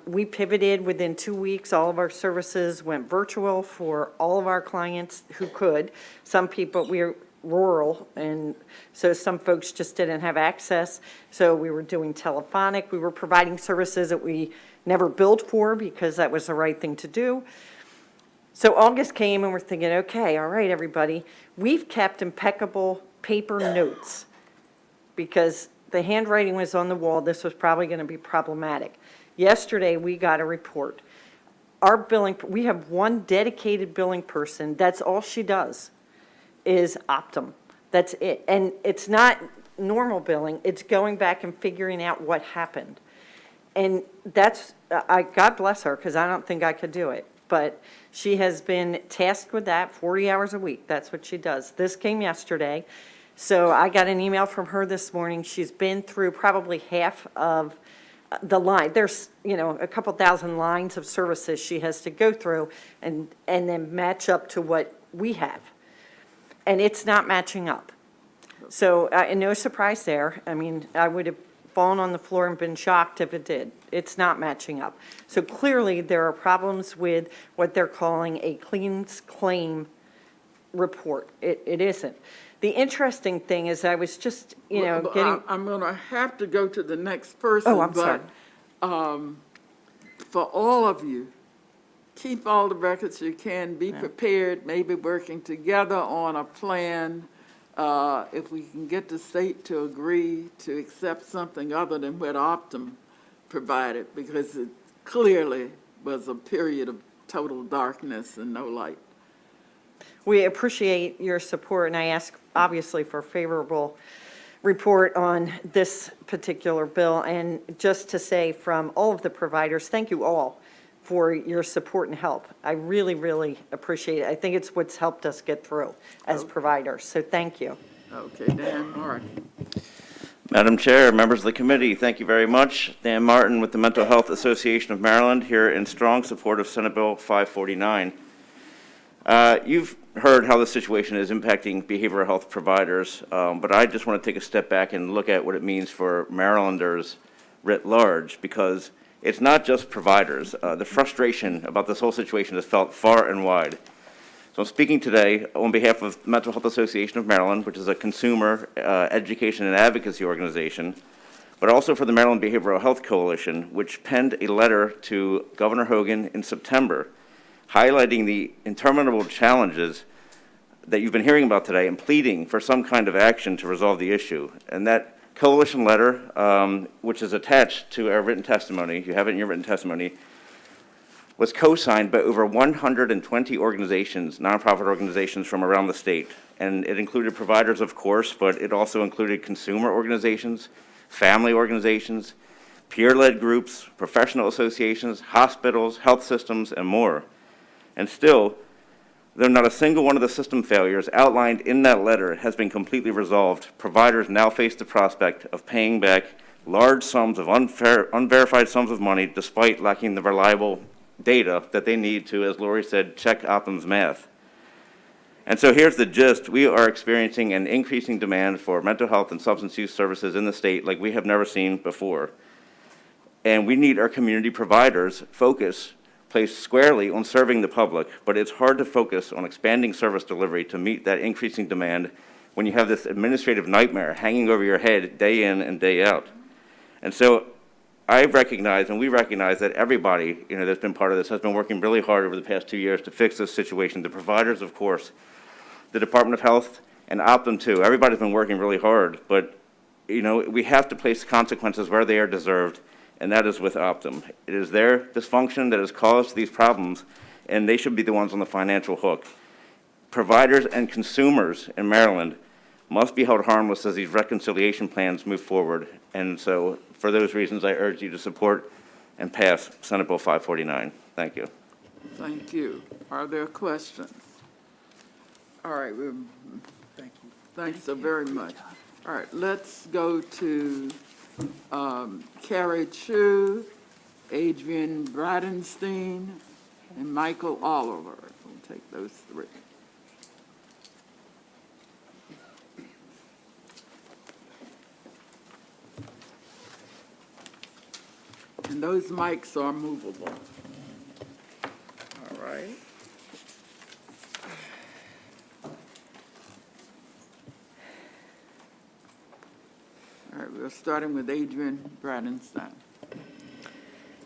We pivoted within 2 weeks. All of our services went virtual for all of our clients who could. Some people, we're rural, and so some folks just didn't have access. So we were doing telephonic. We were providing services that we never billed for because that was the right thing to do. So August came, and we're thinking, okay, all right, everybody. We've kept impeccable paper notes because the handwriting was on the wall. This was probably going to be problematic. Yesterday, we got a report. Our billing, we have one dedicated billing person, that's all she does, is Optum. That's it. And it's not normal billing, it's going back and figuring out what happened. And that's, God bless her, because I don't think I could do it. But she has been tasked with that 40 hours a week. That's what she does. This came yesterday. So I got an email from her this morning. She's been through probably half of the line. There's, a couple thousand lines of services she has to go through and then match up to what we have. And it's not matching up. So no surprise there. I mean, I would have fallen on the floor and been shocked if it did. It's not matching up. So clearly there are problems with what they're calling a claims claim report. It isn't. The interesting thing is I was just, getting. I'm going to have to go to the next person. Oh, I'm sorry. For all of you, keep all the records you can, be prepared, maybe working together on a plan. If we can get the state to agree to accept something other than what Optum provided, because it clearly was a period of total darkness and no light. We appreciate your support, and I ask, obviously, for a favorable report on this particular bill. And just to say from all of the providers, thank you all for your support and help. I really, really appreciate it. I think it's what's helped us get through as providers, so thank you. Okay, Dan Martin. Madam Chair, members of the committee, thank you very much. Dan Martin with the Mental Health Association of Maryland, here in strong support of Senate Bill 549. You've heard how the situation is impacting behavioral health providers, but I just want to take a step back and look at what it means for Marylanders writ large, because it's not just providers. The frustration about this whole situation is felt far and wide. So I'm speaking today on behalf of the Mental Health Association of Maryland, which is a consumer education and advocacy organization, but also for the Maryland Behavioral Health Coalition, which penned a letter to Governor Hogan in September, highlighting the interminable challenges that you've been hearing about today and pleading for some kind of action to resolve the issue. And that coalition letter, which is attached to our written testimony, you have it in your written testimony, was co-signed by over 120 organizations, nonprofit organizations from around the state. And it included providers, of course, but it also included consumer organizations, family organizations, peer-led groups, professional associations, hospitals, health systems, and more. And still, though not a single one of the system failures outlined in that letter has been completely resolved, providers now face the prospect of paying back large sums of unverified sums of money despite lacking the reliable data that they need to, as Lori said, check Optum's math. And so here's the gist. We are experiencing an increasing demand for mental health and substance use services in the state like we have never seen before. And we need our community providers placed squarely on serving the public, but it's hard to focus on expanding service delivery to meet that increasing demand when you have this administrative nightmare hanging over your head day in and day out. And so I recognize, and we recognize, that everybody that's been part of this has been working really hard over the past 2 years to fix this situation. The providers, of course, the Department of Health, and Optum too. Everybody's been working really hard, but we have to place consequences where they are deserved, and that is with Optum. It is their dysfunction that has caused these problems, and they should be the ones on the financial hook. Providers and consumers in Maryland must be held harmless as these reconciliation plans move forward. And so, for those reasons, I urge you to support and pass Senate Bill 549. Thank you. Thank you. Are there questions? All right, thank you. Thanks so very much. All right, let's go to Chrc, Adrian Bridenstine, and Michael Oliver. We'll take those three. And those mics are movable. All right. All right, we're starting with Adrian Bridenstine.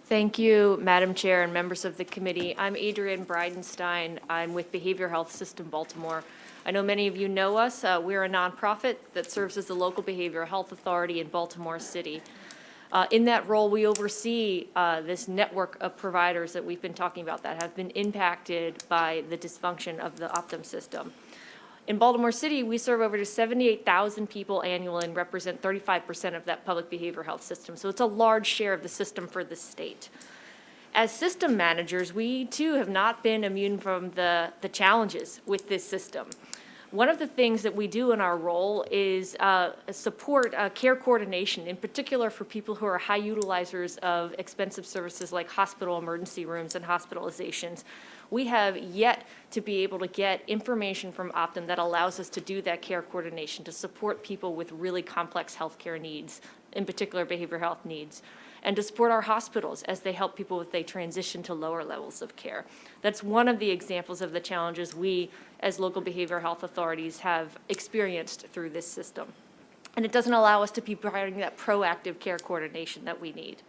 Thank you, Madam Chair and members of the committee. I'm Adrian Bridenstine. I'm with Behavioral Health System Baltimore. I know many of you know us. We're a nonprofit that serves as the local behavioral health authority in Baltimore City. In that role, we oversee this network of providers that we've been talking about that have been impacted by the dysfunction of the Optum system. In Baltimore City, we serve over 78,000 people annually and represent 35% of that public behavioral health system. So it's a large share of the system for the state. As system managers, we too have not been immune from the challenges with this system. One of the things that we do in our role is support care coordination, in particular for people who are high utilizers of expensive services like hospital emergency rooms and hospitalizations. We have yet to be able to get information from Optum that allows us to do that care coordination, to support people with really complex healthcare needs, in particular behavioral health needs, and to support our hospitals as they help people as they transition to lower levels of care. That's one of the examples of the challenges we, as local behavioral health authorities, have experienced through this system. And it doesn't allow us to be providing that proactive care coordination that we need.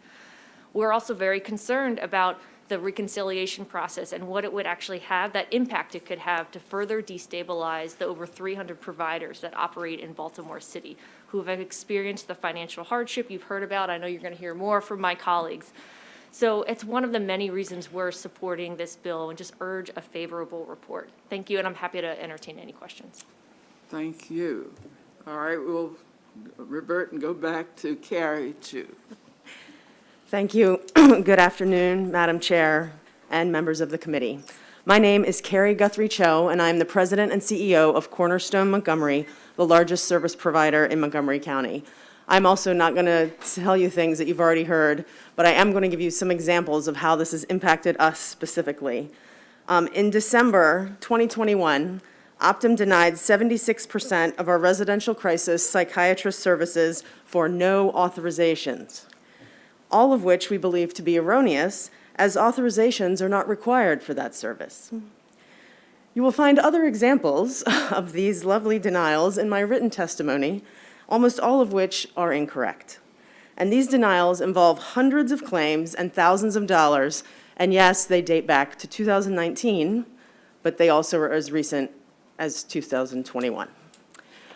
We're also very concerned about the reconciliation process and what it would actually have, that impact it could have to further destabilize the over 300 providers that operate in Baltimore City who have experienced the financial hardship you've heard about. I know you're going to hear more from my colleagues. So it's one of the many reasons we're supporting this bill and just urge a favorable report. Thank you, and I'm happy to entertain any questions. Thank you. All right, we'll revert and go back to Carrie too. Thank you. Good afternoon, Madam Chair and members of the committee. My name is Carrie Guthrie Cho, and I'm the president and CEO of Cornerstone Montgomery, the largest service provider in Montgomery County. I'm also not going to tell you things that you've already heard, but I am going to give you some examples of how this has impacted us specifically. In December 2021, Optum denied 76% of our residential crisis psychiatrist services for no authorizations, all of which we believe to be erroneous, as authorizations are not required for that service. You will find other examples of these lovely denials in my written testimony, almost all of which are incorrect. And these denials involve hundreds of claims and thousands of dollars, and yes, they date back to 2019, but they also are as recent as 2021.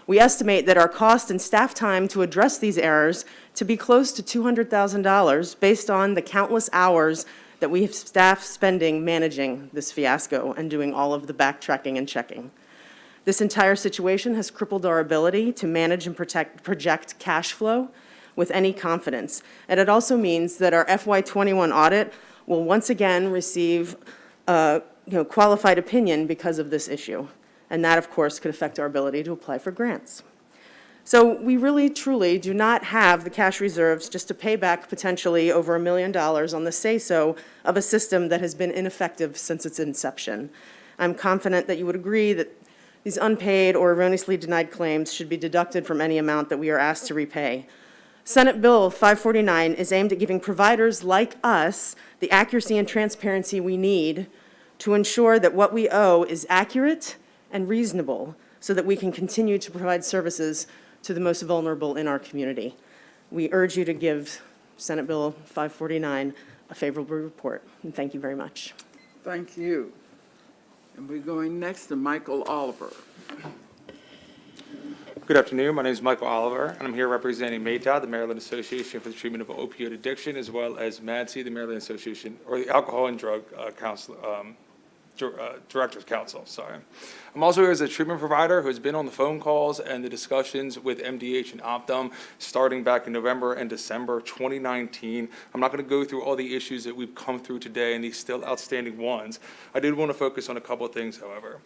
We estimate that our cost and staff time to address these errors to be close to $200,000 based on the countless hours that we have staff spending managing this fiasco and doing all of the backtracking and checking. This entire situation has crippled our ability to manage and project cash flow with any confidence. And it also means that our FY21 audit will once again receive qualified opinion because of this issue. And that, of course, could affect our ability to apply for grants. So we really, truly do not have the cash reserves just to pay back potentially over $1 million on the say-so of a system that has been ineffective since its inception. I'm confident that you would agree that these unpaid or erroneously denied claims should be deducted from any amount that we are asked to repay. Senate Bill 549 is aimed at giving providers like us the accuracy and transparency we need to ensure that what we owe is accurate and reasonable so that we can continue to provide services to the most vulnerable in our community. We urge you to give Senate Bill 549 a favorable report, and thank you very much. Thank you. And we're going next to Michael Oliver. Good afternoon. My name is Michael Oliver, and I'm here representing MATOD, the Maryland Association for the Treatment of Opioid Addiction, as well as MADC, the Maryland Association, or the Alcohol and Drug Directors Council, sorry. I'm also here as a treatment provider who has been on the phone calls and the discussions with MDH and Optum starting back in November and December 2019. I'm not going to go through all the issues that we've come through today and these still outstanding ones. I did want to focus on a couple of things, however.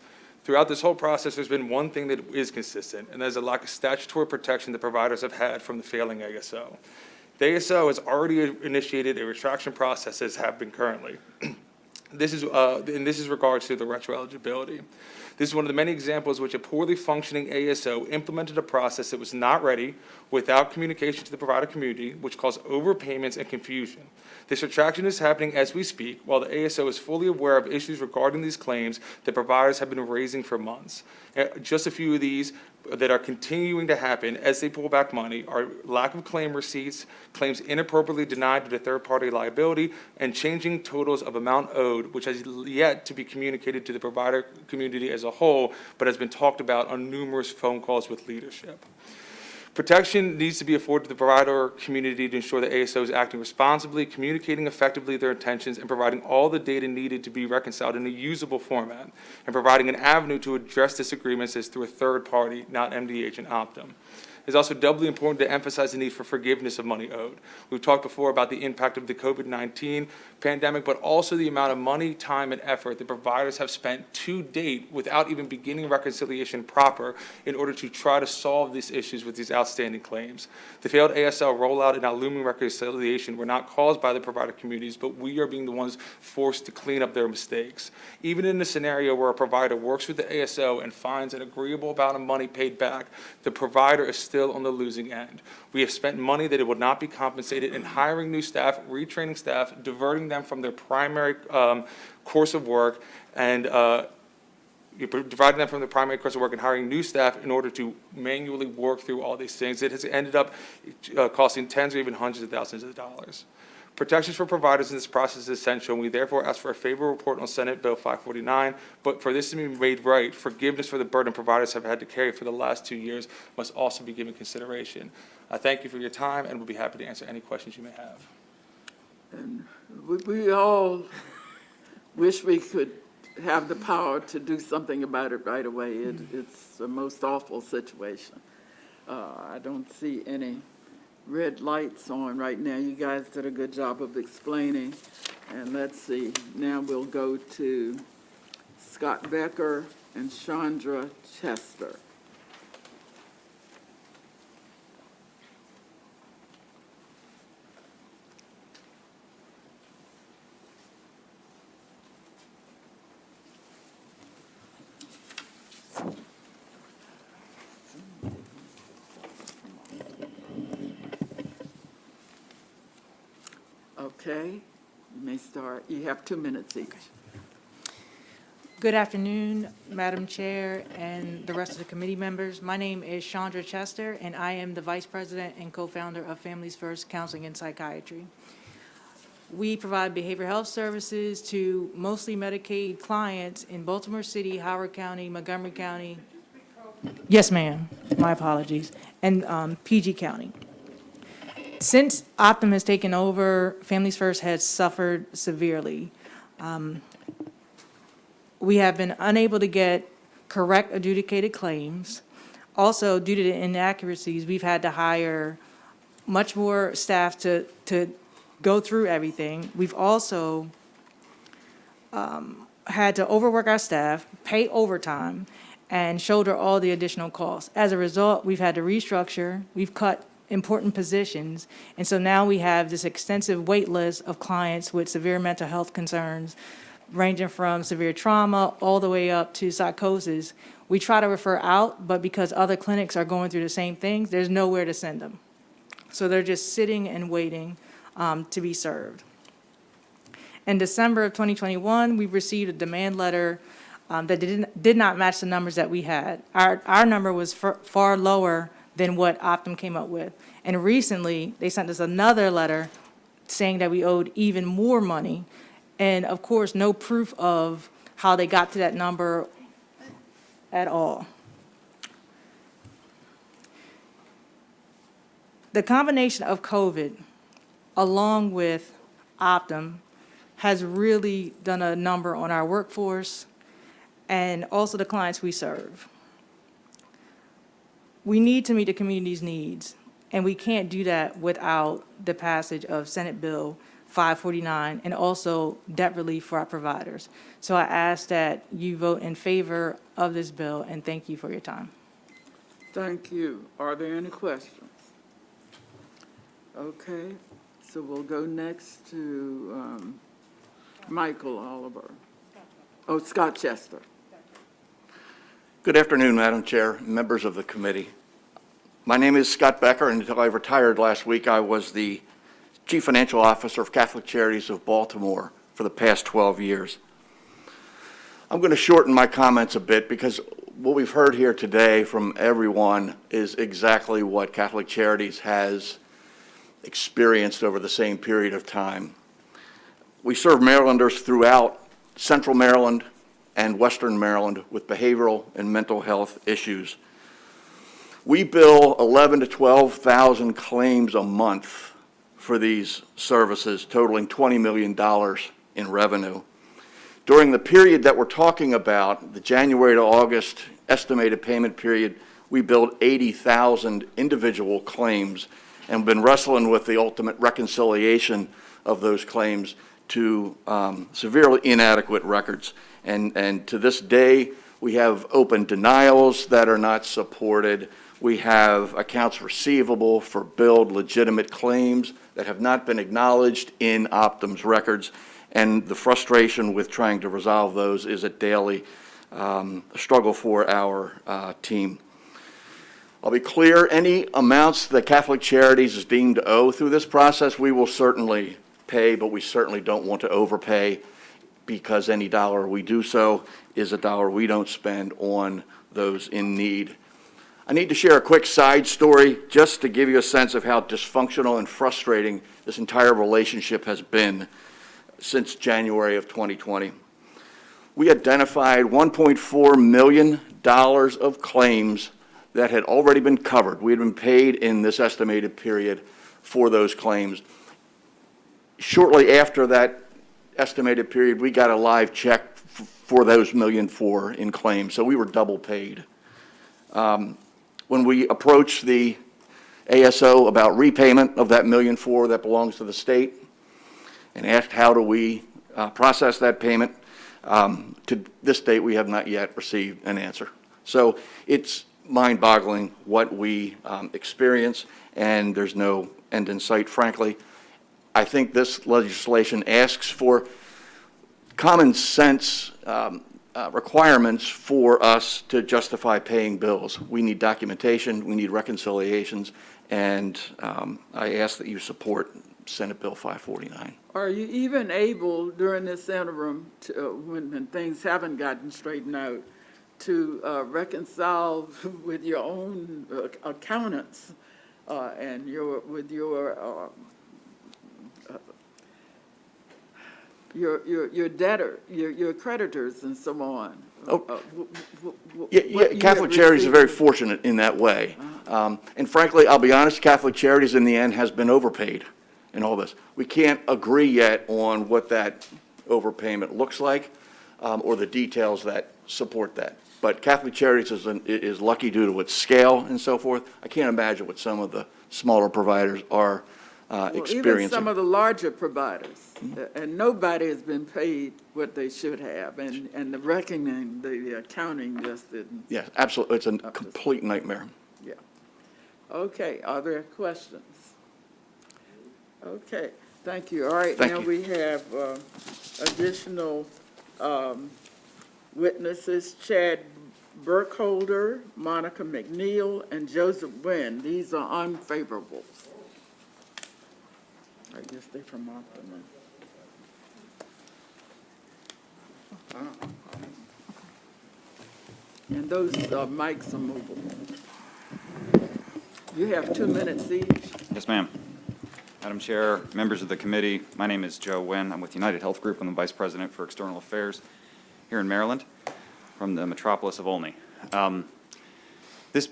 Throughout this whole process, there's been one thing that is consistent, and that is a lack of statutory protection that providers have had from the failing ASO. The ASO has already initiated a retraction process, as have been currently. This is regards to the retro eligibility. This is one of the many examples which a poorly functioning ASO implemented a process that was not ready without communication to the provider community, which caused overpayments and confusion. This retraction is happening as we speak, while the ASO is fully aware of issues regarding these claims that providers have been raising for months. Just a few of these that are continuing to happen as they pull back money are lack of claim receipts, claims inappropriately denied due to third-party liability, and changing totals of amount owed, which has yet to be communicated to the provider community as a whole, but has been talked about on numerous phone calls with leadership. Protection needs to be afforded to the provider community to ensure the ASO is acting responsibly, communicating effectively their intentions, and providing all the data needed to be reconciled in a usable format, and providing an avenue to address disagreements as through a third party, not MDH and Optum. It's also doubly important to emphasize the need for forgiveness of money owed. We've talked before about the impact of the COVID-19 pandemic, but also the amount of money, time, and effort that providers have spent to date without even beginning reconciliation proper in order to try to solve these issues with these outstanding claims. The failed ASL rollout and now looming reconciliation were not caused by the provider communities, but we are being the ones forced to clean up their mistakes. Even in a scenario where a provider works with the ASO and finds an agreeable amount of money paid back, the provider is still on the losing end. We have spent money that it would not be compensated in hiring new staff, retraining staff, diverting them from their primary course of work, and dividing them from the primary course of work and hiring new staff in order to manually work through all these things. It has ended up costing tens or even hundreds of thousands of dollars. Protections for providers in this process is essential, and we therefore ask for a favorable report on Senate Bill 549. But for this to be made right, forgiveness for the burden providers have had to carry for the last 2 years must also be given consideration. I thank you for your time, and we'll be happy to answer any questions you may have. And we all wish we could have the power to do something about it right away. It's the most awful situation. I don't see any red lights on right now. You guys did a good job of explaining. And let's see, now we'll go to Scott Becker and Chandra Chester. Okay, you may start. You have 2 minutes each. Good afternoon, Madam Chair and the rest of the committee members. My name is Chandra Chester, and I am the Vice President and co-founder of Families First Counseling and Psychiatry. We provide behavioral health services to mostly Medicaid clients in Baltimore City, Howard County, Montgomery County. Yes, ma'am. My apologies. And PG County. Since Optum has taken over, Families First has suffered severely. We have been unable to get correct adjudicated claims. Also, due to the inaccuracies, we've had to hire much more staff to go through everything. We've also had to overwork our staff, pay overtime, and shoulder all the additional costs. As a result, we've had to restructure, we've cut important positions, and so now we have this extensive wait list of clients with severe mental health concerns, ranging from severe trauma all the way up to psychosis. We try to refer out, but because other clinics are going through the same things, there's nowhere to send them. So they're just sitting and waiting to be served. In December of 2021, we received a demand letter that did not match the numbers that we had. Our number was far lower than what Optum came up with. And recently, they sent us another letter saying that we owed even more money, and of course, no proof of how they got to that number at all. The combination of COVID, along with Optum, has really done a number on our workforce and also the clients we serve. We need to meet the community's needs, and we can't do that without the passage of Senate Bill 549 and also debt relief for our providers. So I ask that you vote in favor of this bill, and thank you for your time. Thank you. Are there any questions? Okay, so we'll go next to Michael Oliver. Oh, Scott Chester. Good afternoon, Madam Chair, members of the committee. My name is Scott Becker, and until I retired last week, I was the Chief Financial Officer of Catholic Charities of Baltimore for the past 12 years. I'm going to shorten my comments a bit because what we've heard here today from everyone is exactly what Catholic Charities has experienced over the same period of time. We serve Marylanders throughout Central Maryland and Western Maryland with behavioral and mental health issues. We bill 11 to 12,000 claims a month for these services, totaling $20 million in revenue. During the period that we're talking about, the January to August estimated payment period, we billed 80,000 individual claims and been wrestling with the ultimate reconciliation of those claims to severely inadequate records. And to this day, we have open denials that are not supported. We have accounts receivable for billed legitimate claims that have not been acknowledged in Optum's records. And the frustration with trying to resolve those is a daily struggle for our team. I'll be clear, any amounts that Catholic Charities is deemed to owe through this process, we will certainly pay, but we certainly don't want to overpay, because any dollar we do so is a dollar we don't spend on those in need. I need to share a quick side story just to give you a sense of how dysfunctional and frustrating this entire relationship has been since January of 2020. We identified $1.4 million of claims that had already been covered. We had been paid in this estimated period for those claims. Shortly after that estimated period, we got a live check for those $1.4 million in claims, so we were double paid. When we approached the ASO about repayment of that $1.4 million that belongs to the state and asked how do we process that payment, to this date we have not yet received an answer. So it's mind-boggling what we experience, and there's no end in sight, frankly. I think this legislation asks for common sense requirements for us to justify paying bills. We need documentation, we need reconciliations, and I ask that you support Senate Bill 549. Are you even able, during this interim, to, when things haven't gotten straightened out, to reconcile with your own accountants and with your debtor, your creditors, and so on? Catholic Charities are very fortunate in that way. And frankly, I'll be honest, Catholic Charities in the end has been overpaid in all this. We can't agree yet on what that overpayment looks like or the details that support that. But Catholic Charities is lucky due to its scale and so forth. I can't imagine what some of the smaller providers are experiencing. Even some of the larger providers, and nobody has been paid what they should have, and the reckoning, the accounting just didn't. Yes, absolutely. It's a complete nightmare. Yeah. Okay, are there questions? Okay, thank you. All right, now we have additional witnesses, Chad Burkholder, Monica McNeil, and Joseph Wynn. These are unfavorable. I guess they're from Optum. And those mics are movable. You have 2 minutes each. Yes, ma'am. Madam Chair, members of the committee, my name is Joe Wynn. I'm with United Health Group. I'm the Vice President for External Affairs here in Maryland from the metropolis of Olney.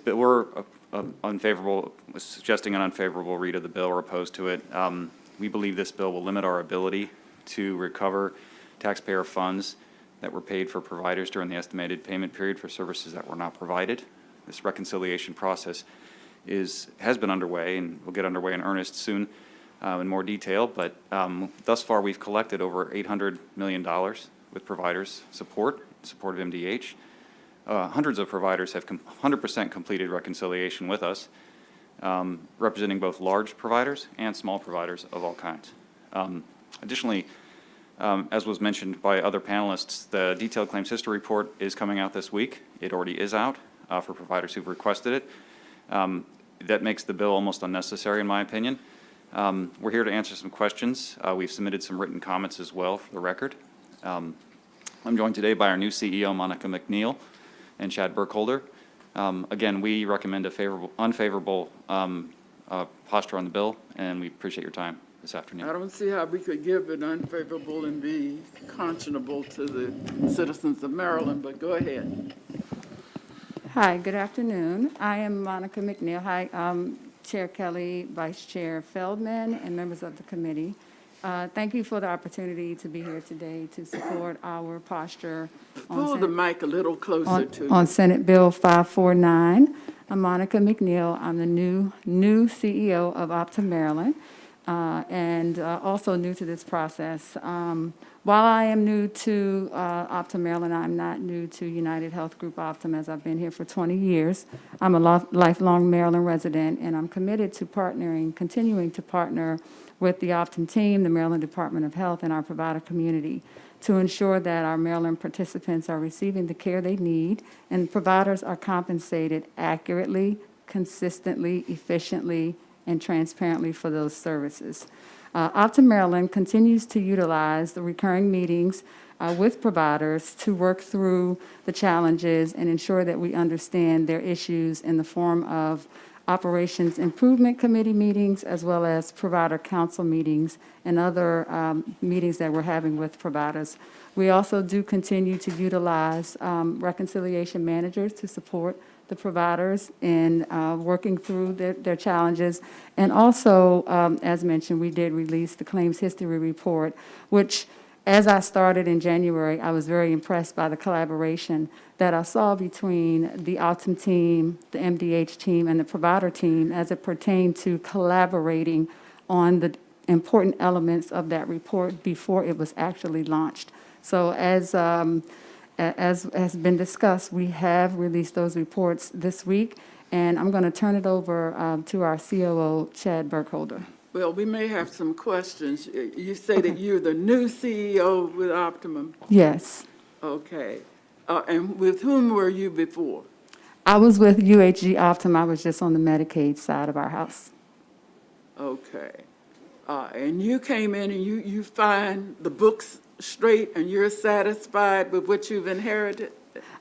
We're unfavorable, suggesting an unfavorable read of the bill or opposed to it. We believe this bill will limit our ability to recover taxpayer funds that were paid for providers during the estimated payment period for services that were not provided. This reconciliation process has been underway and will get underway in earnest soon in more detail, but thus far we've collected over $800 million with providers' support of MDH. Hundreds of providers have 100% completed reconciliation with us, representing both large providers and small providers of all kinds. Additionally, as was mentioned by other panelists, the detailed claims history report is coming out this week. It already is out for providers who've requested it. That makes the bill almost unnecessary, in my opinion. We're here to answer some questions. We've submitted some written comments as well for the record. I'm joined today by our new CEO, Monica McNeil, and Chad Burkholder. Again, we recommend a unfavorable posture on the bill, and we appreciate your time this afternoon. I don't see how we could give it unfavorable and be conscionable to the citizens of Maryland, but go ahead. Hi, good afternoon. I am Monica McNeil. Hi, Chair Kelly, Vice Chair Feldman, and members of the committee. Thank you for the opportunity to be here today to support our posture Pull the mic a little closer to you. on Senate Bill 549. I'm Monica McNeil. I'm the new CEO of Optum Maryland, and also new to this process. While I am new to Optum Maryland, I'm not new to United Health Group Optum, as I've been here for 20 years. I'm a lifelong Maryland resident, and I'm committed to continuing to partner with the Optum team, the Maryland Department of Health, and our provider community to ensure that our Maryland participants are receiving the care they need and providers are compensated accurately, consistently, efficiently, and transparently for those services. Optum Maryland continues to utilize the recurring meetings with providers to work through the challenges and ensure that we understand their issues in the form of Operations Improvement Committee meetings, as well as provider council meetings and other meetings that we're having with providers. We also do continue to utilize reconciliation managers to support the providers in working through their challenges. And also, as mentioned, we did release the claims history report, which, as I started in January, I was very impressed by the collaboration that I saw between the Optum team, the MDH team, and the provider team as it pertained to collaborating on the important elements of that report before it was actually launched. So as has been discussed, we have released those reports this week, and I'm going to turn it over to our COO, Chad Burkholder. Well, we may have some questions. You say that you're the new CEO with Optimum? Yes. Okay. And with whom were you before? I was with UHG Optum. I was just on the Medicaid side of our house. Okay. And you came in and you find the books straight and you're satisfied with what you've inherited?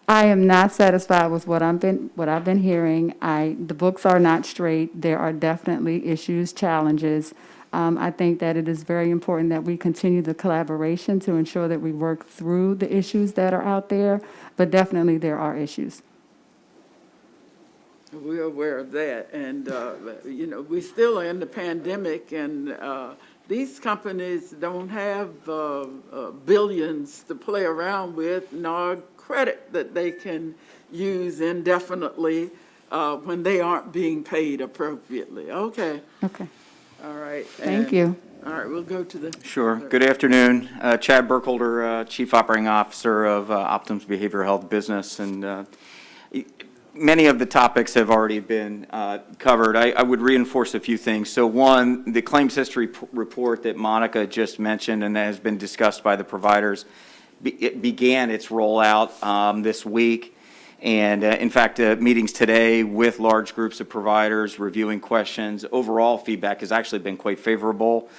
I am not satisfied with what I've been hearing. The books are not straight. There are definitely issues, challenges. I think that it is very important that we continue the collaboration to ensure that we work through the issues that are out there, but definitely there are issues. We're aware of that. And, you know, we still are in the pandemic, and these companies don't have billions to play around with, nor credit that they can use indefinitely when they aren't being paid appropriately. Okay. Okay. All right. Thank you. All right, we'll go to the. Sure. Good afternoon. Chad Burkholder, Chief Operating Officer of Optum's Behavioral Health Business. And many of the topics have already been covered. I would reinforce a few things. So one, the claims history report that Monica just mentioned and that has been discussed by the providers, it began its rollout this week. And in fact, meetings today with large groups of providers, reviewing questions. Overall feedback has actually been quite favorable.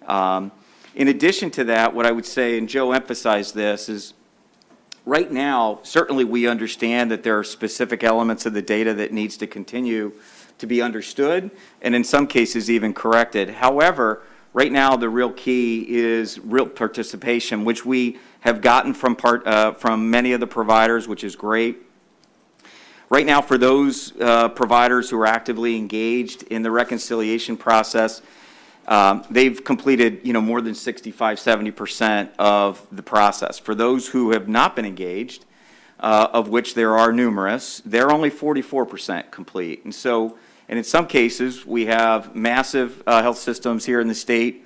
In addition to that, what I would say, and Joe emphasized this, is right now, certainly we understand that there are specific elements of the data that needs to continue to be understood, and in some cases even corrected. However, right now the real key is real participation, which we have gotten from many of the providers, which is great. Right now, for those providers who are actively engaged in the reconciliation process, they've completed, more than 65–70% of the process. For those who have not been engaged, of which there are numerous, they're only 44% complete. And in some cases, we have massive health systems here in the state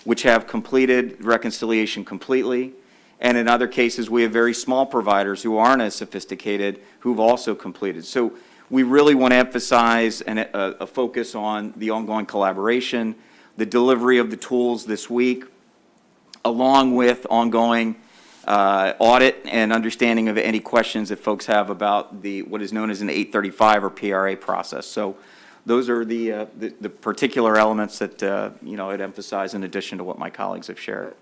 which have completed reconciliation completely. And in other cases, we have very small providers who aren't as sophisticated who've also completed. So we really want to emphasize a focus on the ongoing collaboration, the delivery of the tools this week, along with ongoing audit and understanding of any questions that folks have about what is known as an 835 or PRA process. So those are the particular elements that I'd emphasize in addition to what my colleagues have shared.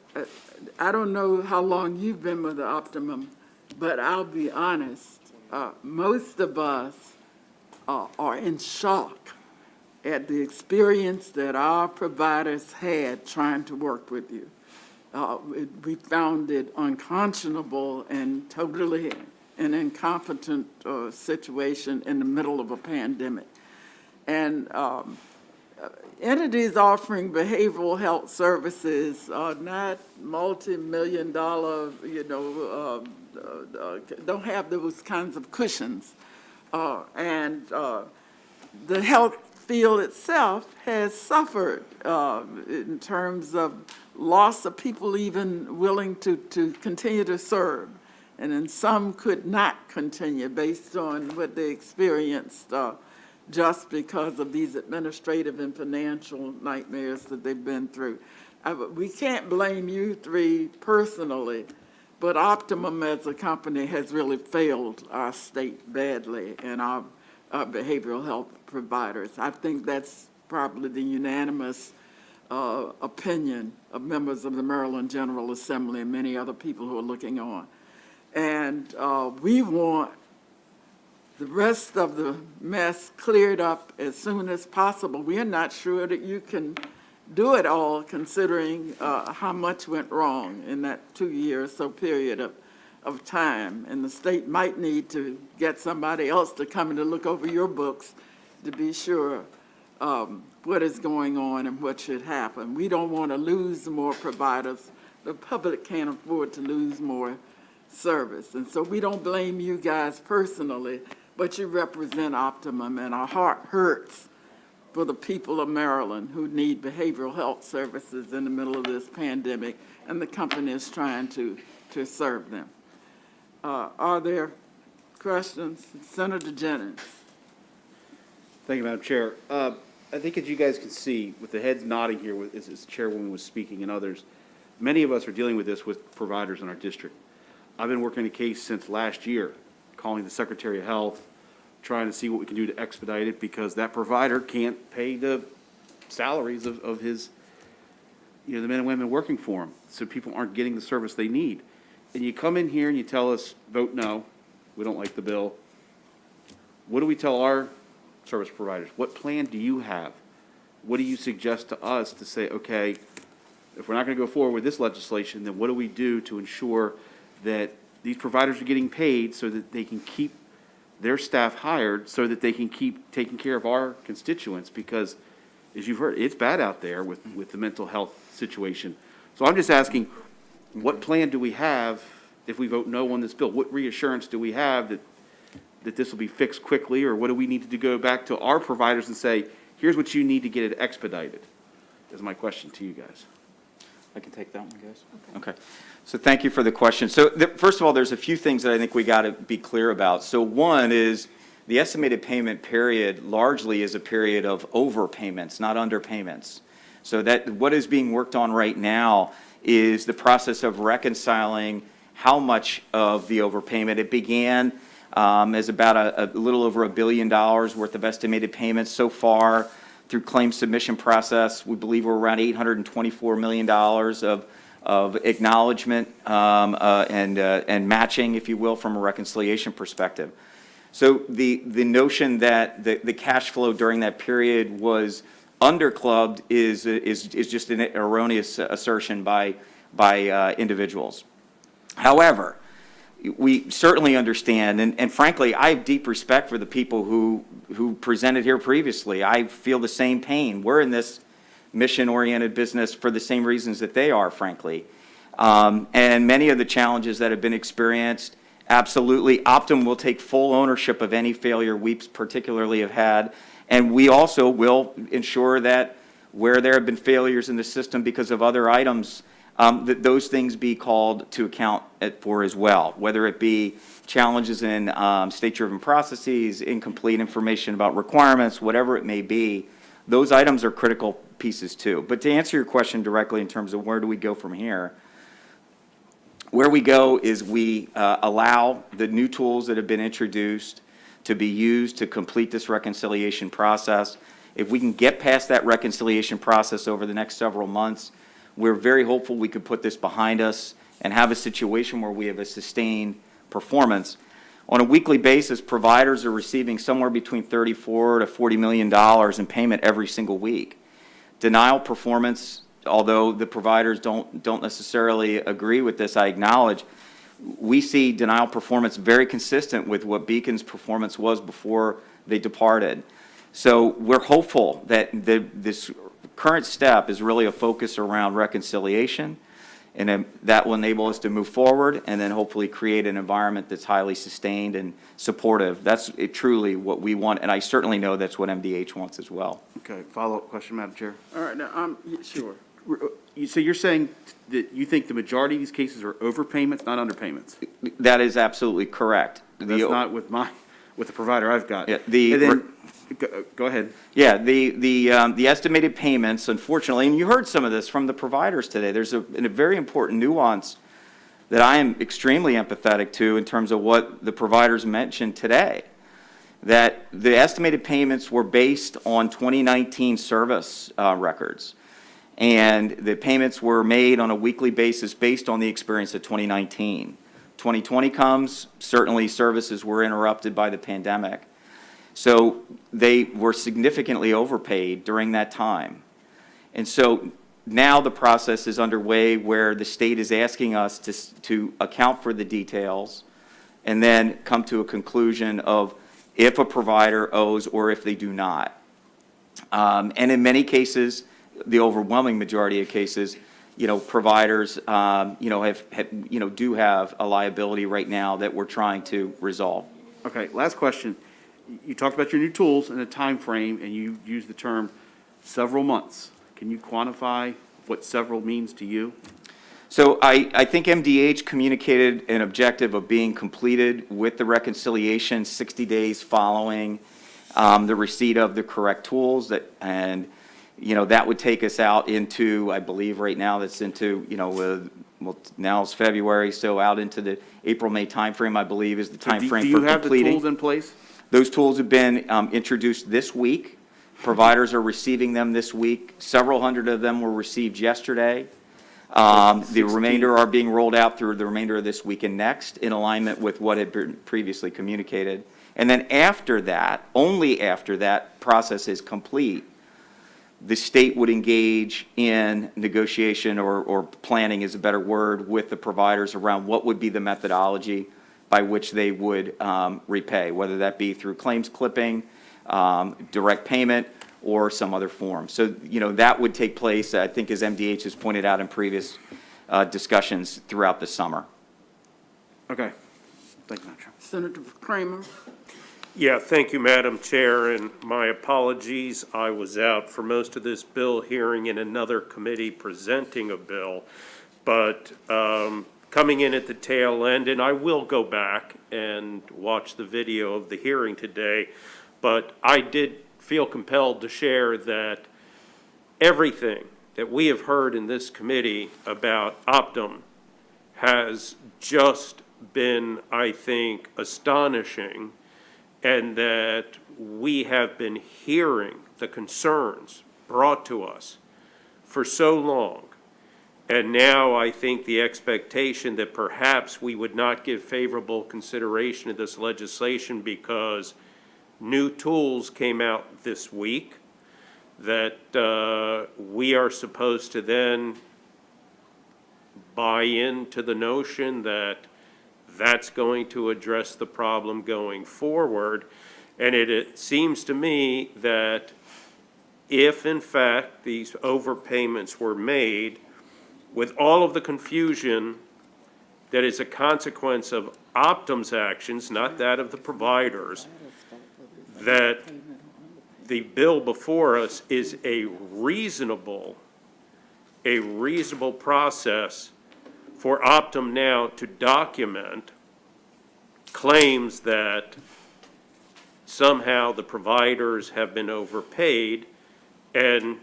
I don't know how long you've been with Optimum, but I'll be honest, most of us are in shock at the experience that our providers had trying to work with you. We found it unconscionable and totally an incompetent situation in the middle of a pandemic. And entities offering behavioral health services are not multi-million-dollar, don't have those kinds of cushions. And the health field itself has suffered in terms of loss of people even willing to continue to serve. And then some could not continue based on what they experienced just because of these administrative and financial nightmares that they've been through. We can't blame you three personally, but Optimum as a company has really failed our state badly and our behavioral health providers. I think that's probably the unanimous opinion of members of the Maryland General Assembly and many other people who are looking on. And we want the rest of the mess cleared up as soon as possible. We are not sure that you can do it all considering how much went wrong in that 2-year or so period of time. And the state might need to get somebody else to come in to look over your books to be sure what is going on and what should happen. We don't want to lose more providers. The public can't afford to lose more service. And so we don't blame you guys personally, but you represent Optimum, and our heart hurts for the people of Maryland who need behavioral health services in the middle of this pandemic, and the company is trying to serve them. Are there questions? Senator Jennings. Thank you, Madam Chair. I think as you guys can see, with the heads nodding here as the chairwoman was speaking and others, many of us are dealing with this with providers in our district. I've been working the case since last year, calling the Secretary of Health, trying to see what we can do to expedite it because that provider can't pay the salaries of his, the men and women working for him. So people aren't getting the service they need. And you come in here and you tell us, vote no, we don't like the bill. What do we tell our service providers? What plan do you have? What do you suggest to us to say, okay, if we're not going to go forward with this legislation, then what do we do to ensure that these providers are getting paid so that they can keep their staff hired so that they can keep taking care of our constituents? Because, as you've heard, it's bad out there with the mental health situation. So I'm just asking, what plan do we have if we vote no on this bill? What reassurance do we have that this will be fixed quickly, or what do we need to go back to our providers and say, here's what you need to get it expedited? Is my question to you guys. I can take that one, guys. Okay. So thank you for the question. So first of all, there's a few things that I think we got to be clear about. So one is the estimated payment period largely is a period of overpayments, not underpayments. So that what is being worked on right now is the process of reconciling how much of the overpayment. It began as about a little over $1 billion worth of estimated payments so far through claim submission process. We believe we're around $824 million of acknowledgement and matching, if you will, from a reconciliation perspective. So the notion that the cash flow during that period was underclubbed is just an erroneous assertion by individuals. However, we certainly understand, and frankly, I have deep respect for the people who presented here previously. I feel the same pain. We're in this mission-oriented business for the same reasons that they are, frankly. And many of the challenges that have been experienced, absolutely, Optum will take full ownership of any failure we particularly have had, and we also will ensure that where there have been failures in the system because of other items, that those things be called to account for as well, whether it be challenges in state-driven processes, incomplete information about requirements, whatever it may be. Those items are critical pieces too. But to answer your question directly in terms of where do we go from here, where we go is we allow the new tools that have been introduced to be used to complete this reconciliation process. If we can get past that reconciliation process over the next several months, we're very hopeful we could put this behind us and have a situation where we have a sustained performance. On a weekly basis, providers are receiving somewhere between $34 to $40 million in payment every single week. Denial performance, although the providers don't necessarily agree with this, I acknowledge, we see denial performance very consistent with what Beacon's performance was before they departed. So we're hopeful that this current step is really a focus around reconciliation, and then that will enable us to move forward and then hopefully create an environment that's highly sustained and supportive. That's truly what we want, and I certainly know that's what MDH wants as well. Okay, follow-up question, Madam Chair. All right, now, sure. So you're saying that you think the majority of these cases are overpayments, not underpayments? That is absolutely correct. That's not with the provider I've got. Yeah, And then, go ahead. Yeah, the estimated payments, unfortunately, and you heard some of this from the providers today, there's a very important nuance that I am extremely empathetic to in terms of what the providers mentioned today, that the estimated payments were based on 2019 service records. And the payments were made on a weekly basis based on the experience of 2019. 2020 comes, certainly services were interrupted by the pandemic. So they were significantly overpaid during that time. And so now the process is underway where the state is asking us to account for the details and then come to a conclusion of if a provider owes or if they do not. And in many cases, the overwhelming majority of cases, providers, do have a liability right now that we're trying to resolve. Okay, last question. You talked about your new tools and a time frame, and you used the term several months. Can you quantify what several means to you? So I think MDH communicated an objective of being completed with the reconciliation 60 days following the receipt of the correct tools that would take us out into, I believe right now that's into, now it's February, so out into the April-May timeframe, I believe, is the timeframe for completing. Do you have the tools in place? Those tools have been introduced this week. Providers are receiving them this week. Several hundred of them were received yesterday. The remainder are being rolled out through the remainder of this week and next in alignment with what had been previously communicated. And then after that, only after that process is complete, the state would engage in negotiation or planning is a better word with the providers around what would be the methodology by which they would repay, whether that be through claims clipping, direct payment, or some other form. So, that would take place, I think, as MDH has pointed out in previous discussions throughout the summer. Okay. Thank you, Madam Chair. Senator Kramer? Yeah, thank you, Madam Chair, and my apologies. I was out for most of this bill hearing in another committee presenting a bill, but coming in at the tail end, and I will go back and watch the video of the hearing today, but I did feel compelled to share that everything that we have heard in this committee about Optum has just been, I think, astonishing, and that we have been hearing the concerns brought to us for so long. And now I think the expectation that perhaps we would not give favorable consideration to this legislation because new tools came out this week that we are supposed to then buy into the notion that that's going to address the problem going forward. And it seems to me that if, in fact, these overpayments were made, with all of the confusion that is a consequence of Optum's actions, not that of the providers, that the bill before us is a reasonable process for Optum now to document claims that somehow the providers have been overpaid and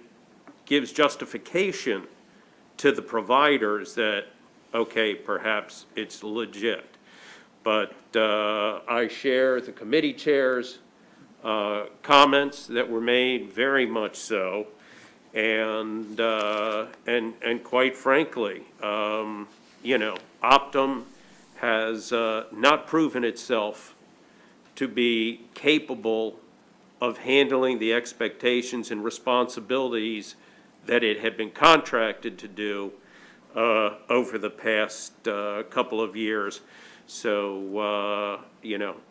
gives justification to the providers that, okay, perhaps it's legit. But I share the committee chair's comments that were made, very much so. And quite frankly, Optum has not proven itself to be capable of handling the expectations and responsibilities that it had been contracted to do over the past couple of years. So,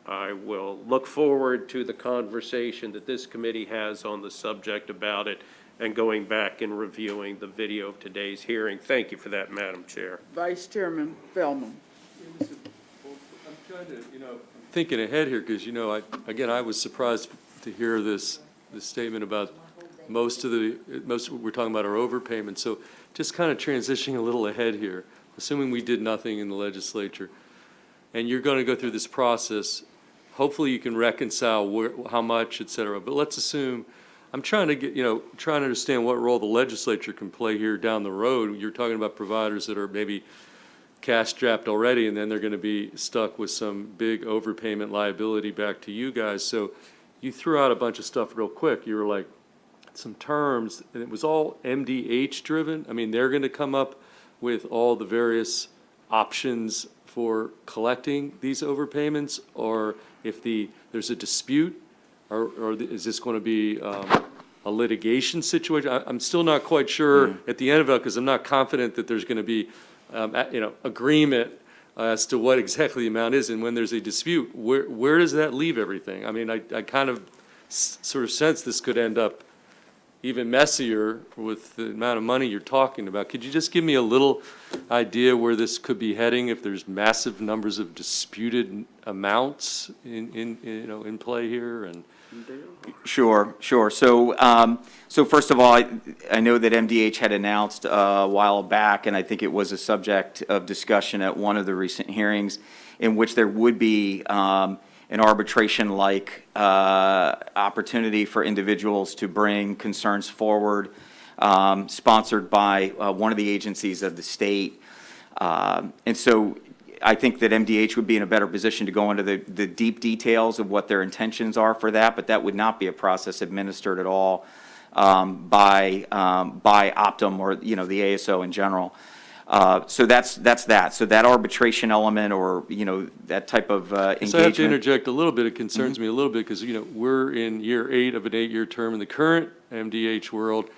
I will look forward to the conversation that this committee has on the subject about it and going back and reviewing the video of today's hearing. Thank you for that, Madam Chair. Vice Chairman Feldman. I'm trying to, thinking ahead here, because, I was surprised to hear this statement about most we're talking about are overpayments. So just kind of transitioning a little ahead here, assuming we did nothing in the legislature, and you're going to go through this process, hopefully you can reconcile how much, et cetera. But let's assume, I'm trying to get, trying to understand what role the legislature can play here down the road. You're talking about providers that are maybe cash-strapped already, and then they're going to be stuck with some big overpayment liability back to you guys. So you threw out a bunch of stuff real quick. You were like, some terms, and it was all MDH-driven. I mean, they're going to come up with all the various options for collecting these overpayments, or if there's a dispute, or is this going to be a litigation situation? I'm still not quite sure at the end of it, because I'm not confident that there's going to be agreement as to what exactly the amount is. And when there's a dispute, where does that leave everything? I mean, I kind of sort of sense this could end up even messier with the amount of money you're talking about. Could you just give me a little idea where this could be heading if there's massive numbers of disputed amounts in play here? And Sure. So first of all, I know that MDH had announced a while back, and I think it was a subject of discussion at one of the recent hearings, in which there would be an arbitration-like opportunity for individuals to bring concerns forward, sponsored by one of the agencies of the state. And so I think that MDH would be in a better position to go into the deep details of what their intentions are for that, but that would not be a process administered at all by Optum or, the ASO in general. So that's that. So that arbitration element, or, that type of engagement. So I have to interject a little bit. It concerns me a little bit because, we're in year 8 of an 8-year term in the current MDH world.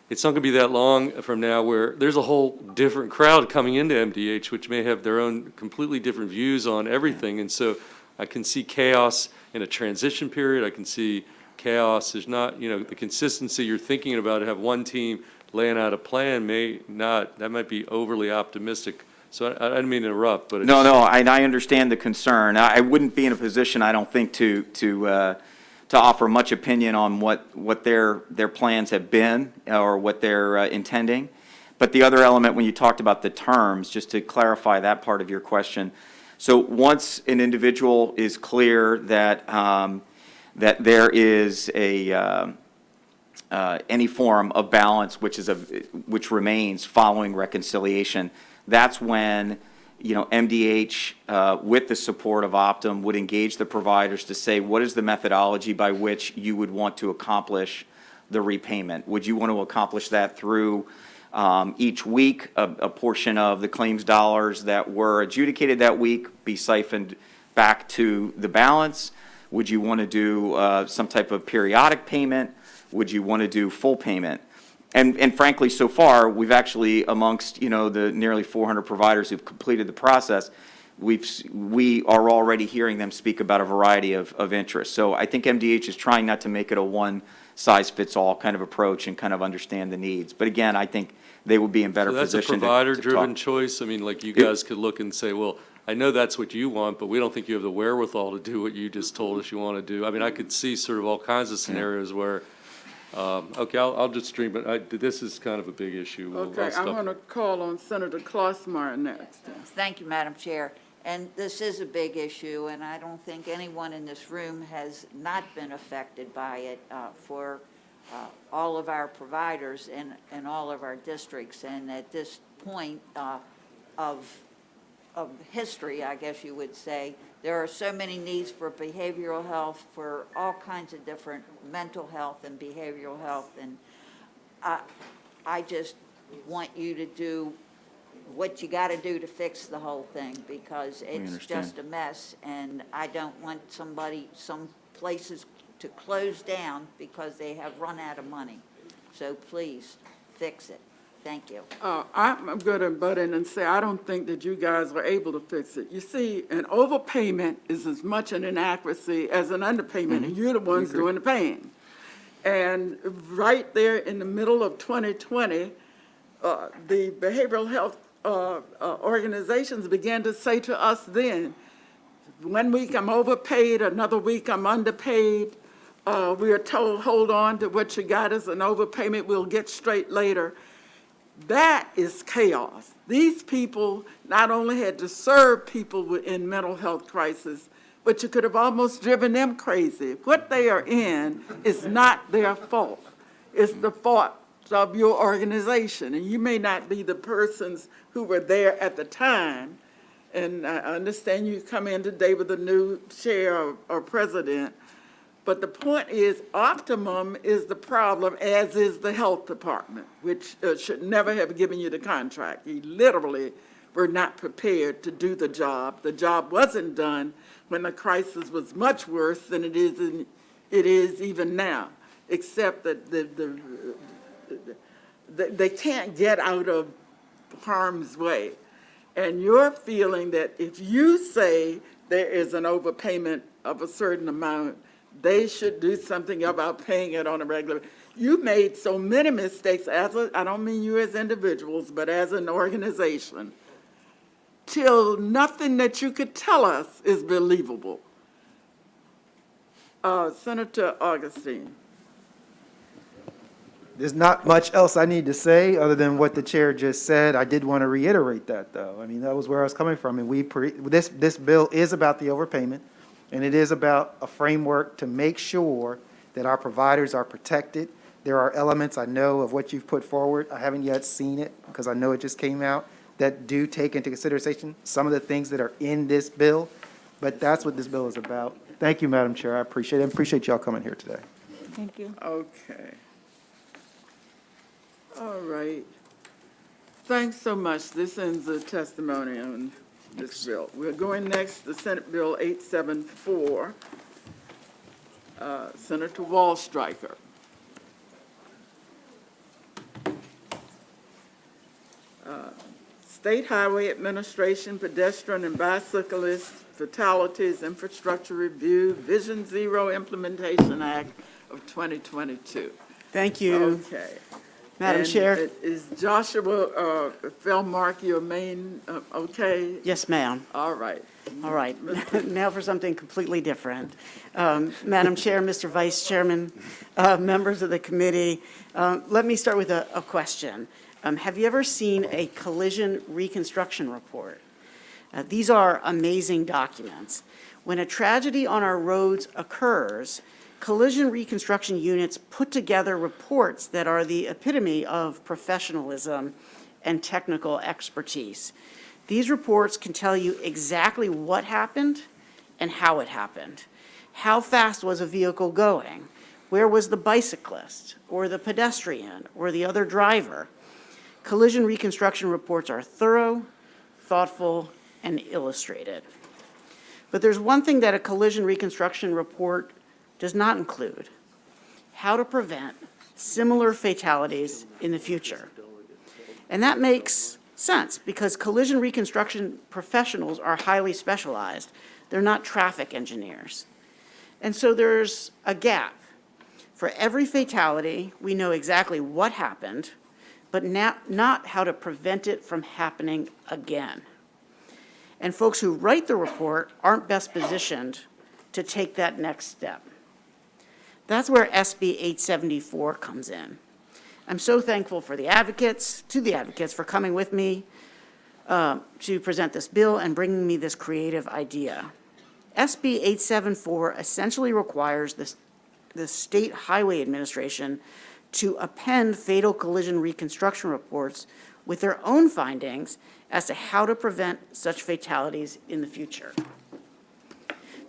It's not going to be that long from now where there's a whole different crowd coming into MDH, which may have their own completely different views on everything. And so I can see chaos in a transition period. I can see chaos. There's not, the consistency you're thinking about to have one team laying out a plan that might be overly optimistic. So I didn't mean to interrupt, but No, and I understand the concern. I wouldn't be in a position, I don't think, to offer much opinion on what their plans have been or what they're intending. But the other element, when you talked about the terms, just to clarify that part of your question. So once an individual is clear that that there is any form of balance which remains following reconciliation, that's when MDH, with the support of Optum, would engage the providers to say, what is the methodology by which you would want to accomplish the repayment? Would you want to accomplish that through each week, a portion of the claims dollars that were adjudicated that week be siphoned back to the balance? Would you want to do some type of periodic payment? Would you want to do full payment? And frankly, so far, we've actually, amongst, the nearly 400 providers who've completed the process, we are already hearing them speak about a variety of interests. So I think MDH is trying not to make it a one-size-fits-all kind of approach and kind of understand the needs. But again, I think they will be in better position to that's a provider-driven choice? I mean, like, you guys could look and say, well, I know that's what you want, but we don't think you have the wherewithal to do what you just told us you want to do. I mean, I could see sort of all kinds of scenarios where, okay, I'll just stream, but this is kind of a big issue. Okay, I'm going to call on Senator Klossmeyer next. Thank you, Madam Chair. And this is a big issue, and I don't think anyone in this room has not been affected by it for all of our providers in all of our districts. And at this point of history, I guess you would say, there are so many needs for behavioral health, for all kinds of different mental health and behavioral health. And I just want you to do what you got to do to fix the whole thing, because it's just a mess. And I don't want some places to close down because they have run out of money. So please, fix it. Thank you. I'm going to butt in and say, I don't think that you guys were able to fix it. You see, an overpayment is as much an inaccuracy as an underpayment, and you're the ones doing the paying. And right there in the middle of 2020, the behavioral health organizations began to say to us then, 1 week I'm overpaid, another week I'm underpaid. We are told, hold on to what you got as an overpayment, we'll get straight later. That is chaos. These people not only had to serve people in mental health crisis, but you could have almost driven them crazy. What they are in is not their fault. It's the fault of your organization. And you may not be the persons who were there at the time. And I understand you come in today with a new chair or president. But the point is, Optimum is the problem, as is the health department, which should never have given you the contract. You literally were not prepared to do the job. The job wasn't done when the crisis was much worse than it is even now, except that they can't get out of harm's way. And you're feeling that if you say there is an overpayment of a certain amount, they should do something about paying it on a regular. You made so many mistakes, I don't mean you as individuals, but as an organization, till nothing that you could tell us is believable. Senator Augustine. There's not much else I need to say other than what the chair just said. I did want to reiterate that, though. I mean, that was where I was coming from. And this bill is about the overpayment, and it is about a framework to make sure that our providers are protected. There are elements I know of what you've put forward. I haven't yet seen it because I know it just came out, that do take into consideration some of the things that are in this bill. But that's what this bill is about. Thank you, Madam Chair. I appreciate it. I appreciate y'all coming here today. Thank you. Okay. All right. Thanks so much. This ends the testimony on this bill. We're going next to Senate Bill 874, Senator Wallstreicher. State Highway Administration, pedestrian and bicyclist fatalities, infrastructure review, Vision Zero Implementation Act of 2022. Thank you. Okay. Madam And Chair. Is Joshua Fellmark your main, okay? Yes, ma'am. All right. All right. Now for something completely different. Madam Chair, Mr. Vice Chairman, members of the committee, let me start with a question. Have you ever seen a collision reconstruction report? These are amazing documents. When a tragedy on our roads occurs, collision reconstruction units put together reports that are the epitome of professionalism and technical expertise. These reports can tell you exactly what happened and how it happened. How fast was a vehicle going? Where was the bicyclist or the pedestrian or the other driver? Collision reconstruction reports are thorough, thoughtful, and illustrated. But there's one thing that a collision reconstruction report does not include: how to prevent similar fatalities in the future. And that makes sense because collision reconstruction professionals are highly specialized. They're not traffic engineers. And so there's a gap. For every fatality, we know exactly what happened, but not how to prevent it from happening again. And folks who write the report aren't best positioned to take that next step. That's where SB 874 comes in. I'm so thankful for the advocates for coming with me to present this bill and bringing me this creative idea. SB 874 essentially requires the State Highway Administration to append fatal collision reconstruction reports with their own findings as to how to prevent such fatalities in the future.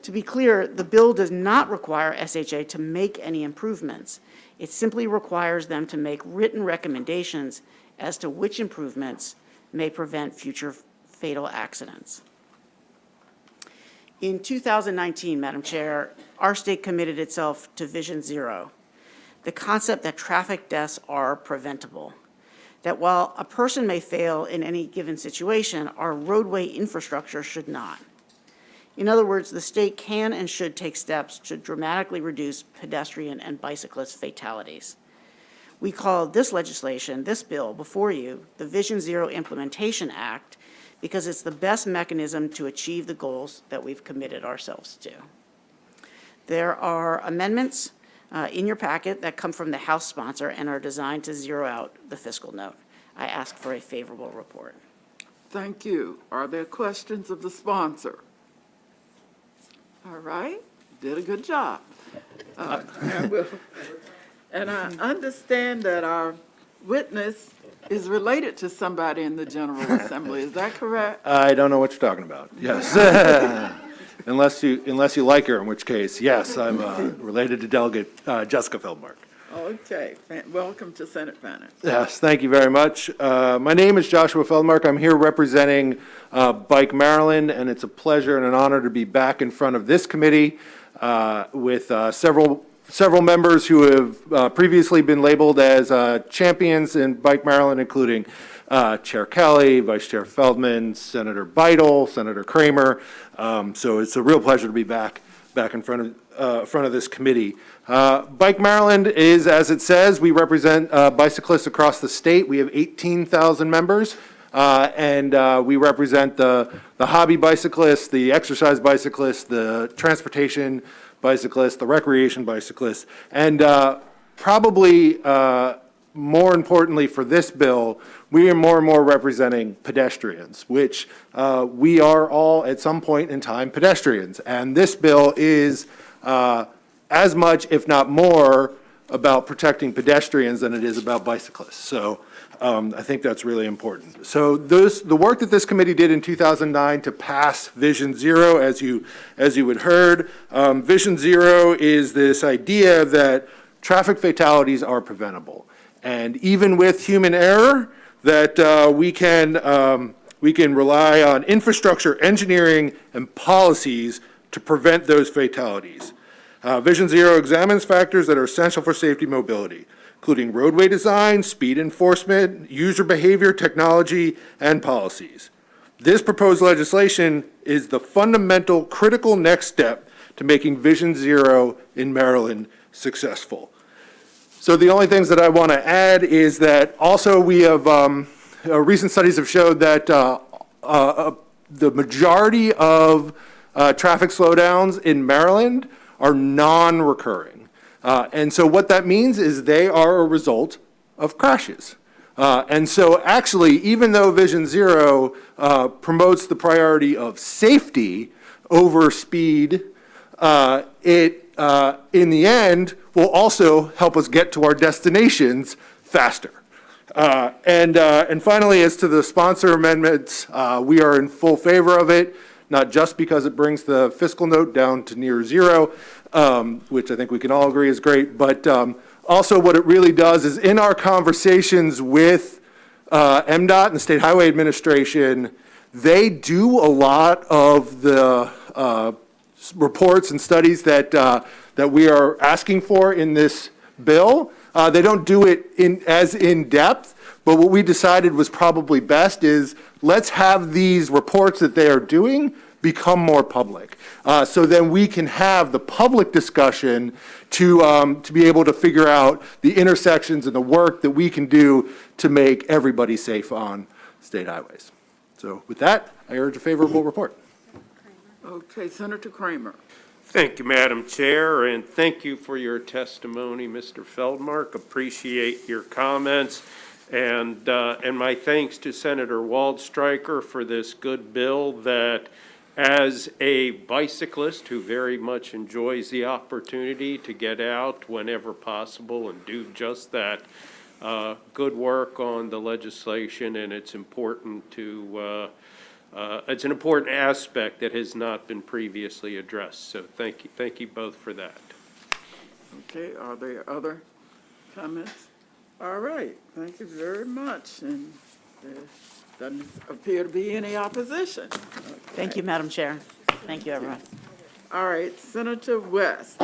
To be clear, the bill does not require SHA to make any improvements. It simply requires them to make written recommendations as to which improvements may prevent future fatal accidents. In 2019, Madam Chair, our state committed itself to Vision Zero, the concept that traffic deaths are preventable. that while a person may fail in any given situation, our roadway infrastructure should not. In other words, the state can and should take steps to dramatically reduce pedestrian and bicyclist fatalities. We call this legislation, this bill before you, the Vision Zero Implementation Act, because it's the best mechanism to achieve the goals that we've committed ourselves to. There are amendments in your packet that come from the House sponsor and are designed to zero out the fiscal note. I ask for a favorable report. Thank you. Are there questions of the sponsor? All right, did a good job. And I understand that our witness is related to somebody in the General Assembly. Is that correct? I don't know what you're talking about. Yes. Unless you like her, in which case, yes, I'm related to Delegate Jessica Feldmark. Okay, welcome to Senate Finance. Yes, thank you very much. My name is Joshua Feldmark. I'm here representing Bike Maryland, and it's a pleasure and an honor to be back in front of this committee with several members who have previously been labeled as champions in Bike Maryland, including Chair Kelly, Vice Chair Feldman, Senator Beidel, Senator Kramer. So it's a real pleasure to be back in front of this committee. Bike Maryland is, as it says, we represent bicyclists across the state. We have 18,000 members, and we represent the hobby bicyclists, the exercise bicyclists, the transportation bicyclists, the recreation bicyclists, and probably more importantly for this bill, we are more and more representing pedestrians, which we are all at some point in time pedestrians. And this bill is as much, if not more, about protecting pedestrians than it is about bicyclists. So I think that's really important. So the work that this committee did in 2009 to pass Vision Zero, as you had heard, Vision Zero is this idea that traffic fatalities are preventable. And even with human error, that we can rely on infrastructure, engineering, and policies to prevent those fatalities. Vision Zero examines factors that are essential for safety mobility, including roadway design, speed enforcement, user behavior, technology, and policies. This proposed legislation is the fundamental, critical next step to making Vision Zero in Maryland successful. So the only things that I want to add is that also we have, recent studies have showed that the majority of traffic slowdowns in Maryland are non-recurring. And so what that means is they are a result of crashes. And so actually, even though Vision Zero promotes the priority of safety over speed, it in the end will also help us get to our destinations faster. And finally, as to the sponsor amendments, we are in full favor of it, not just because it brings the fiscal note down to near zero, which I think we can all agree is great, but also what it really does is in our conversations with MDOT and the State Highway Administration, they do a lot of the reports and studies that we are asking for in this bill. They don't do it as in depth, but what we decided was probably best is let's have these reports that they are doing become more public. So then we can have the public discussion to be able to figure out the intersections and the work that we can do to make everybody safe on state highways. So with that, I urge a favorable report. Okay, Senator Kramer. Thank you, Madam Chair, and thank you for your testimony, Mr. Feldmark. Appreciate your comments. And my thanks to Senator Waldstreicher for this good bill that, as a bicyclist who very much enjoys the opportunity to get out whenever possible and do just that, good work on the legislation, and it's important to it's an important aspect that has not been previously addressed. So thank you both for that. Okay, are there other comments? All right, thank you very much. And there doesn't appear to be any opposition. Okay. Thank you, Madam Chair. Thank you, everyone. All right, Senator West.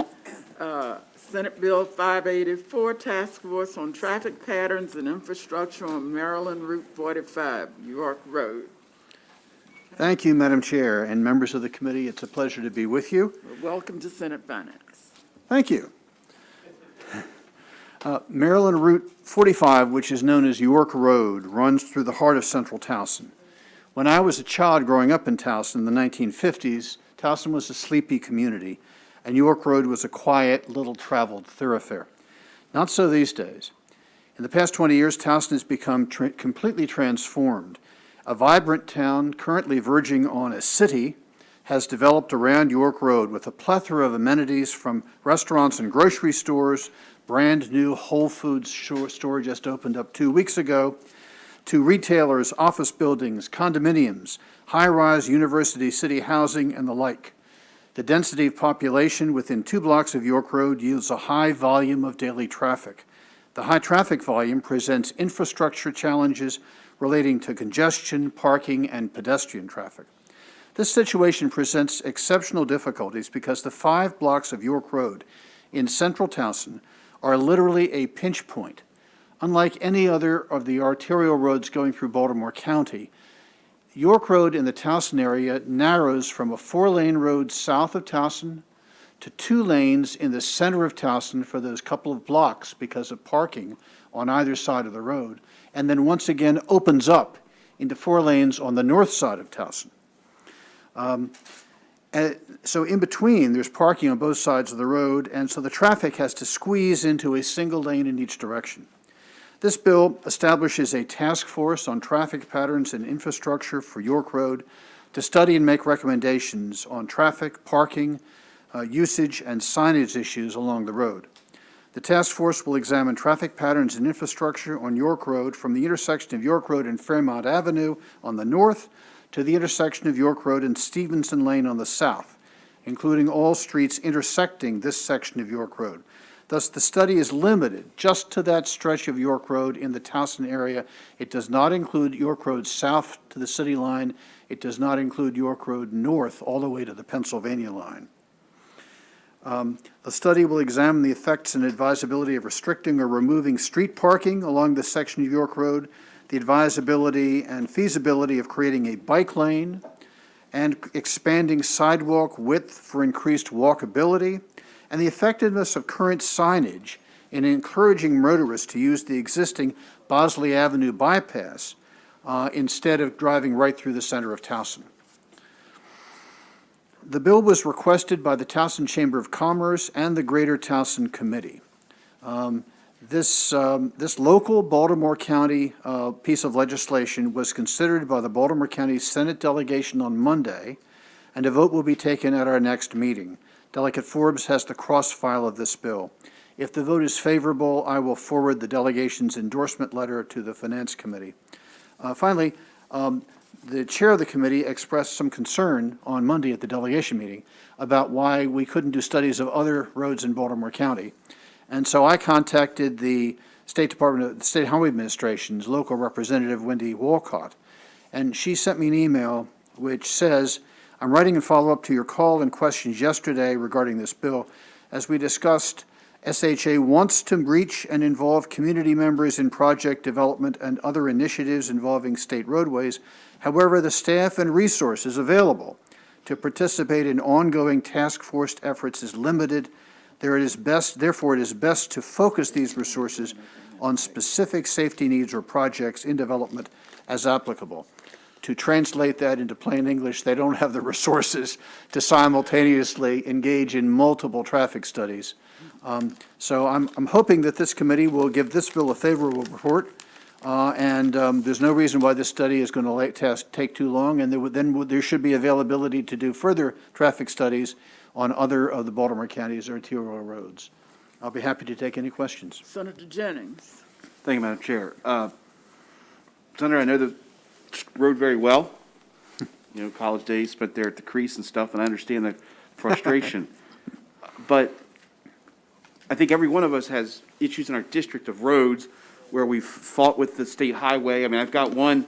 Senate Bill 584, Task Force on Traffic Patterns and Infrastructure on Maryland Route 45, York Road. Thank you, Madam Chair, and members of the committee. It's a pleasure to be with you. Welcome to Senate Finance. Thank you. Maryland Route 45, which is known as York Road, runs through the heart of central Towson. When I was a child growing up in Towson in the 1950s, Towson was a sleepy community, and York Road was a quiet, little-traveled thoroughfare. Not so these days. In the past 20 years, Towson has become completely transformed. A vibrant town, currently verging on a city, has developed around York Road with a plethora of amenities from restaurants and grocery stores, brand new Whole Foods store just opened up 2 weeks ago, to retailers, office buildings, condominiums, high-rise university city housing, and the like. The density of population within 2 blocks of York Road yields a high volume of daily traffic. The high traffic volume presents infrastructure challenges relating to congestion, parking, and pedestrian traffic. This situation presents exceptional difficulties because the 5 blocks of York Road in central Towson are literally a pinch point. Unlike any other of the arterial roads going through Baltimore County, York Road in the Towson area narrows from a 4-lane road south of Towson to 2 lanes in the center of Towson for those couple of blocks because of parking on either side of the road, and then once again opens up into 4 lanes on the north side of Towson. So in between, there's parking on both sides of the road, and so the traffic has to squeeze into a single lane in each direction. This bill establishes a task force on traffic patterns and infrastructure for York Road to study and make recommendations on traffic, parking, usage, and signage issues along the road. The task force will examine traffic patterns and infrastructure on York Road from the intersection of York Road and Fairmount Avenue on the north to the intersection of York Road and Stevenson Lane on the south, including all streets intersecting this section of York Road. Thus, the study is limited just to that stretch of York Road in the Towson area. It does not include York Road south to the city line. It does not include York Road north all the way to the Pennsylvania line. The study will examine the effects and advisability of restricting or removing street parking along this section of York Road, the advisability and feasibility of creating a bike lane, and expanding sidewalk width for increased walkability, and the effectiveness of current signage in encouraging motorists to use the existing Bosley Avenue bypass instead of driving right through the center of Towson. The bill was requested by the Towson Chamber of Commerce and the Greater Towson Committee. This local Baltimore County piece of legislation was considered by the Baltimore County Senate delegation on Monday, and a vote will be taken at our next meeting. Delegate Forbes has the cross-file of this bill. If the vote is favorable, I will forward the delegation's endorsement letter to the Finance Committee. Finally, the chair of the committee expressed some concern on Monday at the delegation meeting about why we couldn't do studies of other roads in Baltimore County. And so I contacted the State Highway Administration's local representative, Wendy Walcott, and she sent me an email which says, I'm writing in follow-up to your call and questions yesterday regarding this bill. As we discussed, SHA wants to reach and involve community members in project development and other initiatives involving state roadways. However, the staff and resources available to participate in ongoing task force efforts is limited. Therefore, it is best to focus these resources on specific safety needs or projects in development as applicable. To translate that into plain English, they don't have the resources to simultaneously engage in multiple traffic studies. So I'm hoping that this committee will give this bill a favorable report, and there's no reason why this study is going to take too long, and there should be availability to do further traffic studies on other of the Baltimore County's arterial roads. I'll be happy to take any questions. Senator Jennings. Thank you, Madam Chair. Senator, I know the road very well. You know, college days spent there at the crease and stuff, and I understand the frustration. But I think every one of us has issues in our district of roads where we've fought with the state highway. I mean, I've got one,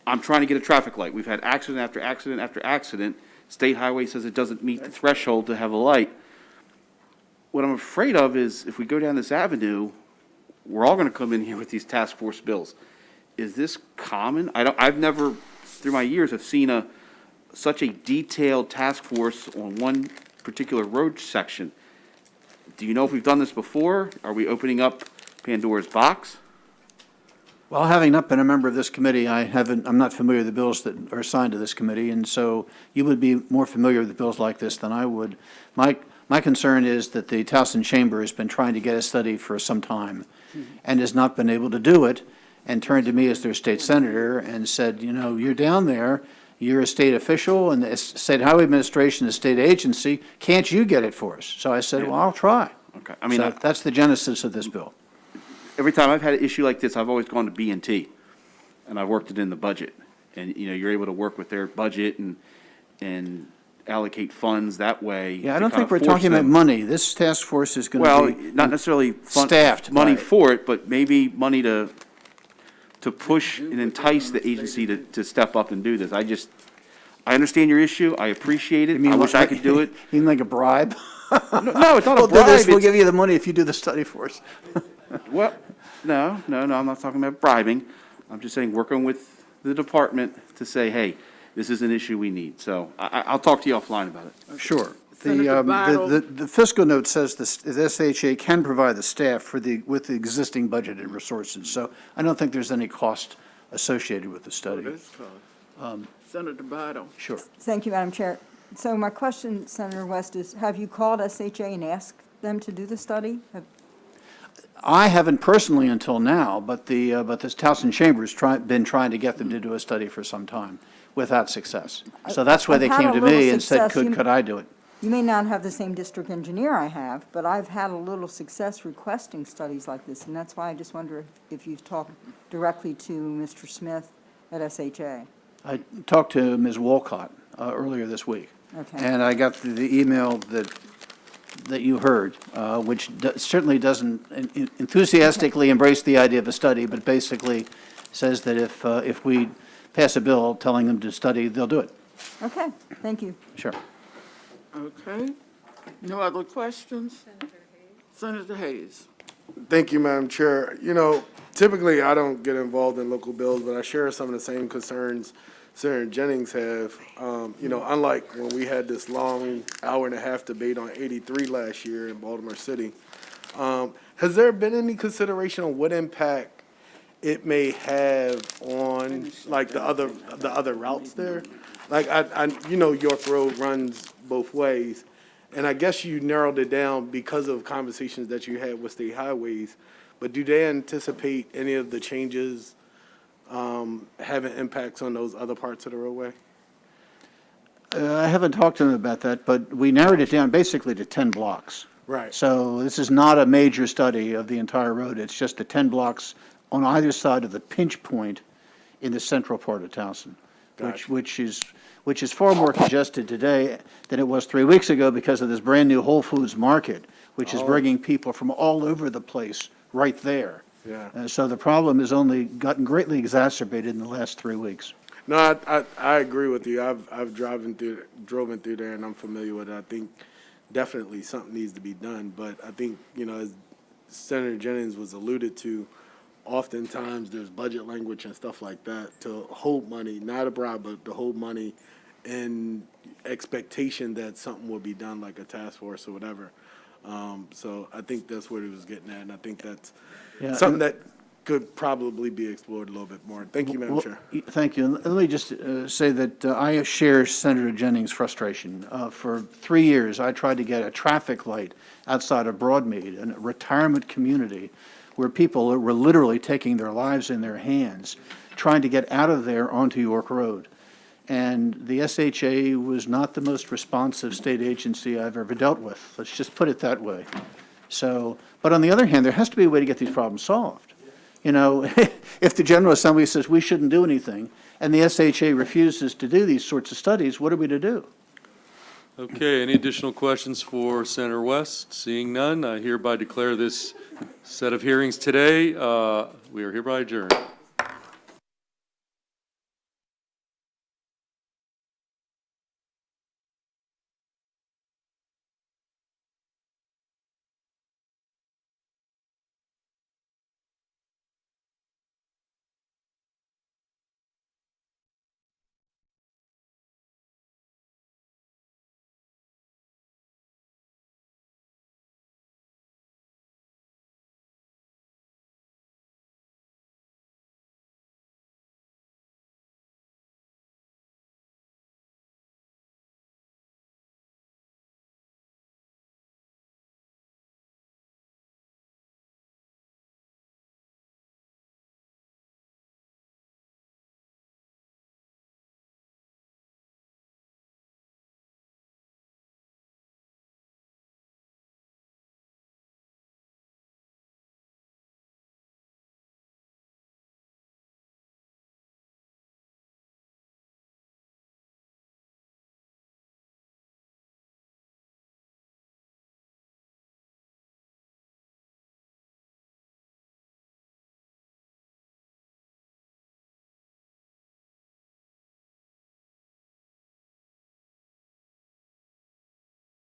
I'm trying to get a traffic light. We've had accident after accident after accident. State highway says it doesn't meet the threshold to have a light. what I'm afraid of is if we go down this avenue, we're all going to come in here with these task force bills. Is this common? I've never, through my years, have seen such a detailed task force on one particular road section. Do you know if we've done this before? Are we opening up Pandora's box? Well, having not been a member of this committee, I'm not familiar with the bills that are assigned to this committee, and so you would be more familiar with the bills like this than I would. My concern is that the Towson Chamber has been trying to get a study for some time and has not been able to do it, and turned to me as their state senator and said, you know, you're down there, you're a state official, and the State Highway Administration, the state agency, can't you get it for us? So I said, well, I'll try. Okay. I mean, So that's the genesis of this bill. every time I've had an issue like this, I've always gone to B&T, and I've worked it in the budget. And, you know, you're able to work with their budget and allocate funds that way. Yeah, I to don't kind think of we're force talking about them. money. This task force is going Well, to be not necessarily staffed money by it. for it, but maybe money to push and entice the agency to step up and do this. I understand your issue. I appreciate it. I wish I could do it. You mean like a bribe? No, it's not a We'll do this, bribe. we'll It's- give you the money if you do the study for us. Well, no, I'm not talking about bribing. I'm just saying, working with the department to say, hey, this is an issue we need. So I'll talk to you offline about it. Sure. Senator Vital. The fiscal note says the SHA can provide the staff with the existing budgeted resources. So I don't think there's any cost associated with the study. Senator Vital. Sure. Thank you, Madam Chair. So my question, Senator West, is have you called SHA and asked them to do the study? I haven't personally until now, but this Towson Chamber has been trying to get them to do a study for some time without success. So that's why I've they had came a to little me and said, success. could I do it? You may not have the same district engineer I have, but I've had a little success requesting studies like this, and that's why I just wonder if you've talked directly to Mr. Smith at SHA. I talked to Ms. Wolcott earlier this week. Okay. And I got the email that you heard, which certainly doesn't enthusiastically embrace the idea of a study, but basically says that if we pass a bill telling them to study, they'll do it. Okay, thank you. Sure. Okay. No other questions? Senator Hayes. Thank you, Madam Chair. You know, typically I don't get involved in local bills, but I share some of the same concerns Senator Jennings have. You know, unlike when we had this long hour-and-a-half debate on 83 last year in Baltimore City, has there been any consideration on what impact it may have on, like, the other routes there? Like, you know, York Road runs both ways, and I guess you narrowed it down because of conversations that you had with state highways, but do they anticipate any of the changes having impacts on those other parts of the roadway? I haven't talked to them about that, but we narrowed it down basically to 10 blocks. Right. So this is not a major study of the entire road. It's just the 10 blocks on either side of the pinch point in the central part of Towson, which is far more congested today than it was 3 weeks ago because of this brand-new Whole Foods market, which is bringing people from all over the place right there. Yeah. So the problem has only gotten greatly exacerbated in the last 3 weeks. No, I agree with you. I've driven through there, and I'm familiar with it. I think definitely something needs to be done, but I think, you know, as Senator Jennings was alluded to, oftentimes there's budget language and stuff like that to hold money, not a bribe, but to hold money in expectation that something will be done, like a task force or whatever. So I think that's what he was getting at, and I think that's something that could probably be explored a little bit more. Thank you, Madam Chair. Thank you. Let me just say that I share Senator Jennings' frustration. For 3 years, I tried to get a traffic light outside of Broadmead, a retirement community where people were literally taking their lives in their hands, trying to get out of there onto York Road. And the SHA was not the most responsive state agency I've ever dealt with. Let's just put it that way. So, but on the other hand, there has to be a way to get these problems solved. You know, if the General Assembly says we shouldn't do anything, and the SHA refuses to do these sorts of studies, what are we to do? Okay, any additional questions for Senator West? Seeing none, I hereby declare this set of hearings today. We are hereby adjourned.